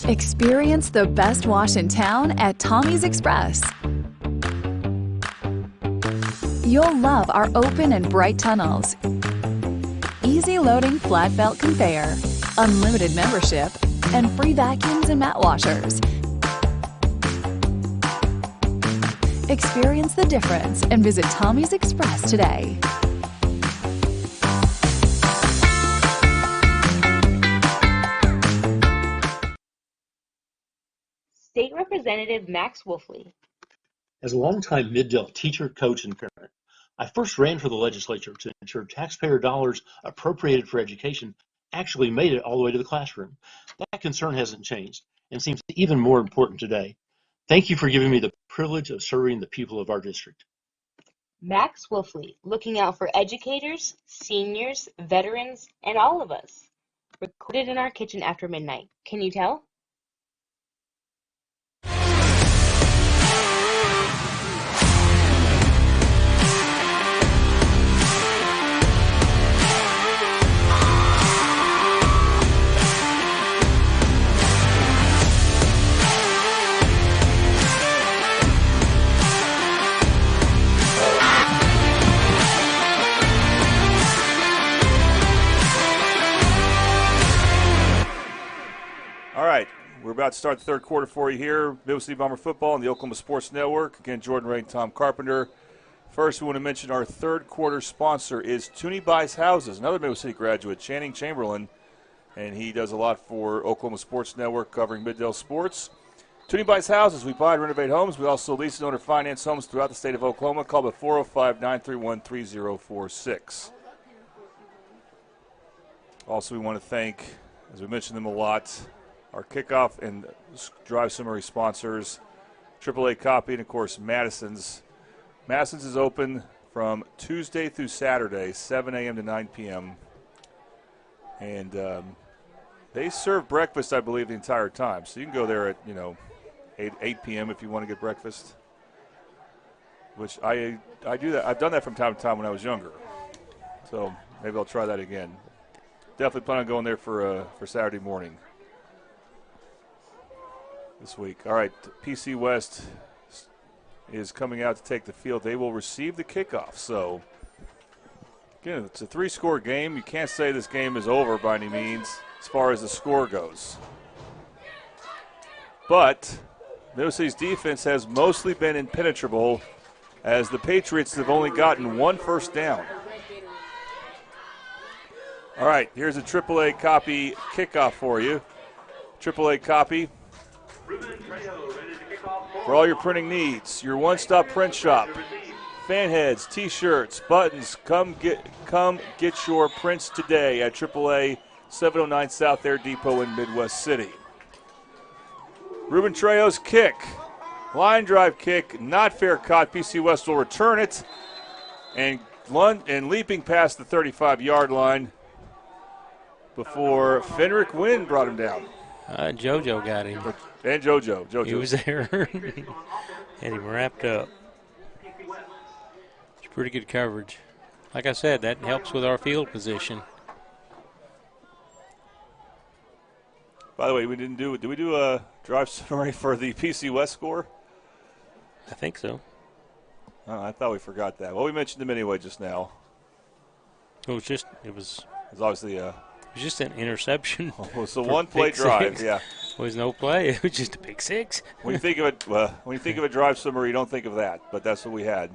Experience the best wash in town at Tommy's Express. You'll love our open and bright tunnels, easy loading flat belt conveyor, unlimited membership, and free vacuums and mat washers. Experience the difference and visit Tommy's Express today. State Representative Max Wolfley. As a longtime Mid-Dell teacher, coach, and parent, I first ran for the legislature to ensure taxpayer dollars appropriated for education actually made it all the way to the classroom. That concern hasn't changed and seems even more important today. Thank you for giving me the privilege of serving the people of our district. Max Wolfley, looking out for educators, seniors, veterans, and all of us. Recorded in our kitchen after midnight. Can you tell? All right, we're about to start the third quarter for you here. Midwest City Bomber football on the Oklahoma Sports Network. Again, Jordan Ray and Tom Carpenter. First, we want to mention our third quarter sponsor is Tooney Buys Houses, another Midwest City graduate, Channing Chamberlain, and he does a lot for Oklahoma Sports Network covering Mid-Dell sports. Tooney Buys Houses. We buy and renovate homes. We also lease and own or finance homes throughout the state of Oklahoma. Call at 405-931-3046. Also, we want to thank, as we mentioned them a lot, our kickoff and drive summary sponsors, AAA Copy, and, of course, Madison's. Madison's is open from Tuesday through Saturday, 7 a.m. to 9 p.m. And they serve breakfast, I believe, the entire time. So you can go there at, 8 p.m. if you want to get breakfast, which I do that. I've done that from time to time when I was younger. So maybe I'll try that again. Definitely plan on going there for Saturday morning. this week. All right, PC West is coming out to take the field. They will receive the kickoff. So, again, it's a 3-score game. You can't say this game is over by any means as far as the score goes. But Middle City's defense has mostly been impenetrable, as the Patriots have only gotten 1 first down. All right, here's a AAA copy kickoff for you. AAA copy for all your printing needs. Your one-stop print shop. Fan heads, T-shirts, buttons. Come get your prints today at AAA 709 South Air Depot in Midwest City. Ruben Trejo's kick. Line drive kick, not fair caught. PC West will return it. And leaping past the 35-yard line before Fenric Wynn brought him down. JoJo got him. And JoJo. He was there. Had him wrapped up. It's pretty good coverage. Like I said, that helps with our field position. By the way, did we do a drive summary for the PC West score? I think so. Oh, I thought we forgot that. Well, we mentioned them anyway just now. It was obviously it was just an interception. Oh, it's a one-play drive. Yeah, it was no play. It was just a pick six. When you think of it, when you think of a drive summary, you don't think of that, but that's what we had.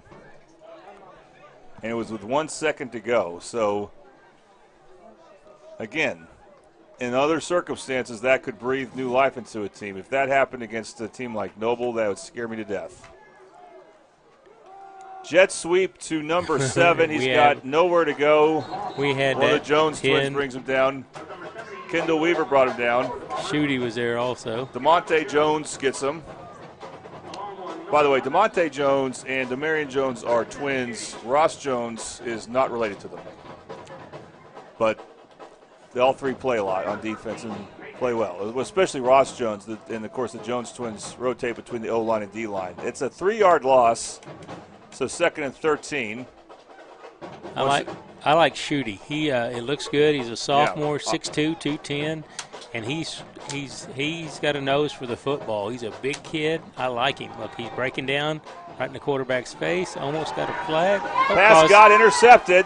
And it was with 1 second to go. So again, in other circumstances, that could breathe new life into a team. If that happened against a team like Noble, that would scare me to death. Jet sweep to number 7. He's got nowhere to go. We had one of the Jones twins brings him down. Kendall Weaver brought him down. Shooty was there also. DeMonte Jones gets him. By the way, DeMonte Jones and Demarion Jones are twins. Ross Jones is not related to them. But they all three play a lot on defense and play well, especially Ross Jones. And, of course, the Jones twins rotate between the O-line and D-line. It's a 3-yard loss. So 2nd and 13. I like Shooty. It looks good. He's a sophomore, 6'2", 210, and he's got a nose for the football. He's a big kid. I like him. Look, he's breaking down right in the quarterback's face. Almost got a flag. Pass got intercepted.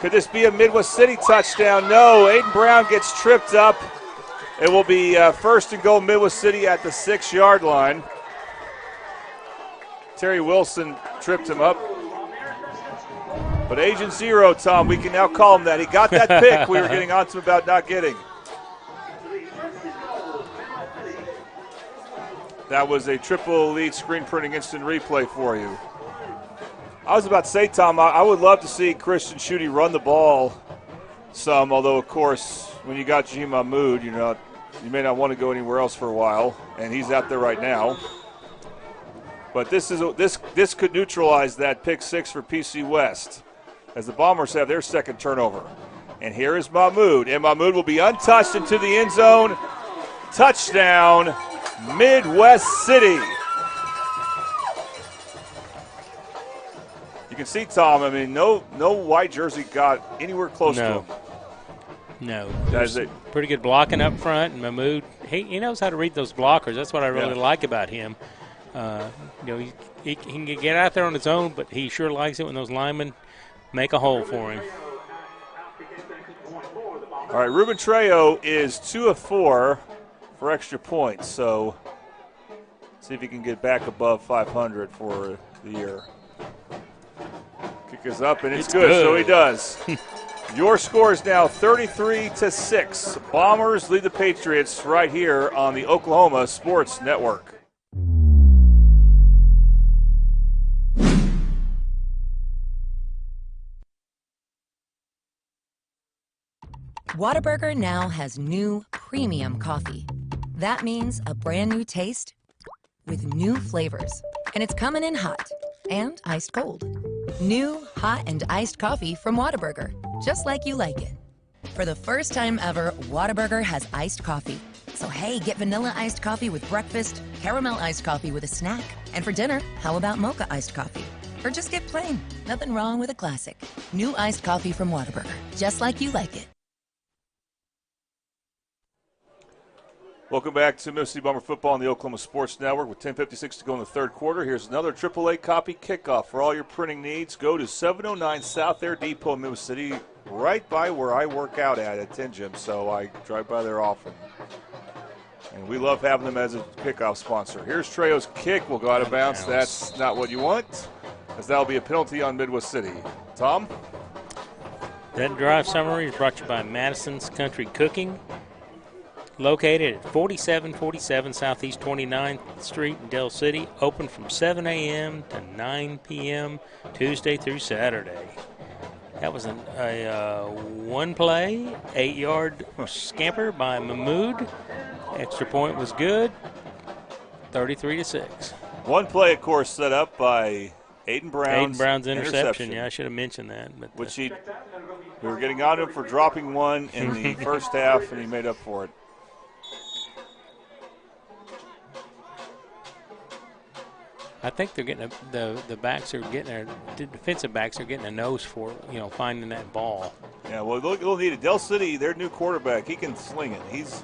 Could this be a Midwest City touchdown? No. Aiden Brown gets tripped up. It will be 1st and goal Midwest City at the 6-yard line. Terry Wilson tripped him up. But Agent Zero, Tom, we can now call him that. He got that pick we were getting on to him about not getting. That was a triple lead screen printing instant replay for you. I was about to say, Tom, I would love to see Christian Shooty run the ball some, although, of course, when you got Jim Mahmood, you may not want to go anywhere else for a while, and he's out there right now. But this could neutralize that pick 6 for PC West, as the Bombers have their 2nd turnover. And here is Mahmood, and Mahmood will be untouched into the end zone. Touchdown, Midwest City. You can see, Tom, I mean, no white jersey got anywhere close to him. No. That's it. Pretty good blocking up front, and Mahmood, he knows how to read those blockers. That's what I really like about him. He can get out there on his own, but he sure likes it when those linemen make a hole for him. All right, Ruben Trejo is 2 of 4 for extra points, so see if he can get back above 500 for the year. Kick is up, and it's good, so he does. Your score is now 33-6. Bombers lead the Patriots right here on the Oklahoma Sports Network. Whataburger now has new premium coffee. That means a brand new taste with new flavors. And it's coming in hot and iced cold. New hot and iced coffee from Whataburger, just like you like it. For the first time ever, Whataburger has iced coffee. So hey, get vanilla iced coffee with breakfast, caramel iced coffee with a snack. And for dinner, how about mocha iced coffee? Or just get plain. Nothing wrong with a classic. New iced coffee from Whataburger, just like you like it. Welcome back to Mississippi Bomber football on the Oklahoma Sports Network with 10:56 to go in the third quarter. Here's another AAA copy kickoff. For all your printing needs, go to 709 South Air Depot in Middle City, right by where I work out at 10 Gym, so I drive by there often. And we love having them as a kickoff sponsor. Here's Trejo's kick. Will go out of bounds. That's not what you want, as that'll be a penalty on Midwest City. Tom? That drive summary is brought to you by Madison's Country Cooking, located at 4747 Southeast 29th Street in Del City, open from 7 a.m. to 9 p.m. Tuesday through Saturday. That was a one-play, 8-yard scamper by Mahmood. Extra point was good, 33-6. One play, of course, set up by Aiden Brown's interception. Yeah, I should have mentioned that. But which we were getting on him for dropping one in the first half, and he made up for it. I think they're getting the backs are getting the defensive backs are getting a nose for finding that ball. Yeah, well, they'll need it. Del City, their new quarterback, he can sling it. He's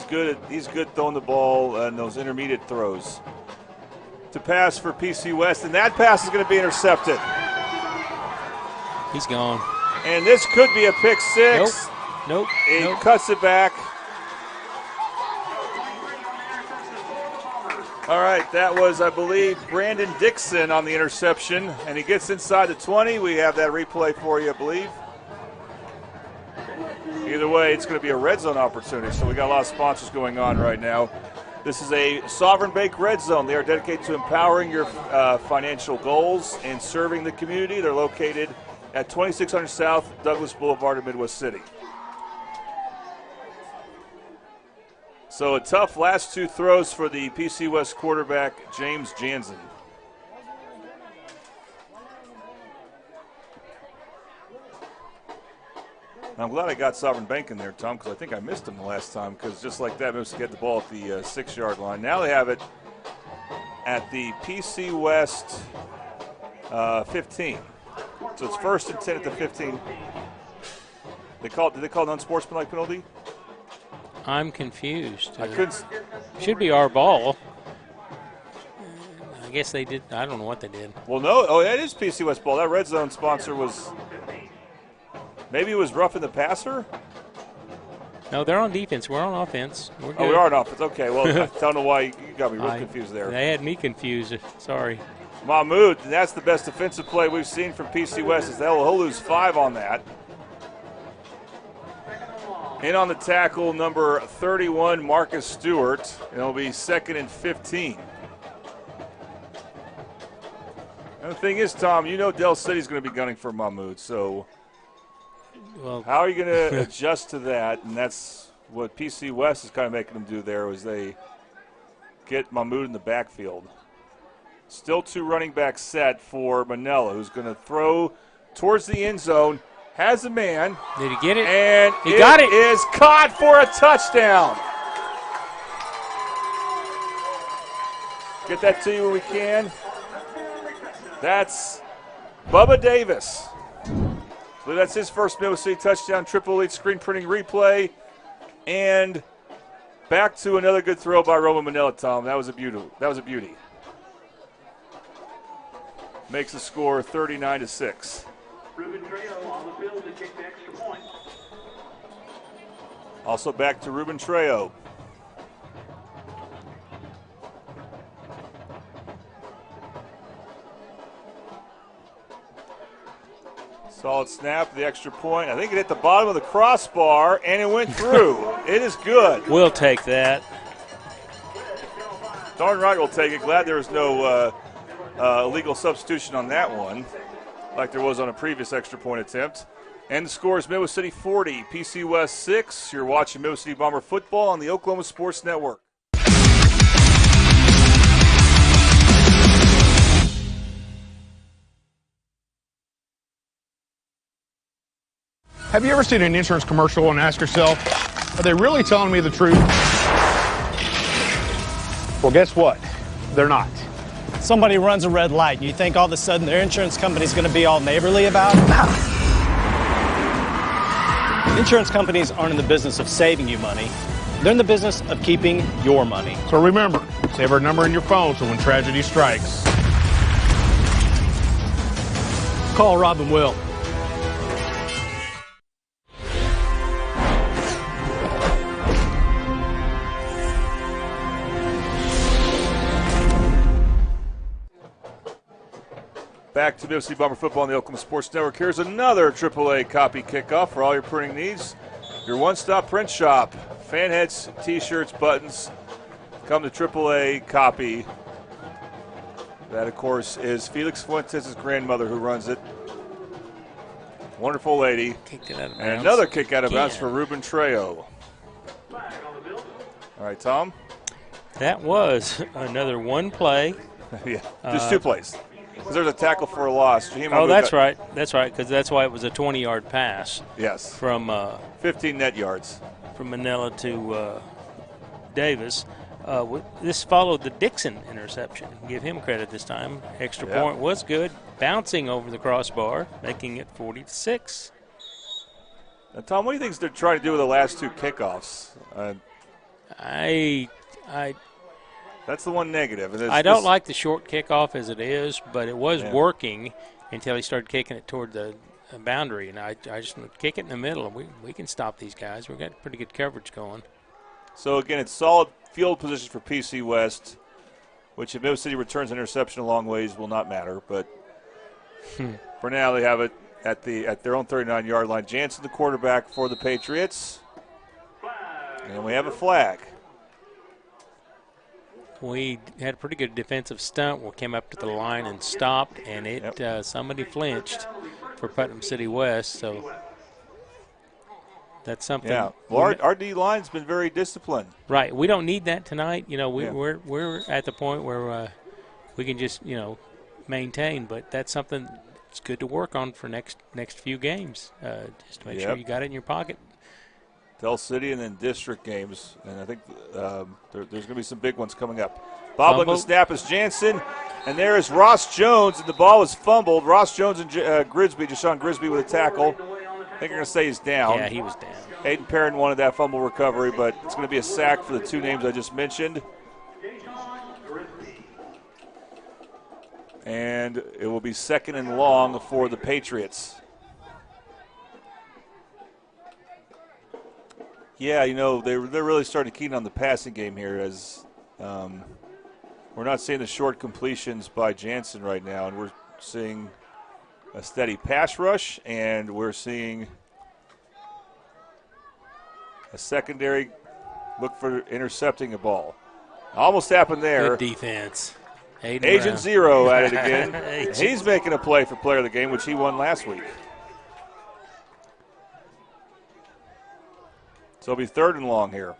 good throwing the ball and those intermediate throws. To pass for PC West, and that pass is going to be intercepted. He's gone. And this could be a pick six. Nope. He cuts it back. All right, that was, I believe, Brandon Dixon on the interception, and he gets inside the 20. We have that replay for you, I believe. Either way, it's going to be a red zone opportunity, so we got a lot of sponsors going on right now. This is a Sovereign Bank Red Zone. They are dedicated to empowering your financial goals and serving the community. They're located at 2600 South Douglas Boulevard in Midwest City. So a tough last two throws for the PC West quarterback, James Jansen. I'm glad I got Sovereign Bank in there, Tom, because I think I missed him the last time, because just like that, Mississippi get the ball at the 6-yard line. Now they have it at the PC West 15. So it's 1st and 10 at the 15. Did they call it an unsportsmanlike penalty? I'm confused. I couldn't. Should be our ball. I guess they did. I don't know what they did. Well, no. Oh, that is PC West ball. That red zone sponsor was. Maybe it was roughing the passer. No, they're on defense. We're on offense. We're good. Oh, we are on offense. Okay. Well, I don't know why you got me real confused there. They had me confused. Sorry. Mahmoud, that's the best defensive play we've seen from PC West. Is he'll lose 5 on that. In on the tackle, number 31, Marcus Stewart. It'll be 2nd and 15. And the thing is, Tom, you know Del City's going to be gunning for Mahmoud, so how are you going to adjust to that? And that's what PC West is kind of making them do there, is they get Mahmoud in the backfield. Still 2 running backs set for Manella, who's going to throw towards the end zone. Has a man. Did he get it? And he got it. Is caught for a touchdown. Get that to you when we can. That's Bubba Davis. So that's his first Mississippi touchdown, triple elite screen printing replay. And back to another good throw by Roman Manella, Tom. That was a beauty. Makes the score 39-6. Ruben Trejo on the field to kick the extra point. Also back to Ruben Trejo. Solid snap, the extra point. I think it hit the bottom of the crossbar, and it went through. It is good. We'll take that. Darn right we'll take it. Glad there was no illegal substitution on that one, like there was on a previous extra point attempt. And the score is Midwest City 40, PC West 6. You're watching Midwest City Bomber football on the Oklahoma Sports Network. Have you ever seen an insurance commercial and ask yourself, are they really telling me the truth? Well, guess what? They're not. Somebody runs a red light, and you think all of a sudden their insurance company's going to be all neighborly about it? Insurance companies aren't in the business of saving you money. They're in the business of keeping your money. So remember, save our number in your phone so when tragedy strikes, Call Rob and Will. Back to Mississippi Bomber football on the Oklahoma Sports Network. Here's another AAA copy kickoff for all your printing needs. Your one-stop print shop. Fan heads, T-shirts, buttons. Come to AAA copy. That, of course, is Felix Fuentes' grandmother who runs it. Wonderful lady. Kicked it out of bounds. And another kick out of bounds Again. for Ruben Trejo. All right, Tom? That was another one play. Yeah, just 2 plays. Because there's a tackle for a loss. Oh, that's right. That's right, because that's why it was a 20-yard pass. Yes. From 15 net yards. From Manila to Davis. This followed the Dixon interception. Give him credit this time. Extra point was good. Bouncing over the crossbar, making it 40-6. Now, Tom, what do you think they're trying to do with the last 2 kickoffs? That's the one negative. I don't like the short kickoff as it is, but it was working until he started kicking it toward the boundary. And I just kick it in the middle. We can stop these guys. We've got pretty good coverage going. So, again, it's solid field position for PC West, which if Middle City returns an interception a long ways will not matter. But for now, they have it at their own 39-yard line. Jansen, the quarterback for the Patriots. And we have a flag. We had a pretty good defensive stunt. We came up to the line and stopped, and somebody flinched for Putnam City West. So that's something. Yeah, well, our D line's been very disciplined. Right. We don't need that tonight. You know, we're at the point where we can just maintain. But that's something that's good to work on for next few games. Just to make sure you got it in your pocket. Del City and then district games, and I think there's going to be some big ones coming up. Bobbling the snap is Jansen, and there is Ross Jones, and the ball is fumbled. Ross Jones and Deshaun Grisby with a tackle. I think they're going to say he's down. Yeah, he was down. Hayden Perrin wanted that fumble recovery, but it's going to be a sack for the 2 names I just mentioned. And it will be 2nd and long for the Patriots. Yeah, they're really starting to keen on the passing game here as we're not seeing the short completions by Jansen right now, and we're seeing a steady pass rush, and we're seeing a secondary look for intercepting a ball. Almost happened there. Good defense. Agent Zero at it again. He's making a play for player of the game, which he won last week. So it'll be 3rd and long here.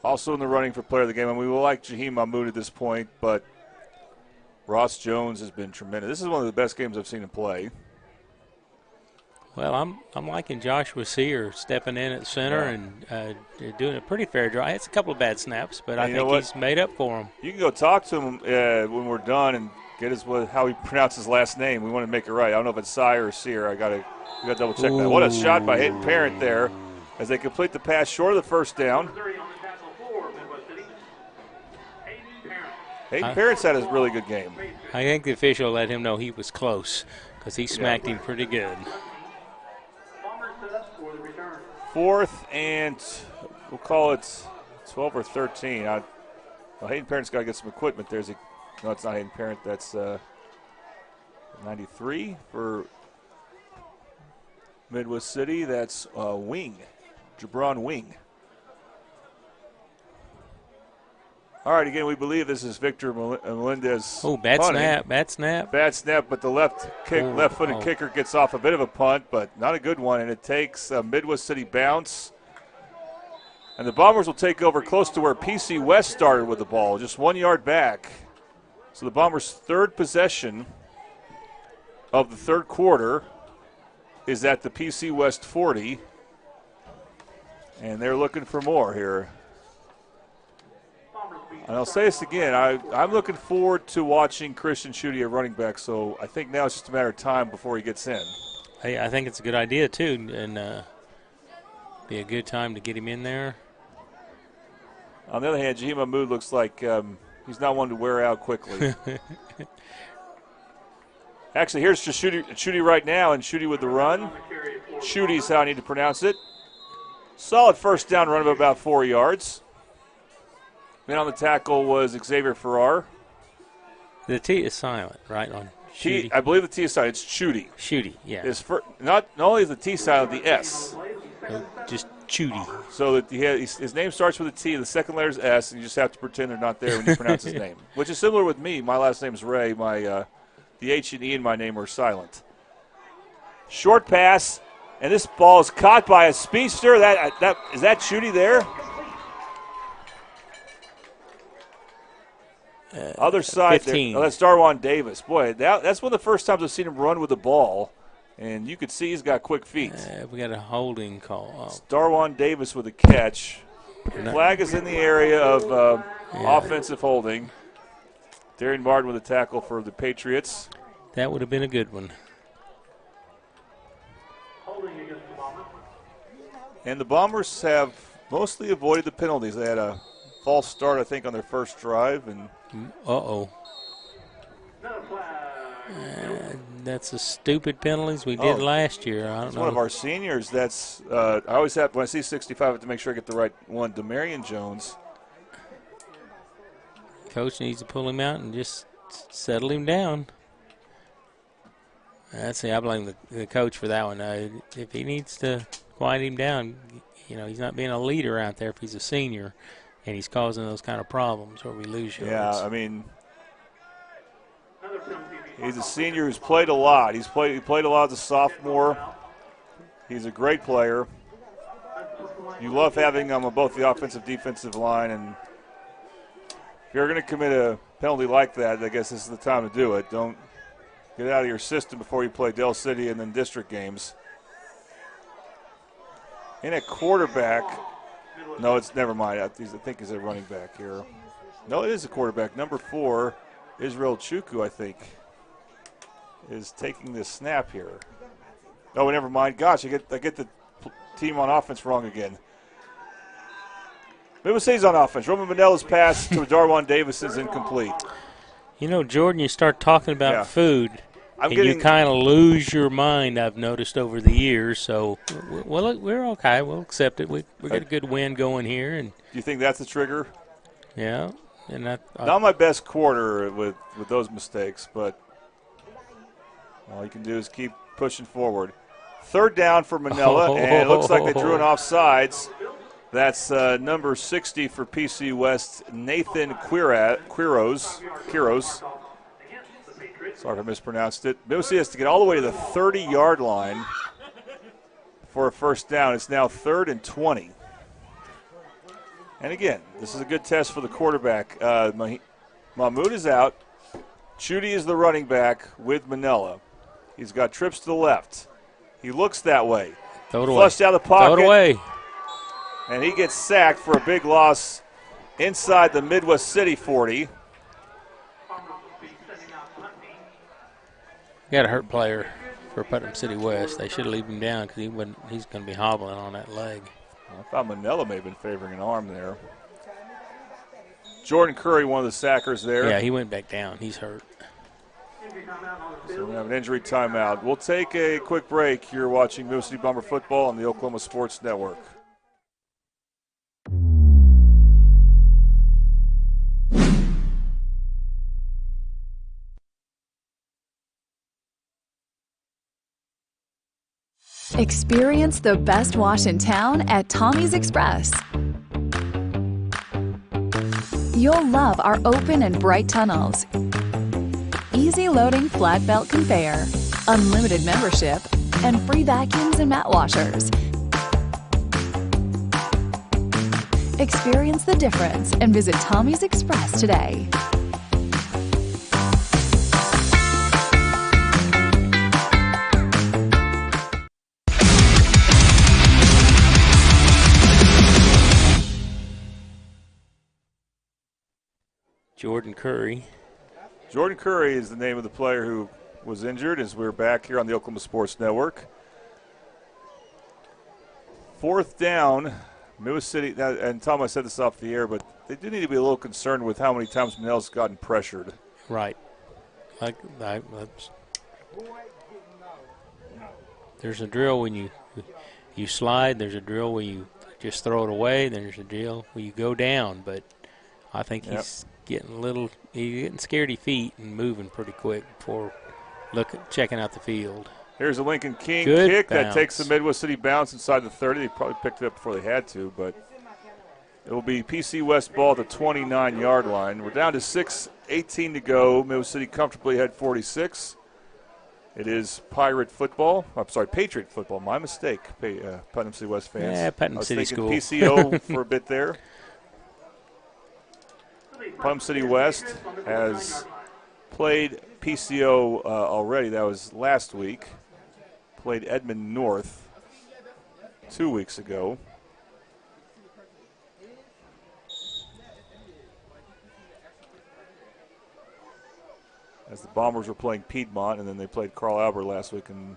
Also in the running for player of the game, and we will like Jaheim Mahmoud at this point, but Ross Jones has been tremendous. This is one of the best games I've seen him play. Well, I'm liking Joshua Sear stepping in at center and doing a pretty fair job. It's a couple of bad snaps, but I think he's made up for them. You can go talk to him when we're done and get how he pronounces his last name. We want to make it right. I don't know if it's Sire or Sear. We got to double check that. What a shot by Hayden Parent there as they complete the pass short of the first down. Hayden Parent's had a really good game. I think the official let him know he was close because he smacked him pretty good. 4th and we'll call it 12 or 13. Hayden Parent's got to get some equipment. No, it's not Hayden Parent. That's 93 for Midwest City. That's Wing, Jabron Wing. All right, again, we believe this is Victor Melendez. Oh, bad snap, bad snap. Bad snap, but the left-footed kicker gets off a bit of a punt, but not a good one, and it takes a Midwest City bounce. And the Bombers will take over close to where PC West started with the ball, just 1 yard back. So the Bombers' 3rd possession of the 3rd quarter is at the PC West 40, and they're looking for more here. And I'll say this again, I'm looking forward to watching Christian Schutte at running back, so I think now it's just a matter of time before he gets in. Hey, I think it's a good idea, too. And Be a good time to get him in there. On the other hand, Jaheim Mahmood looks like he's not one to wear out quickly. Actually, here's just Schutte right now, and Schutte with the run. Schutte's how I need to pronounce it. Solid first down run of about 4 yards. Man on the tackle was Xavier Farrar. The T is silent, right, on Schutte? I believe the T is silent. It's Schutte. Schutte, yeah. Not only is the T silent, the S. Just Schutte. So that his name starts with a T, the second letter is S, and you just have to pretend they're not there when you pronounce his name. Which is similar with me. My last name is Ray. The H and E in my name are silent. Short pass, and this ball is caught by a speedster. Is that Schutte there? Other side 15. there. Oh, that's Darwan Davis. Boy, that's one of the first times I've seen him run with the ball, and you could see he's got quick feet. We got a holding call. It's Darwan Davis with a catch. Flag is in the area of offensive holding. Darian Martin with a tackle for the Patriots. That would have been a good one. And the Bombers have mostly avoided the penalties. They had a false start, I think, on their first drive. And that's the stupid penalties we did last year. I don't know. One of our seniors. That's I always have, when I see 65, I have to make sure I get the right one. Demarion Jones. Coach needs to pull him out and just settle him down. I blame the coach for that one. If he needs to quiet him down, he's not being a leader out there if he's a senior and he's causing those kind of problems where we lose yards. Yeah, I mean, he's a senior who's played a lot. He played a lot as a sophomore. He's a great player. You love having him on both the offensive defensive line, and if you're going to commit a penalty like that, I guess this is the time to do it. Don't get out of your system before you play Del City and then district games. And at quarterback, no, it's never mind. I think he's a running back here. No, it is a quarterback. Number 4, Israel Chukwu, I think, is taking this snap here. Oh, never mind. Gosh, I get the team on offense wrong again. Middle-City's on offense. Roman Manella's pass to Darwan Davis is incomplete. Jordan, you start talking about food, you kind of lose your mind, I've noticed over the years. So, we're okay. We'll accept it. We got a good win going here. And do you think that's the trigger? Yeah. And not my best quarter with those mistakes, but all you can do is keep pushing forward. Third down for Manella, and it looks like they drew an offsides. That's number 60 for PC West, Nathan Quiros. Sorry if I mispronounced it. Middle-City has to get all the way to the 30-yard line for a first down. It's now 3rd and 20. And again, this is a good test for the quarterback. Mahmoud is out. Schutte is the running back with Manella. He's got trips to the left. He looks that way. Throw it away. Flushed out of the pocket. Throw it away. And he gets sacked for a big loss inside the Midwest City 40. Got a hurt player for Putnam City West. They should leave him down because he's going to be hobbling on that leg. I thought Manella may have been favoring an arm there. Jordan Curry, one of the sackers there. Yeah, he went back down. He's hurt. So we have an injury timeout. We'll take a quick break. You're watching Middle City Bomber football on the Oklahoma Sports Network. Experience the best wash in town at Tommy's Express. You'll love our open and bright tunnels, easy loading flat belt conveyor, unlimited membership, and free vacuums and mat washers. Experience the difference and visit Tommy's Express today. Jordan Curry. Jordan Curry is the name of the player who was injured as we're back here on the Oklahoma Sports Network. 4th down, Midwest City, and Tom, I said this off the air, but they do need to be a little concerned with how many times Manel's gotten pressured. Right. There's a drill when you slide. There's a drill where you just throw it away. There's a drill where you go down. But I think he's getting scaredy feet and moving pretty quick before checking out the field. Here's a Lincoln King Good kick bounce. that takes the Midwest City bounce inside the 30. They probably picked it up before they had to, but it will be PC West ball at the 29-yard line. We're down to 6:18 to go. Midwest City comfortably had 46. It is Patriot football. My mistake, Putnam City West fans. Yeah, Putnam City School. PCO for a bit there. Putnam City West has played PCO already. That was last week. Played Edmond North 2 weeks ago. As the Bombers were playing Piedmont, and then they played Carl Albert last week, and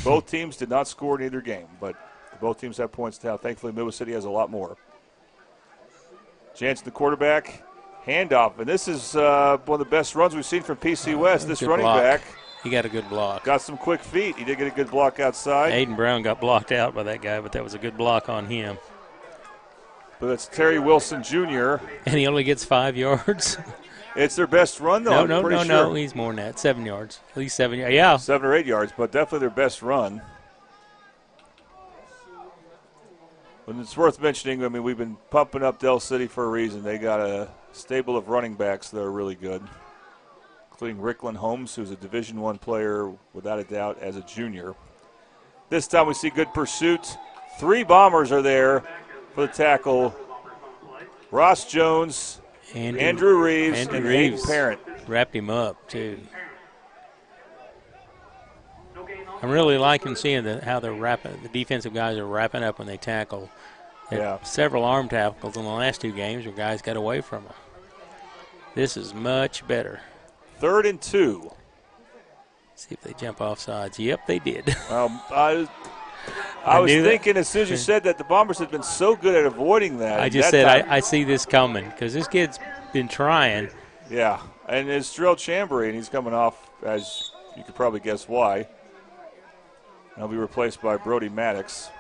both teams did not score in either game, but both teams have points now. Thankfully, Midwest City has a lot more. Jansen, the quarterback, handoff, and this is one of the best runs we've seen from PC West. This running back. He got a good block. Got some quick feet. He did get a good block outside. Aiden Brown got blocked out by that guy, but that was a good block on him. But it's Terry Wilson Jr. And he only gets 5 yards. It's their best run, though. No. He's more than that. 7 yards. At least 7 yards. Yeah. 7 or 8 yards, but definitely their best run. And it's worth mentioning, I mean, we've been pumping up Del City for a reason. They got a stable of running backs that are really good, including Ricklin Holmes, who's a Division I player, without a doubt, as a junior. This time we see good pursuit. 3 Bombers are there for the tackle. Ross Jones, Andrew Reeves, and Hayden Parent. Wrapped him up, too. I'm really liking seeing how they're wrapping. The defensive guys are wrapping up when they tackle. Several arm tackles in the last 2 games where guys got away from them. This is much better. 3rd and 2. See if they jump off sides. Yep, they did. I was thinking as soon as you said that, the Bombers have been so good at avoiding that. I just said I see this coming because this kid's been trying. Yeah, and it's Drell Chambray, and he's coming off, as you could probably guess why. He'll be replaced by Brody Maddox.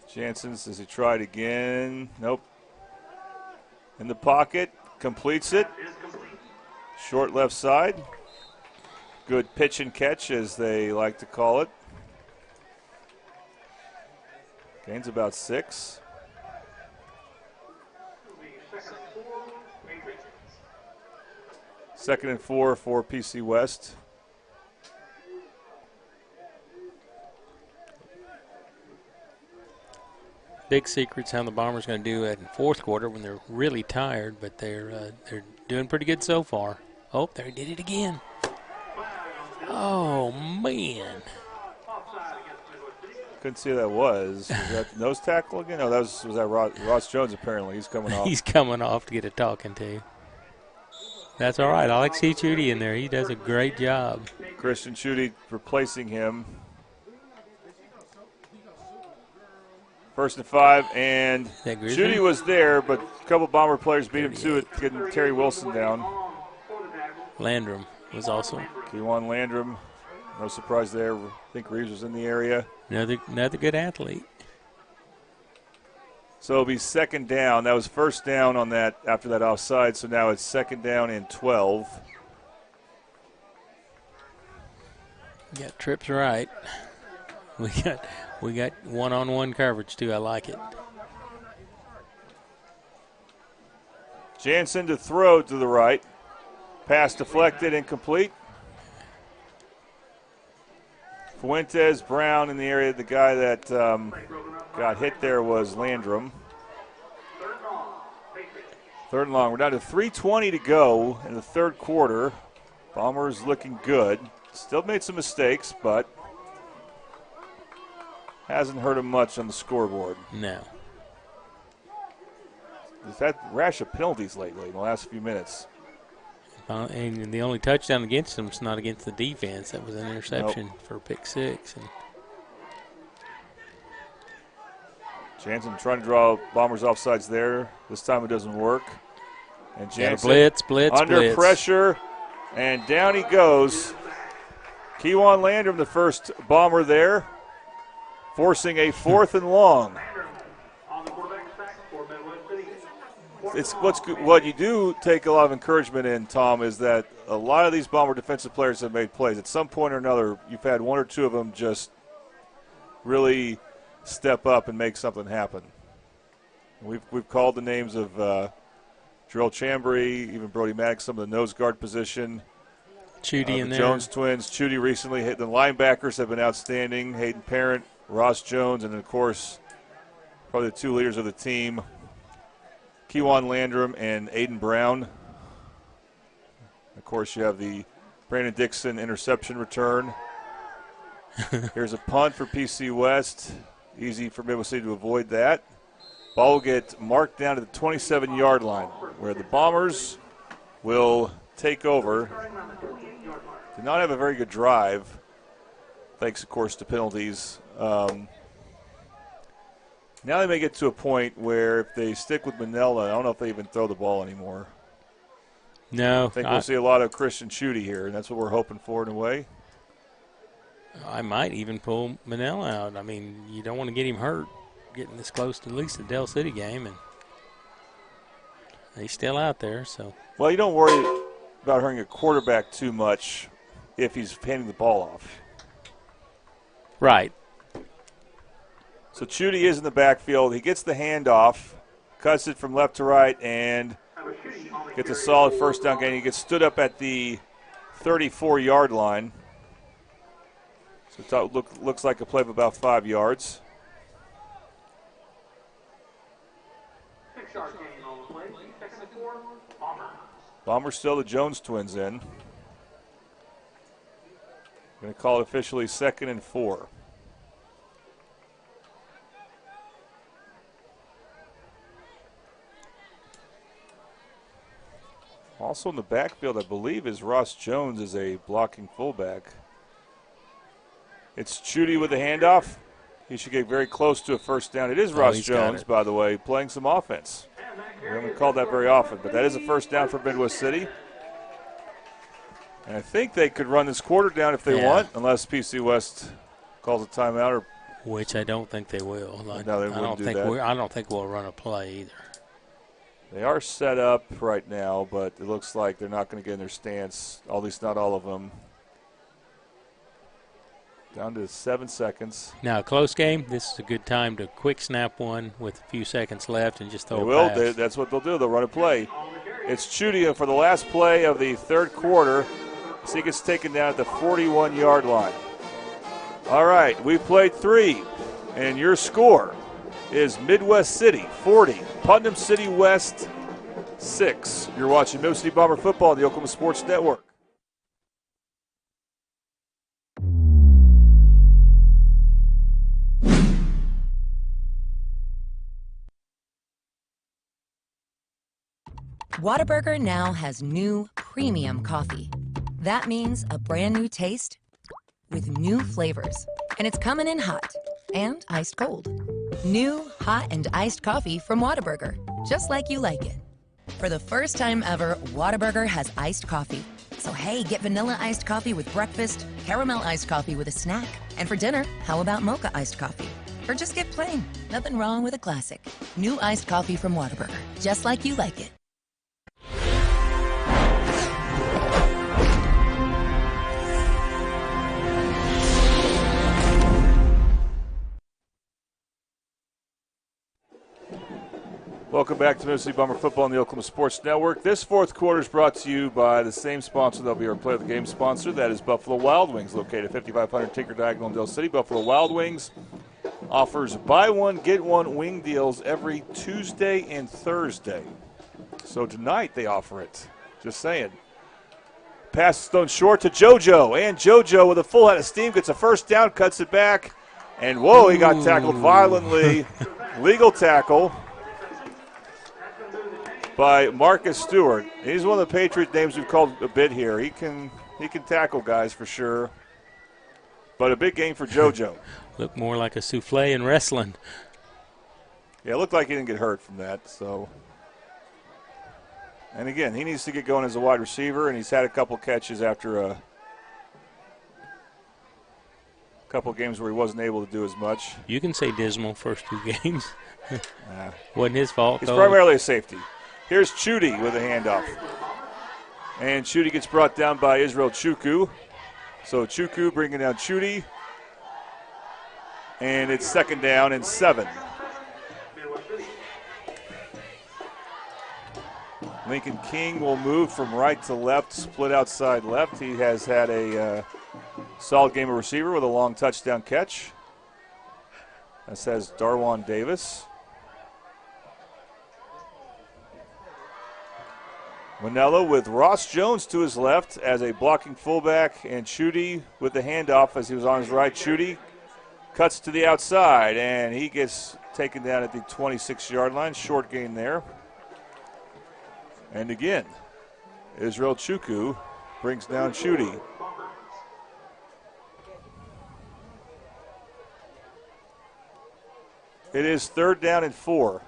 Jansen, does he try it again? Nope. In the pocket, completes it. Short left side. Good pitch and catch, as they like to call it. Gains about 6. Second and 4 for PC West. Big secret's how the Bombers going to do it in 4th quarter when they're really tired, but they're doing pretty good so far. Oh, they did it again. Oh, man. Couldn't see who that was. Was that the nose tackle again? No, was that Ross Jones apparently. He's coming off. He's coming off to get a talking to. That's all right. I like to see Chudy in there. He does a great job. Christian Chudy replacing him. 1st and 5, and Chudy was there, but a couple Bomber players beat him to it, getting Terry Wilson down. Landrum was also. Kewan Landrum, no surprise there. I think Reeves was in the area. Another good athlete. So it'll be 2nd down. That was 1st down on that after that offside, so now it's 2nd down and 12. Got trips right. We got one-on-one coverage, too. I like it. Jansen to throw to the right. Pass deflected, incomplete. Fuentes, Brown in the area. The guy that got hit there was Landrum. 3rd and long. We're down to 3:20 to go in the 3rd quarter. Bombers looking good. Still made some mistakes, but hasn't hurt him much on the scoreboard. No. They've had a rash of penalties lately in the last few minutes. And the only touchdown against them is not against the defense. That was an interception for pick 6. And Jansen trying to draw Bombers offsides there. This time it doesn't work. And Jansen blitz, under pressure, and down he goes. Kewan Landrum, the first Bomber there, forcing a 4th and long. It's what you do take a lot of encouragement in, Tom, is that a lot of these Bomber defensive players have made plays. At some point or another, you've had 1 or 2 of them just really step up and make something happen. We've called the names of Jarrell Chambry, even Brody Maddox, some of the nose guard position. Chudy in the there. Jones twins. Chudy recently hit. The linebackers have been outstanding. Hayden Parent, Ross Jones, and, of course, probably the 2 leaders of the team, Kewan Landrum and Aiden Brown. Of course, you have the Brandon Dixon interception return. Here's a punt for PC West. Easy for Midwest City to avoid that. Ball will get marked down to the 27-yard line, where the Bombers will take over. Did not have a very good drive, thanks, of course, to penalties. Now they may get to a point where if they stick with Manila, I don't know if they even throw the ball anymore. No. I think we'll see a lot of Christian Chudy here, and that's what we're hoping for in a way. I might even pull Manila out. I mean, you don't want to get him hurt getting this close to at least the Dell City game, and he's still out there. So. Well, you don't worry about hurting a quarterback too much if he's handing the ball off. Right. So Chudy is in the backfield. He gets the handoff, cuts it from left to right, and gets a solid first down gain. He gets stood up at the 34-yard line. So it looks like a play of about 5 yards. Bombers still the Jones twins in. Going to call it officially 2nd and 4. Also in the backfield, I believe, is Ross Jones as a blocking fullback. It's Chudy with the handoff. He should get very close to a first down. It is Ross Jones, by the way, playing some offense. We haven't called that very often, but that is a first down for Midwest City. And I think they could run this quarter down if they want, unless PC West calls a timeout. Which I don't think they will. No, they wouldn't do that. I don't think we'll run a play either. They are set up right now, but it looks like they're not going to get in their stance, at least not all of them. Down to 7 seconds. Now, close game, this is a good time to quick snap one with a few seconds left and just throw a pass. That's what they'll do. They'll run a play. It's Chudy for the last play of the third quarter. So he gets taken down at the 41-yard line. All right, we've played 3, and your score is Midwest City 40, Putnam City West 6. You're watching Midwest City Bomber football on the Oklahoma Sports Network. Whataburger now has new premium coffee. That means a brand new taste with new flavors. And it's coming in hot and iced cold. New hot and iced coffee from Whataburger, just like you like it. For the first time ever, Whataburger has iced coffee. So hey, get vanilla iced coffee with breakfast, caramel iced coffee with a snack. And for dinner, how about mocha iced coffee? Or just get plain. Nothing wrong with a classic. New iced coffee from Whataburger, just like you like it. Welcome back to Midwest City Bomber football on the Oklahoma Sports Network. This fourth quarter is brought to you by the same sponsor that'll be our Play of the Game sponsor. That is Buffalo Wild Wings, located at 5500 Tinker Diagonal in Dale City. Buffalo Wild Wings offers buy one, get one wing deals every Tuesday and Thursday. So tonight they offer it. Just saying. Pass thrown short to JoJo, and JoJo with a full head of steam gets a first down, cuts it back, and whoa, he got tackled violently. Legal tackle. by Marcus Stewart. He's one of the Patriot names we've called a bit here. He can tackle guys for sure. But a big game for JoJo. Looked more like a souffle in wrestling. Yeah, it looked like he didn't get hurt from that. So, and again, he needs to get going as a wide receiver, and he's had a couple catches after a couple games where he wasn't able to do as much. You can say dismal first 2 games. Wasn't his fault, He's though. primarily a safety. Here's Chudy with a handoff. And Chudy gets brought down by Israel Chukwu. So Chukwu bringing down Chudy. And it's 2nd down and 7. Lincoln King will move from right to left, split outside left. He has had a solid game of receiver with a long touchdown catch. That says Darwan Davis. Manella with Ross Jones to his left as a blocking fullback, and Chudy with the handoff as he was on his right. Chudy cuts to the outside, and he gets taken down at the 26-yard line. Short gain there. And again, Israel Chukwu brings down Chudy. It is 3rd down and 4.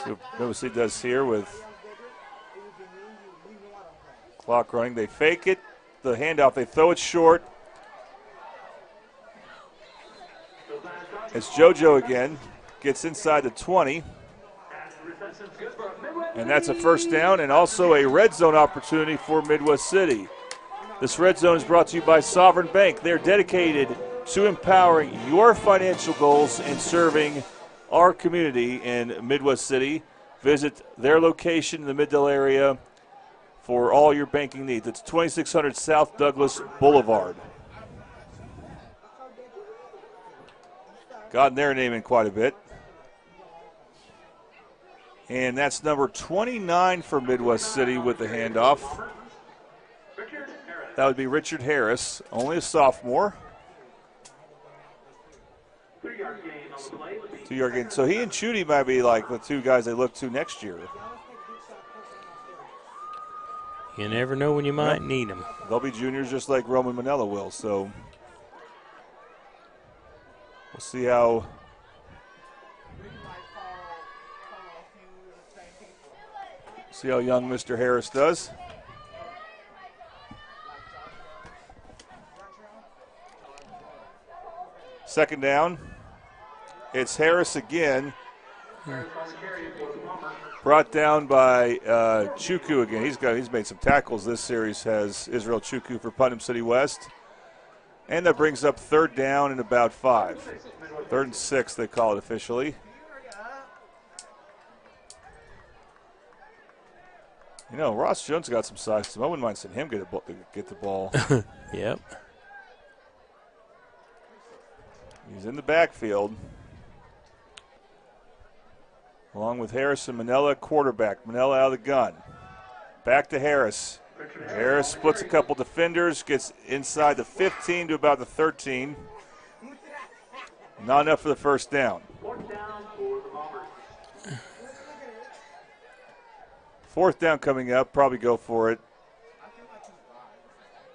So notice he does here with clock running. They fake it, the handoff, they throw it short. As JoJo again gets inside the 20. And that's a 1st down and also a red zone opportunity for Midwest City. This red zone is brought to you by Sovereign Bank. They're dedicated to empowering your financial goals and serving our community in Midwest City. Visit their location in the Middle area for all your banking needs. It's 2600 South Douglas Boulevard. Gotten their name in quite a bit. And that's number 29 for Midwest City with the handoff. That would be Richard Harris, only a sophomore. 2-yard gain. So he and Chudy might be like the 2 guys they look to next year. You never know when you might need them. They'll be juniors just like Roman Manella will. So we'll see how young Mr. Harris does. Second down. It's Harris again. Brought down by Chukwu again. He's made some tackles this series, has Israel Chukwu for Putnam City West. And that brings up 3rd down and about 5. 3rd and 6 they call it officially. You know, Ross Jones got some size, so I wouldn't mind seeing him get the ball. Yep. He's in the backfield. Along with Harris and Manella, quarterback. Manella out of the gun. Back to Harris. Harris splits a couple defenders, gets inside the 15 to about the 13. Not enough for the 1st down. 4th down coming up, probably go for it.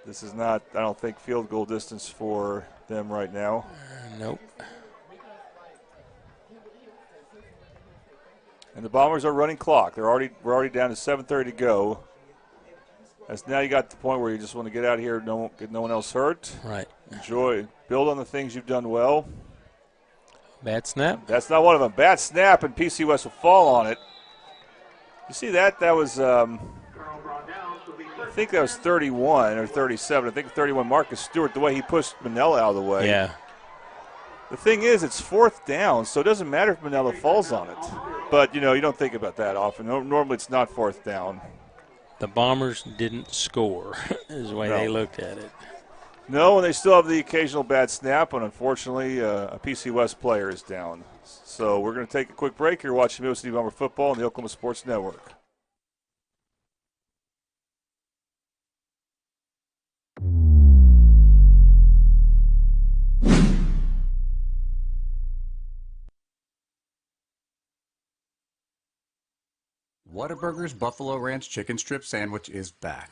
This is not, I don't think, field goal distance for them right now. Nope. And the Bombers are running clock. We're already down to 7:30 to go. As now you got to the point where you just want to get out of here, get no one else hurt. Right. Enjoy, build on the things you've done well. Bad snap. That's not one of them. Bad snap, and PC West will fall on it. You see that? That was, I think that was 31 or 37. I think 31, Marcus Stewart, the way he pushed Manella out of the way. Yeah. The thing is, it's 4th down, so it doesn't matter if Manella falls on it. But, you don't think about that often. Normally it's not 4th down. The Bombers didn't score is the way they looked at it. No, and they still have the occasional bad snap, and unfortunately a PC West player is down. So we're going to take a quick break. You're watching Midwest City Bomber football on the Oklahoma Sports Network. Whataburger's Buffalo Ranch Chicken Strip Sandwich is back.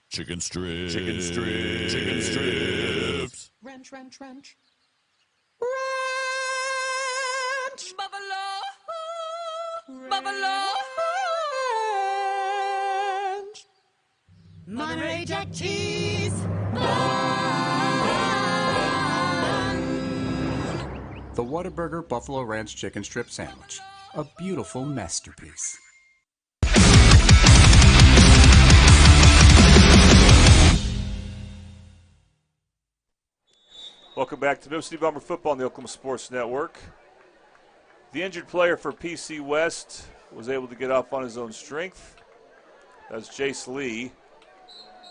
Chicken strips. Chicken strips. Chicken strips. Ranch, ranch, ranch. Buffalo. Buffalo. Ranch. Monterey Jack cheese. The Whataburger Buffalo Ranch Chicken Strip Sandwich. A beautiful masterpiece. Welcome back to Mid-City Bomber Football on the Oklahoma Sports Network. The injured player for PC West was able to get off on his own strength. That's Jace Lee.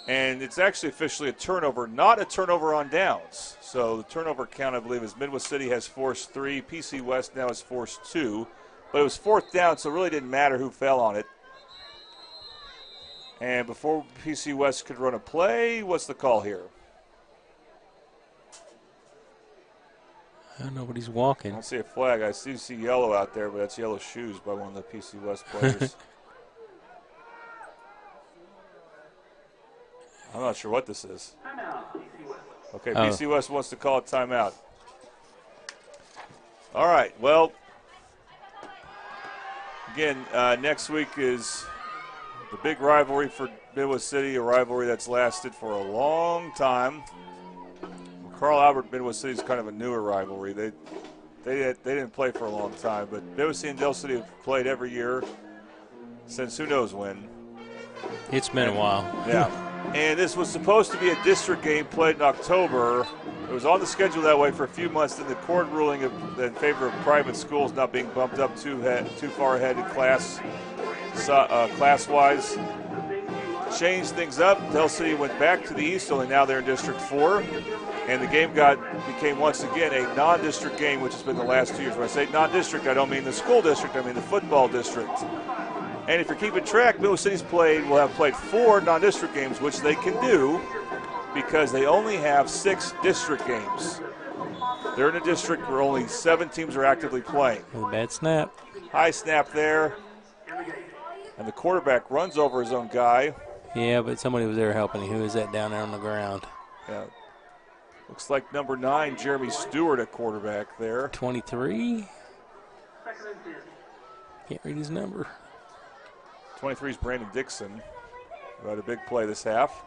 And it's actually officially a turnover, not a turnover on downs. So the turnover count, I believe, is Midwest City has forced 3. PC West now has forced 2. But it was 4th down, so it really didn't matter who fell on it. And before PC West could run a play, what's the call here? I don't know, but he's walking. I don't see a flag. I do see yellow out there, but that's yellow shoes by one of the PC West players. I'm not sure what this is. Okay, PC West wants to call a timeout. All right, well, again, next week is the big rivalry for Midwest City, a rivalry that's lasted for a long time. Carl Albert, Midwest City is kind of a newer rivalry. They didn't play for a long time, but Midwest City and Del City have played every year since who knows when. It's been a while. Yeah. And this was supposed to be a district game played in October. It was on the schedule that way for a few months. Then the court ruling in favor of private schools not being bumped up too far ahead in class-wise changed things up. Del City went back to the east, only now they're in District 4. And the game became once again a non-district game, which has been the last 2 years. When I say non-district, I don't mean the school district, I mean the football district. And if you're keeping track, Midwest City's will have played 4 non-district games, which they can do because they only have 6 district games. They're in a district where only 7 teams are actively playing. A bad snap. High snap there. And the quarterback runs over his own guy. Yeah, but somebody was there helping him. Who is that down there on the ground? Yeah. Looks like number 9, Jeremy Stewart at quarterback there. 23? Can't read his number. 23 is Brandon Dixon, who had a big play this half.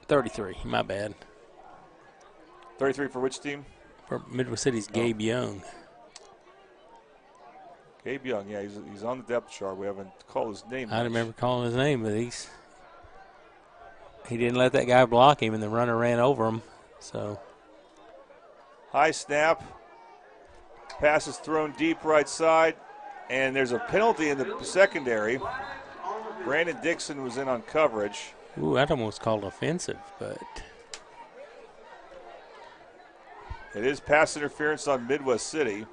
33, my bad. 33 for which team? For Midwest City's Gabe Young. Gabe Young, yeah, he's on the depth chart. We haven't called his name. I remember calling his name, but he didn't let that guy block him, and the runner ran over him. So high snap. Pass is thrown deep right side, and there's a penalty in the secondary. Brandon Dixon was in on coverage. Ooh, that almost called offensive, but it is pass interference on Midwest City.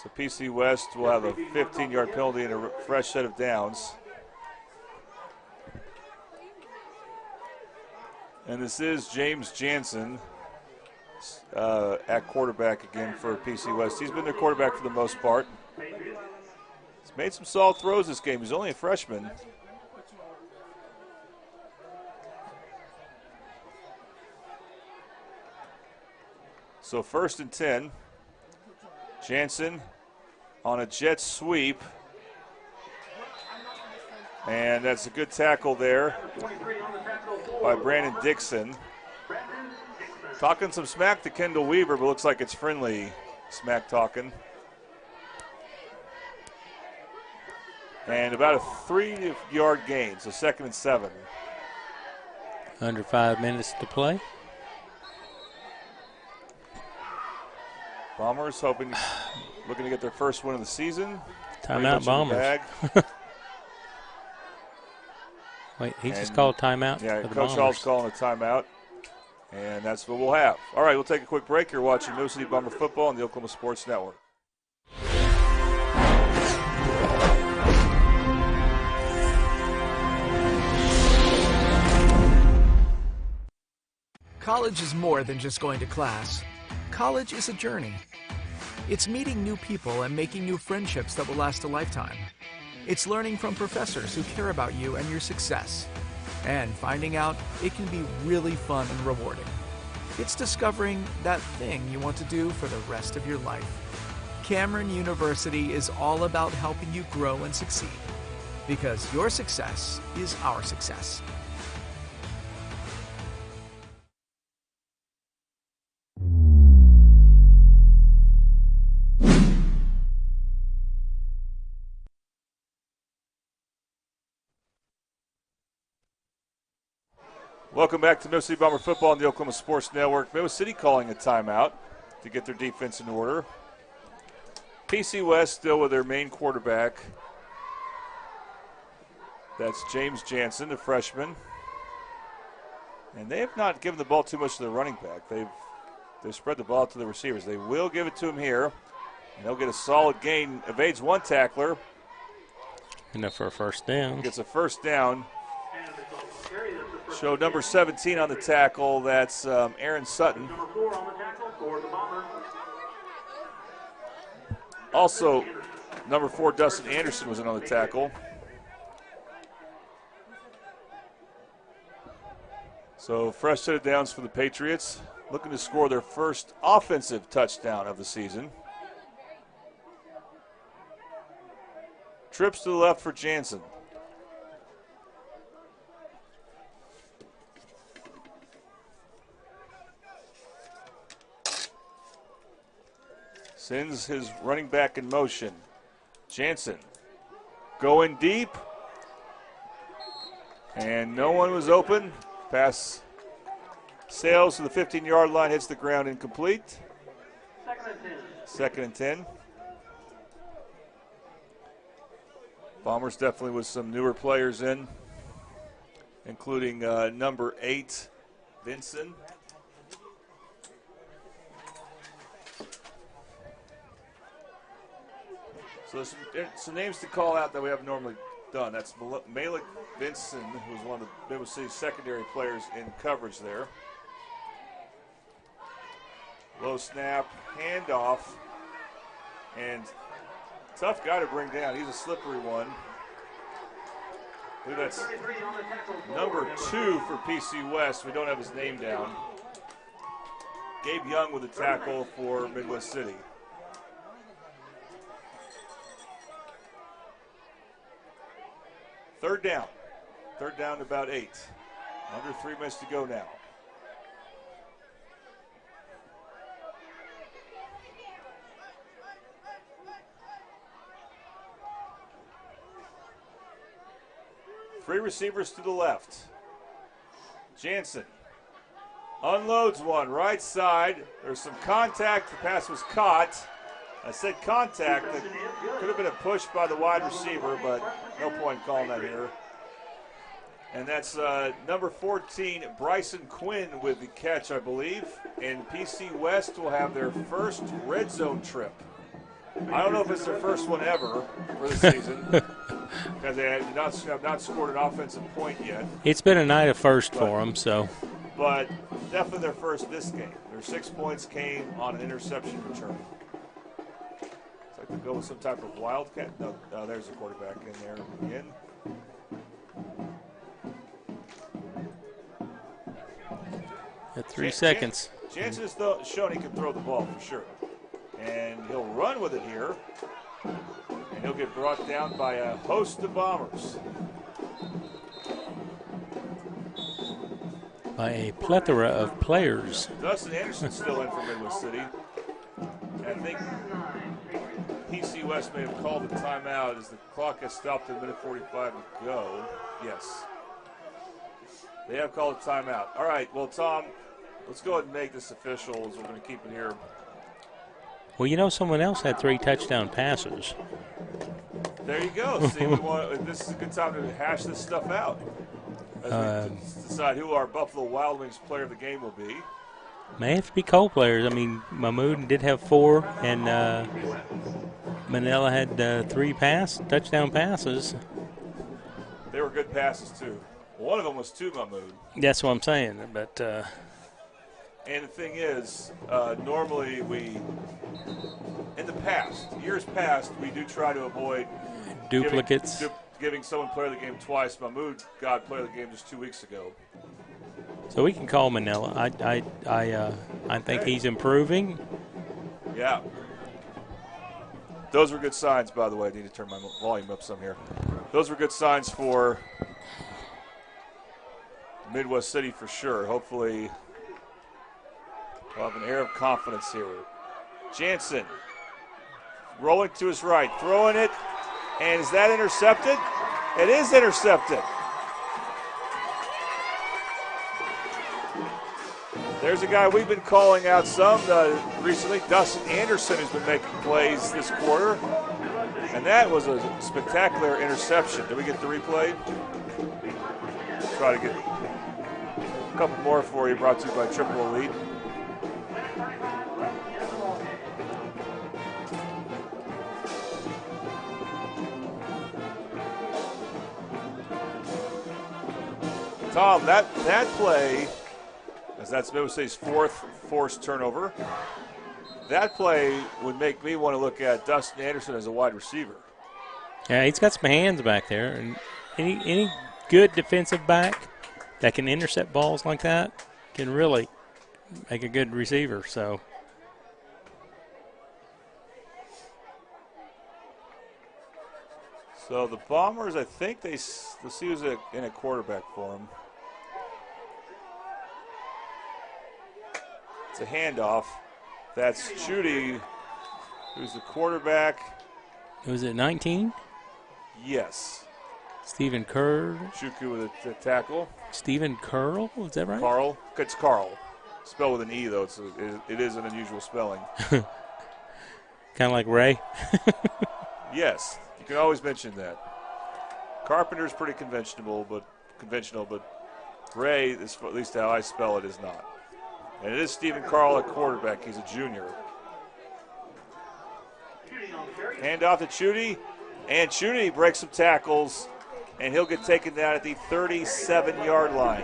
So PC West will have a 15-yard penalty and a fresh set of downs. And this is James Jansen at quarterback again for PC West. He's been their quarterback for the most part. He's made some solid throws this game. He's only a freshman. So 1st and 10. Jansen on a jet sweep. And that's a good tackle there by Brandon Dixon. Talking some smack to Kendall Weaver, but looks like it's friendly smack talking. And about a 3-yard gain, so 2nd and 7. Under 5 minutes to play. Bombers looking to get their first win of the season. Timeout, Bombers. Wait, he just called timeout? Yeah, for the Coach Hall's calling a timeout, and that's what we'll have. All right, we'll take a quick break. You're watching No City Bomber Football on the Oklahoma Sports Network. College is more than just going to class. College is a journey. It's meeting new people and making new friendships that will last a lifetime. It's learning from professors who care about you and your success. And finding out it can be really fun and rewarding. It's discovering that thing you want to do for the rest of your life. Cameron University is all about helping you grow and succeed. Because your success is our success. Welcome back to Middle City Bomber football on the Oklahoma Sports Network. Middle City calling a timeout to get their defense in order. PC West still with their main quarterback. That's James Jansen, the freshman. And they have not given the ball too much to the running back. They've spread the ball to the receivers. They will give it to him here. And they'll get a solid gain. Evades one tackler. Enough for a first down. Gets a first down. Show number 17 on the tackle. That's Aaron Sutton. Also, number 4, Dustin Anderson was in on the tackle. So fresh set of downs for the Patriots. Looking to score their first offensive touchdown of the season. Trips to the left for Jansen. Sends his running back in motion. Jansen going deep. And no one was open. Pass sails to the 15-yard line, hits the ground incomplete. Second and 10. Bombers definitely with some newer players in, including number 8, Vinson. So there's some names to call out that we haven't normally done. That's Malik Vinson, who's one of the Middle City secondary players in coverage there. Low snap, handoff, and tough guy to bring down. He's a slippery one. I believe that's number 2 for PC West. We don't have his name down. Gabe Young with the tackle for Midwest City. Third down. Third down to about 8. Under 3 minutes to go now. Three receivers to the left. Jansen unloads one right side. There's some contact. The pass was caught. I said contact. That could have been a push by the wide receiver, but no point calling that here. And that's number 14, Bryson Quinn with the catch, I believe. And PC West will have their first red zone trip. I don't know if it's their first one ever for the season because they have not scored an offensive point yet. It's been a night of first for them, so. But definitely their first this game. Their 6 points came on an interception return. It's like to go with some type of wildcat. No, there's the quarterback in there again. At 3 seconds. Jansen has shown he can throw the ball for sure. And he'll run with it here. And he'll get brought down by a host of Bombers. By a plethora of players. Dustin Anderson's still in for Midwest City. And I think PC West may have called the timeout as the clock has stopped at 1:45 to go. Yes. They have called a timeout. All right, well, Tom, let's go ahead and make this official as we're going to keep it here. Well, you know, someone else had 3 touchdown passes. There you go. See, this is a good time to hash this stuff out as we decide who our Buffalo Wild Wings player of the game will be. May have to be co-players. I mean, Mahmoud did have 4, and Manila had 3 touchdown passes. They were good passes, too. One of them was to Mahmoud. That's what I'm saying, but And the thing is, normally in the past, years past, we do try to avoid duplicates. Giving someone player of the game twice. Mahmoud got player of the game just 2 weeks ago. So we can call Manila. I think he's improving. Yeah. Those were good signs, by the way. I need to turn my volume up some here. Those were good signs for Midwest City for sure. Hopefully we'll have an air of confidence here. Jansen rolling to his right, throwing it, and is that intercepted? It is intercepted. There's a guy we've been calling out some recently, Dustin Anderson, who's been making plays this quarter. And that was a spectacular interception. Did we get the replay? Try to get a couple more for you, brought to you by Triple Elite. Tom, that play, as that's Midwest City's fourth forced turnover, that play would make me want to look at Dustin Anderson as a wide receiver. Yeah, he's got some hands back there. And any good defensive back that can intercept balls like that can really make a good receiver. So the Bombers, I think let's see who's in a quarterback for them. It's a handoff. That's Chudy, who's the quarterback. Was it 19? Yes. Stephen Kerr. Chuku with a tackle. Stephen Curl, is that right? Carl. It's Carl. Spelled with an E, though. It is an unusual spelling. Kind of like Ray. Yes, you can always mention that. Carpenter's pretty conventional, but Ray, at least how I spell it, is not. And it is Stephen Carl at quarterback. He's a junior. Hand off to Chudy, and Chudy breaks some tackles, and he'll get taken down at the 37-yard line.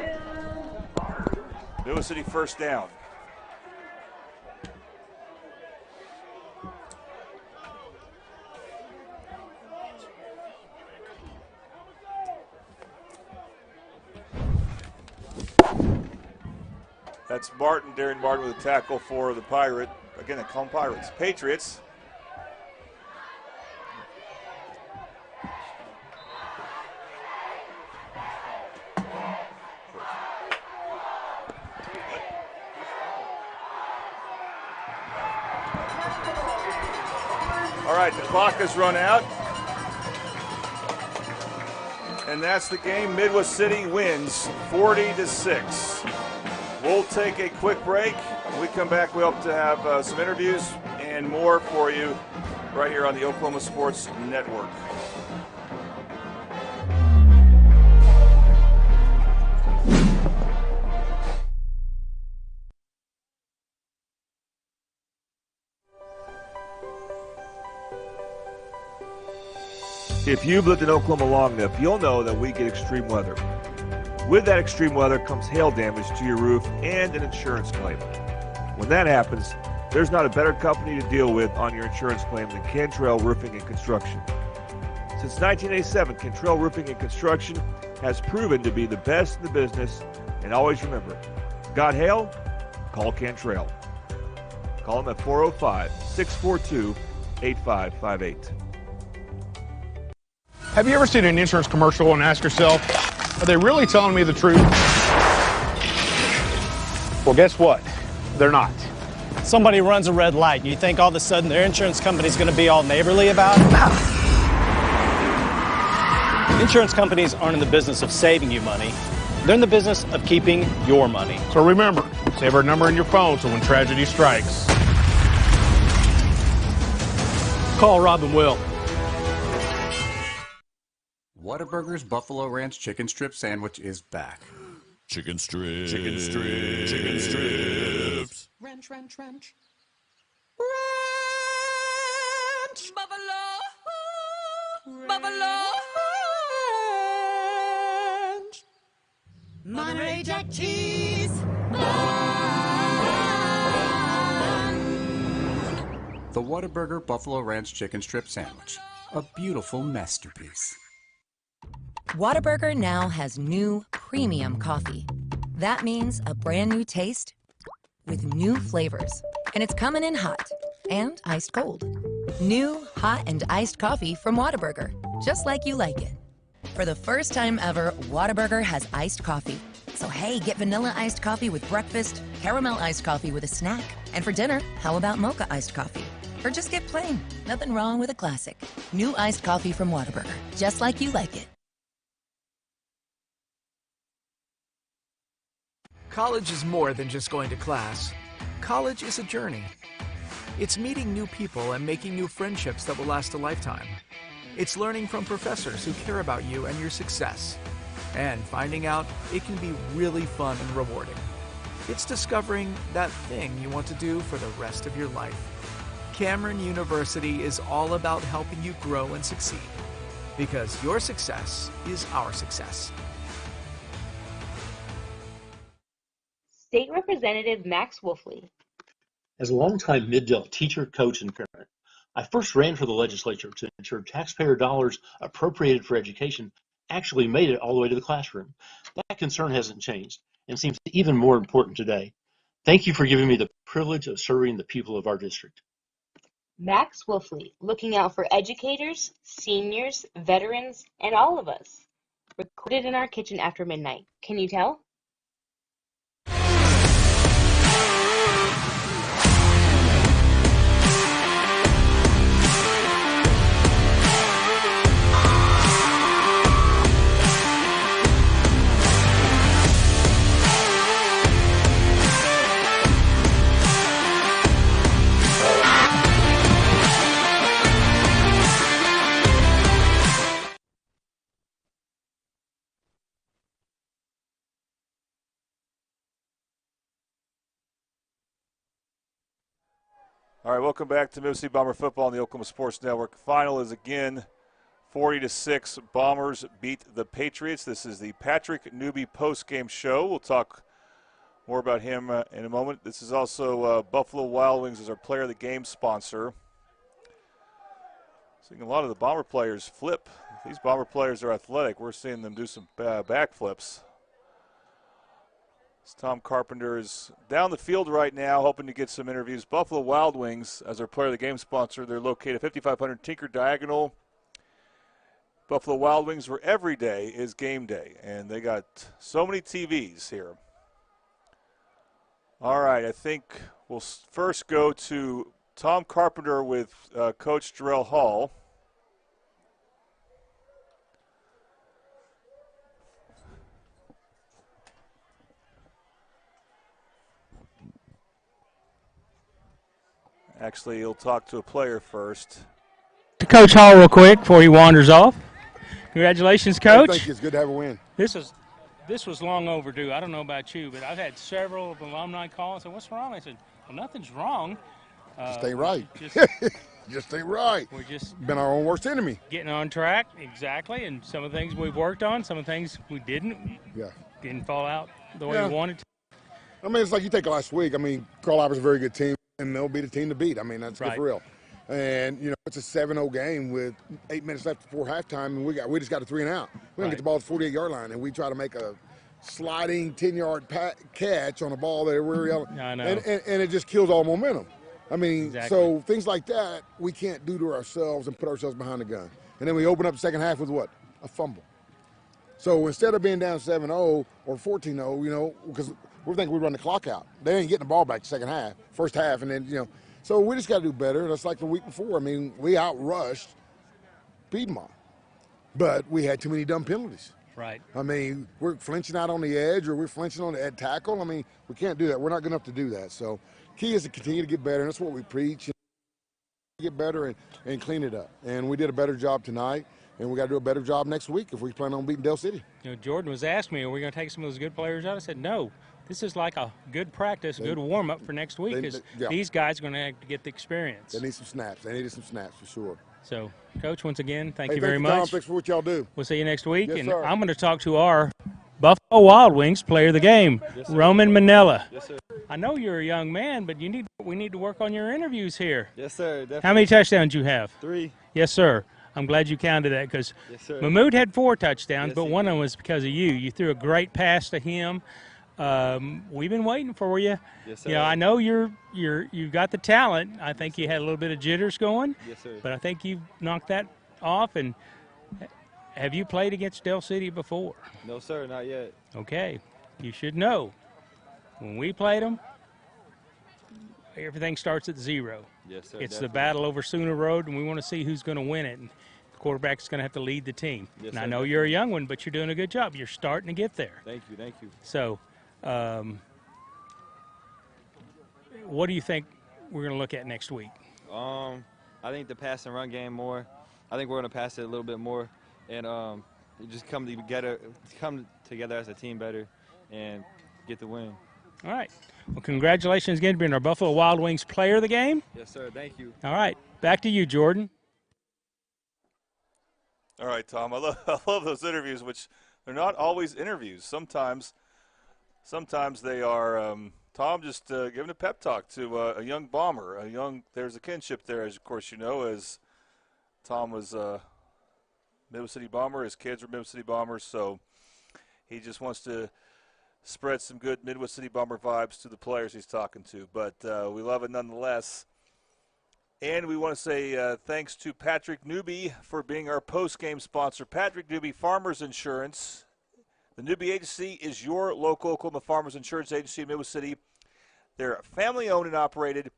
Midwest City first down. That's Martin, Darren Martin with a tackle for the Pirate. Again, they call them Pirates. Patriots. All right, the clock has run out. And that's the game. Midwest City wins 40-6. We'll take a quick break. When we come back, we hope to have some interviews and more for you right here on the Oklahoma Sports Network. If you've lived in Oklahoma long enough, you'll know that we get extreme weather. With that extreme weather comes hail damage to your roof and an insurance claim. When that happens, there's not a better company to deal with on your insurance claim than Cantrell Roofing and Construction. Since 1987, Cantrell Roofing and Construction has proven to be the best in the business, and always remember, got hail? Call Cantrell. Call them at 405-642-8558. Have you ever seen an insurance commercial and ask yourself, are they really telling me the truth? Well, guess what? They're not. Somebody runs a red light, and you think all of a sudden their insurance company's going to be all neighborly about it? Insurance companies aren't in the business of saving you money. They're in the business of keeping your money. So remember, save our number in your phone so when tragedy strikes, call Rob and Will. Whataburger's Buffalo Ranch Chicken Strip Sandwich is back. Chicken strips. Chicken strips. Chicken strips. Ranch, ranch, ranch. Ranch. Buffalo. Buffalo. Ranch. Monterey Jack cheese. Whataburger Buffalo Ranch Chicken Strip Sandwich. A beautiful masterpiece. Whataburger now has new premium coffee. That means a brand new taste with new flavors. And it's coming in hot and iced cold. New hot and iced coffee from Whataburger, just like you like it. For the first time ever, Whataburger has iced coffee. So hey, get vanilla iced coffee with breakfast, caramel iced coffee with a snack. And for dinner, how about mocha iced coffee? Or just get plain. Nothing wrong with a classic. New iced coffee from Whataburger, just like you like it. College is more than just going to class. College is a journey. It's meeting new people and making new friendships that will last a lifetime. It's learning from professors who care about you and your success. And finding out it can be really fun and rewarding. It's discovering that thing you want to do for the rest of your life. Cameron University is all about helping you grow and succeed. Because your success is our success. State Representative Max Wolfley. As a longtime Mid-Dell teacher, coach, and parent, I first ran for the legislature to ensure taxpayer dollars appropriated for education actually made it all the way to the classroom. That concern hasn't changed and seems even more important today. Thank you for giving me the privilege of serving the people of our district. Max Wolfley, looking out for educators, seniors, veterans, and all of us. Recorded in our kitchen after midnight. Can you tell? All right, welcome back to Mississippi Bomber football on the Oklahoma Sports Network. Final is again 40-6. Bombers beat the Patriots. This is the Patrick Newby postgame show. We'll talk more about him in a moment. This is also Buffalo Wild Wings as our player of the game sponsor. Seeing a lot of the Bomber players flip. These Bomber players are athletic. We're seeing them do some backflips. Tom Carpenter is down the field right now, hoping to get some interviews. Buffalo Wild Wings, as our player of the game sponsor, they're located at 5500 Tinker Diagonal. Buffalo Wild Wings, where every day is game day, and they got so many TVs here. All right, I think we'll first go to Tom Carpenter with Coach Jarrell Hall. Actually, he'll talk to a player first. To Coach Hall real quick before he wanders off. Congratulations, Coach. Thank you. It's good to have a win. This was long overdue. I don't know about you, but I've had several alumni call and say, "What's wrong?" I said, "Well, nothing's wrong. Just ain't right. Just ain't right. We're just been our own worst enemy. Getting on track, exactly, and some of the things we've worked on, some of the things we didn't. Yeah. Didn't fall out the way we wanted to. I mean, it's like you take last week. I mean, Carl Albert's a very good team, and they'll be the team to beat. I mean, that's good for real. And, you know, it's a 7-0 game with 8 minutes left before halftime, and we just got a 3 and out. We didn't get the ball to the 48-yard line, and we try to make a sliding 10-yard catch on a ball that we're yelling. I know. And it just kills all momentum. I mean, so things like that we can't do to ourselves and put ourselves behind the gun. And then we open up the second half with what? A fumble. So instead of being down 7-0 or 14-0, you know, because we're thinking we run the clock out. They ain't getting the ball back the second half, first half, and then, you know. So we just got to do better. That's like the week before. I mean, we outrushed Piedmont, but we had too many dumb penalties. Right. I mean, we're flinching out on the edge or we're flinching on the head tackle. I mean, we can't do that. We're not good enough to do that. So key is to continue to get better, and that's what we preach. Get better and clean it up. And we did a better job tonight, and we got to do a better job next week if we plan on beating Dell City. You know, Jordan was asking me, are we going to take some of those good players out? I said, no. This is like a good practice, a good warm-up for next week because these guys are going to have to get the experience. They need some snaps. They needed some snaps for sure. So, Coach, once again, thank you very much. Tom, thanks for what y'all do. We'll see you next week. Yes, and sir. I'm going to talk to our Buffalo Wild Wings player of the game, Roman Manella. Yes, sir. I know you're a young man, but we need to work on your interviews here. Yes, sir. Definitely. How many touchdowns you have? 3. Yes, sir. I'm glad you counted that because yes, sir. Mahmoud had 4 touchdowns, Yes, but one of them was because of you. You threw a great pass to him. We've been waiting for you. Yes, sir. You know, I know you've got the talent. I think you had a little bit of jitters going. Yes, sir. But I think you've knocked that off. And have you played against Del City before? No, sir, not yet. Okay. You should know. When we played them, everything starts at 0. Yes, sir. It's definitely. the battle over Sooner Road, and we want to see who's going to win it. And the quarterback's going to have to lead the team. Yes, and I sir, know you're a young one, but you're doing a good job. You're starting to get there. Thank you, thank you. So, what do you think we're going to look at next week? I think the pass and run game more. I think we're going to pass it a little bit more, and just come together as a team better, and get the win. All right. Well, congratulations again to being our Buffalo Wild Wings player of the game. Yes, sir. Thank you. All right. Back to you, Jordan. All right, Tom. I love those interviews, which they're not always interviews. Sometimes they are Tom just giving a pep talk to a young Bomber. There's a kinship there, as of course you know, as Tom was Midwest City Bomber. His kids were Midwest City Bombers, so he just wants to spread some good Midwest City Bomber vibes to the players he's talking to. But we love it nonetheless. And we want to say thanks to Patrick Newby for being our post-game sponsor. Patrick Newby, Farmers Insurance. The Newby Agency is your local Oklahoma Farmers Insurance Agency in Midwest City. They're family-owned and operated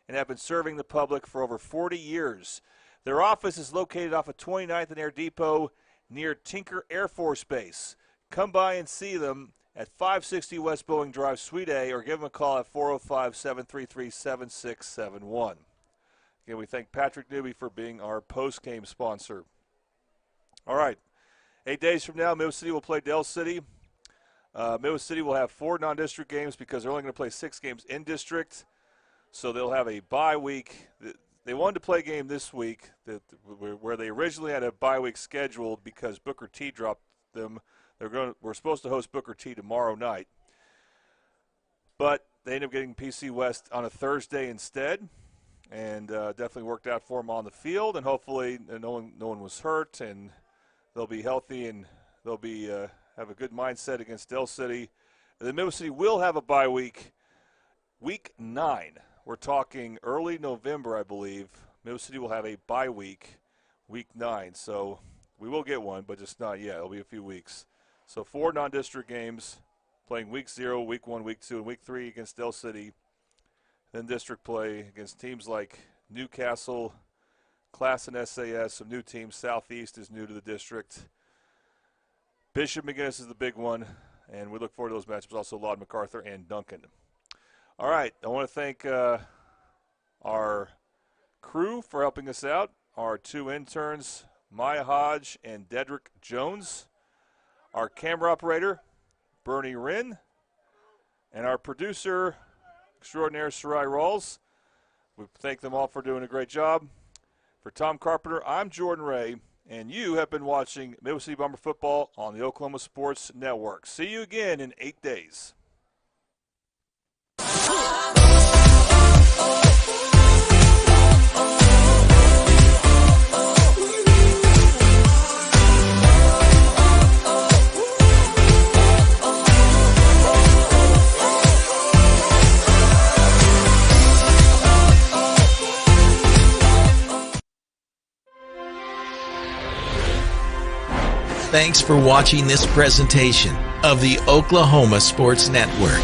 and have been serving the public for over 40 years. Their office is located off of 29th and Air Depot near Tinker Air Force Base. Come by and see them at 560 West Boeing Drive, Suite A, or give them a call at 405-733-7671. Again, we thank Patrick Newby for being our post-game sponsor. All right. 8 days from now, Midwest City will play Del City. Midwest City will have 4 non-district games because they're only going to play 6 games in district. So they'll have a bye week. They wanted to play a game this week where they originally had a bye week scheduled because Booker T dropped them. We're supposed to host Booker T tomorrow night. But they ended up getting PC West on a Thursday instead. And definitely worked out for them on the field. And hopefully no one was hurt. And they'll be healthy and they'll be have a good mindset against Del City. The Midwest City will have a bye week, week 9. We're talking early November, I believe. Midwest City will have a bye week, week 9. So we will get one, but just not yet. It'll be a few weeks. So 4 non-district games, playing week 0, week 1, week 2, and week 3 against Del City. Then district play against teams like Newcastle, Class and SAS, some new teams. Southeast is new to the district. Bishop McGinnis is the big one, and we look forward to those matchups. Also, Laud MacArthur and Duncan. All right, I want to thank our crew for helping us out, our 2 interns, Maya Hodge and Dedrick Jones, our camera operator, Bernie Wren, and our producer extraordinaire, Sarai Rawls. We thank them all for doing a great job. For Tom Carpenter, I'm Jordan Ray, and you have been watching Midwest City Bomber football on the Oklahoma Sports Network. See you again in 8 days. Thanks for watching this presentation of the Oklahoma Sports Network.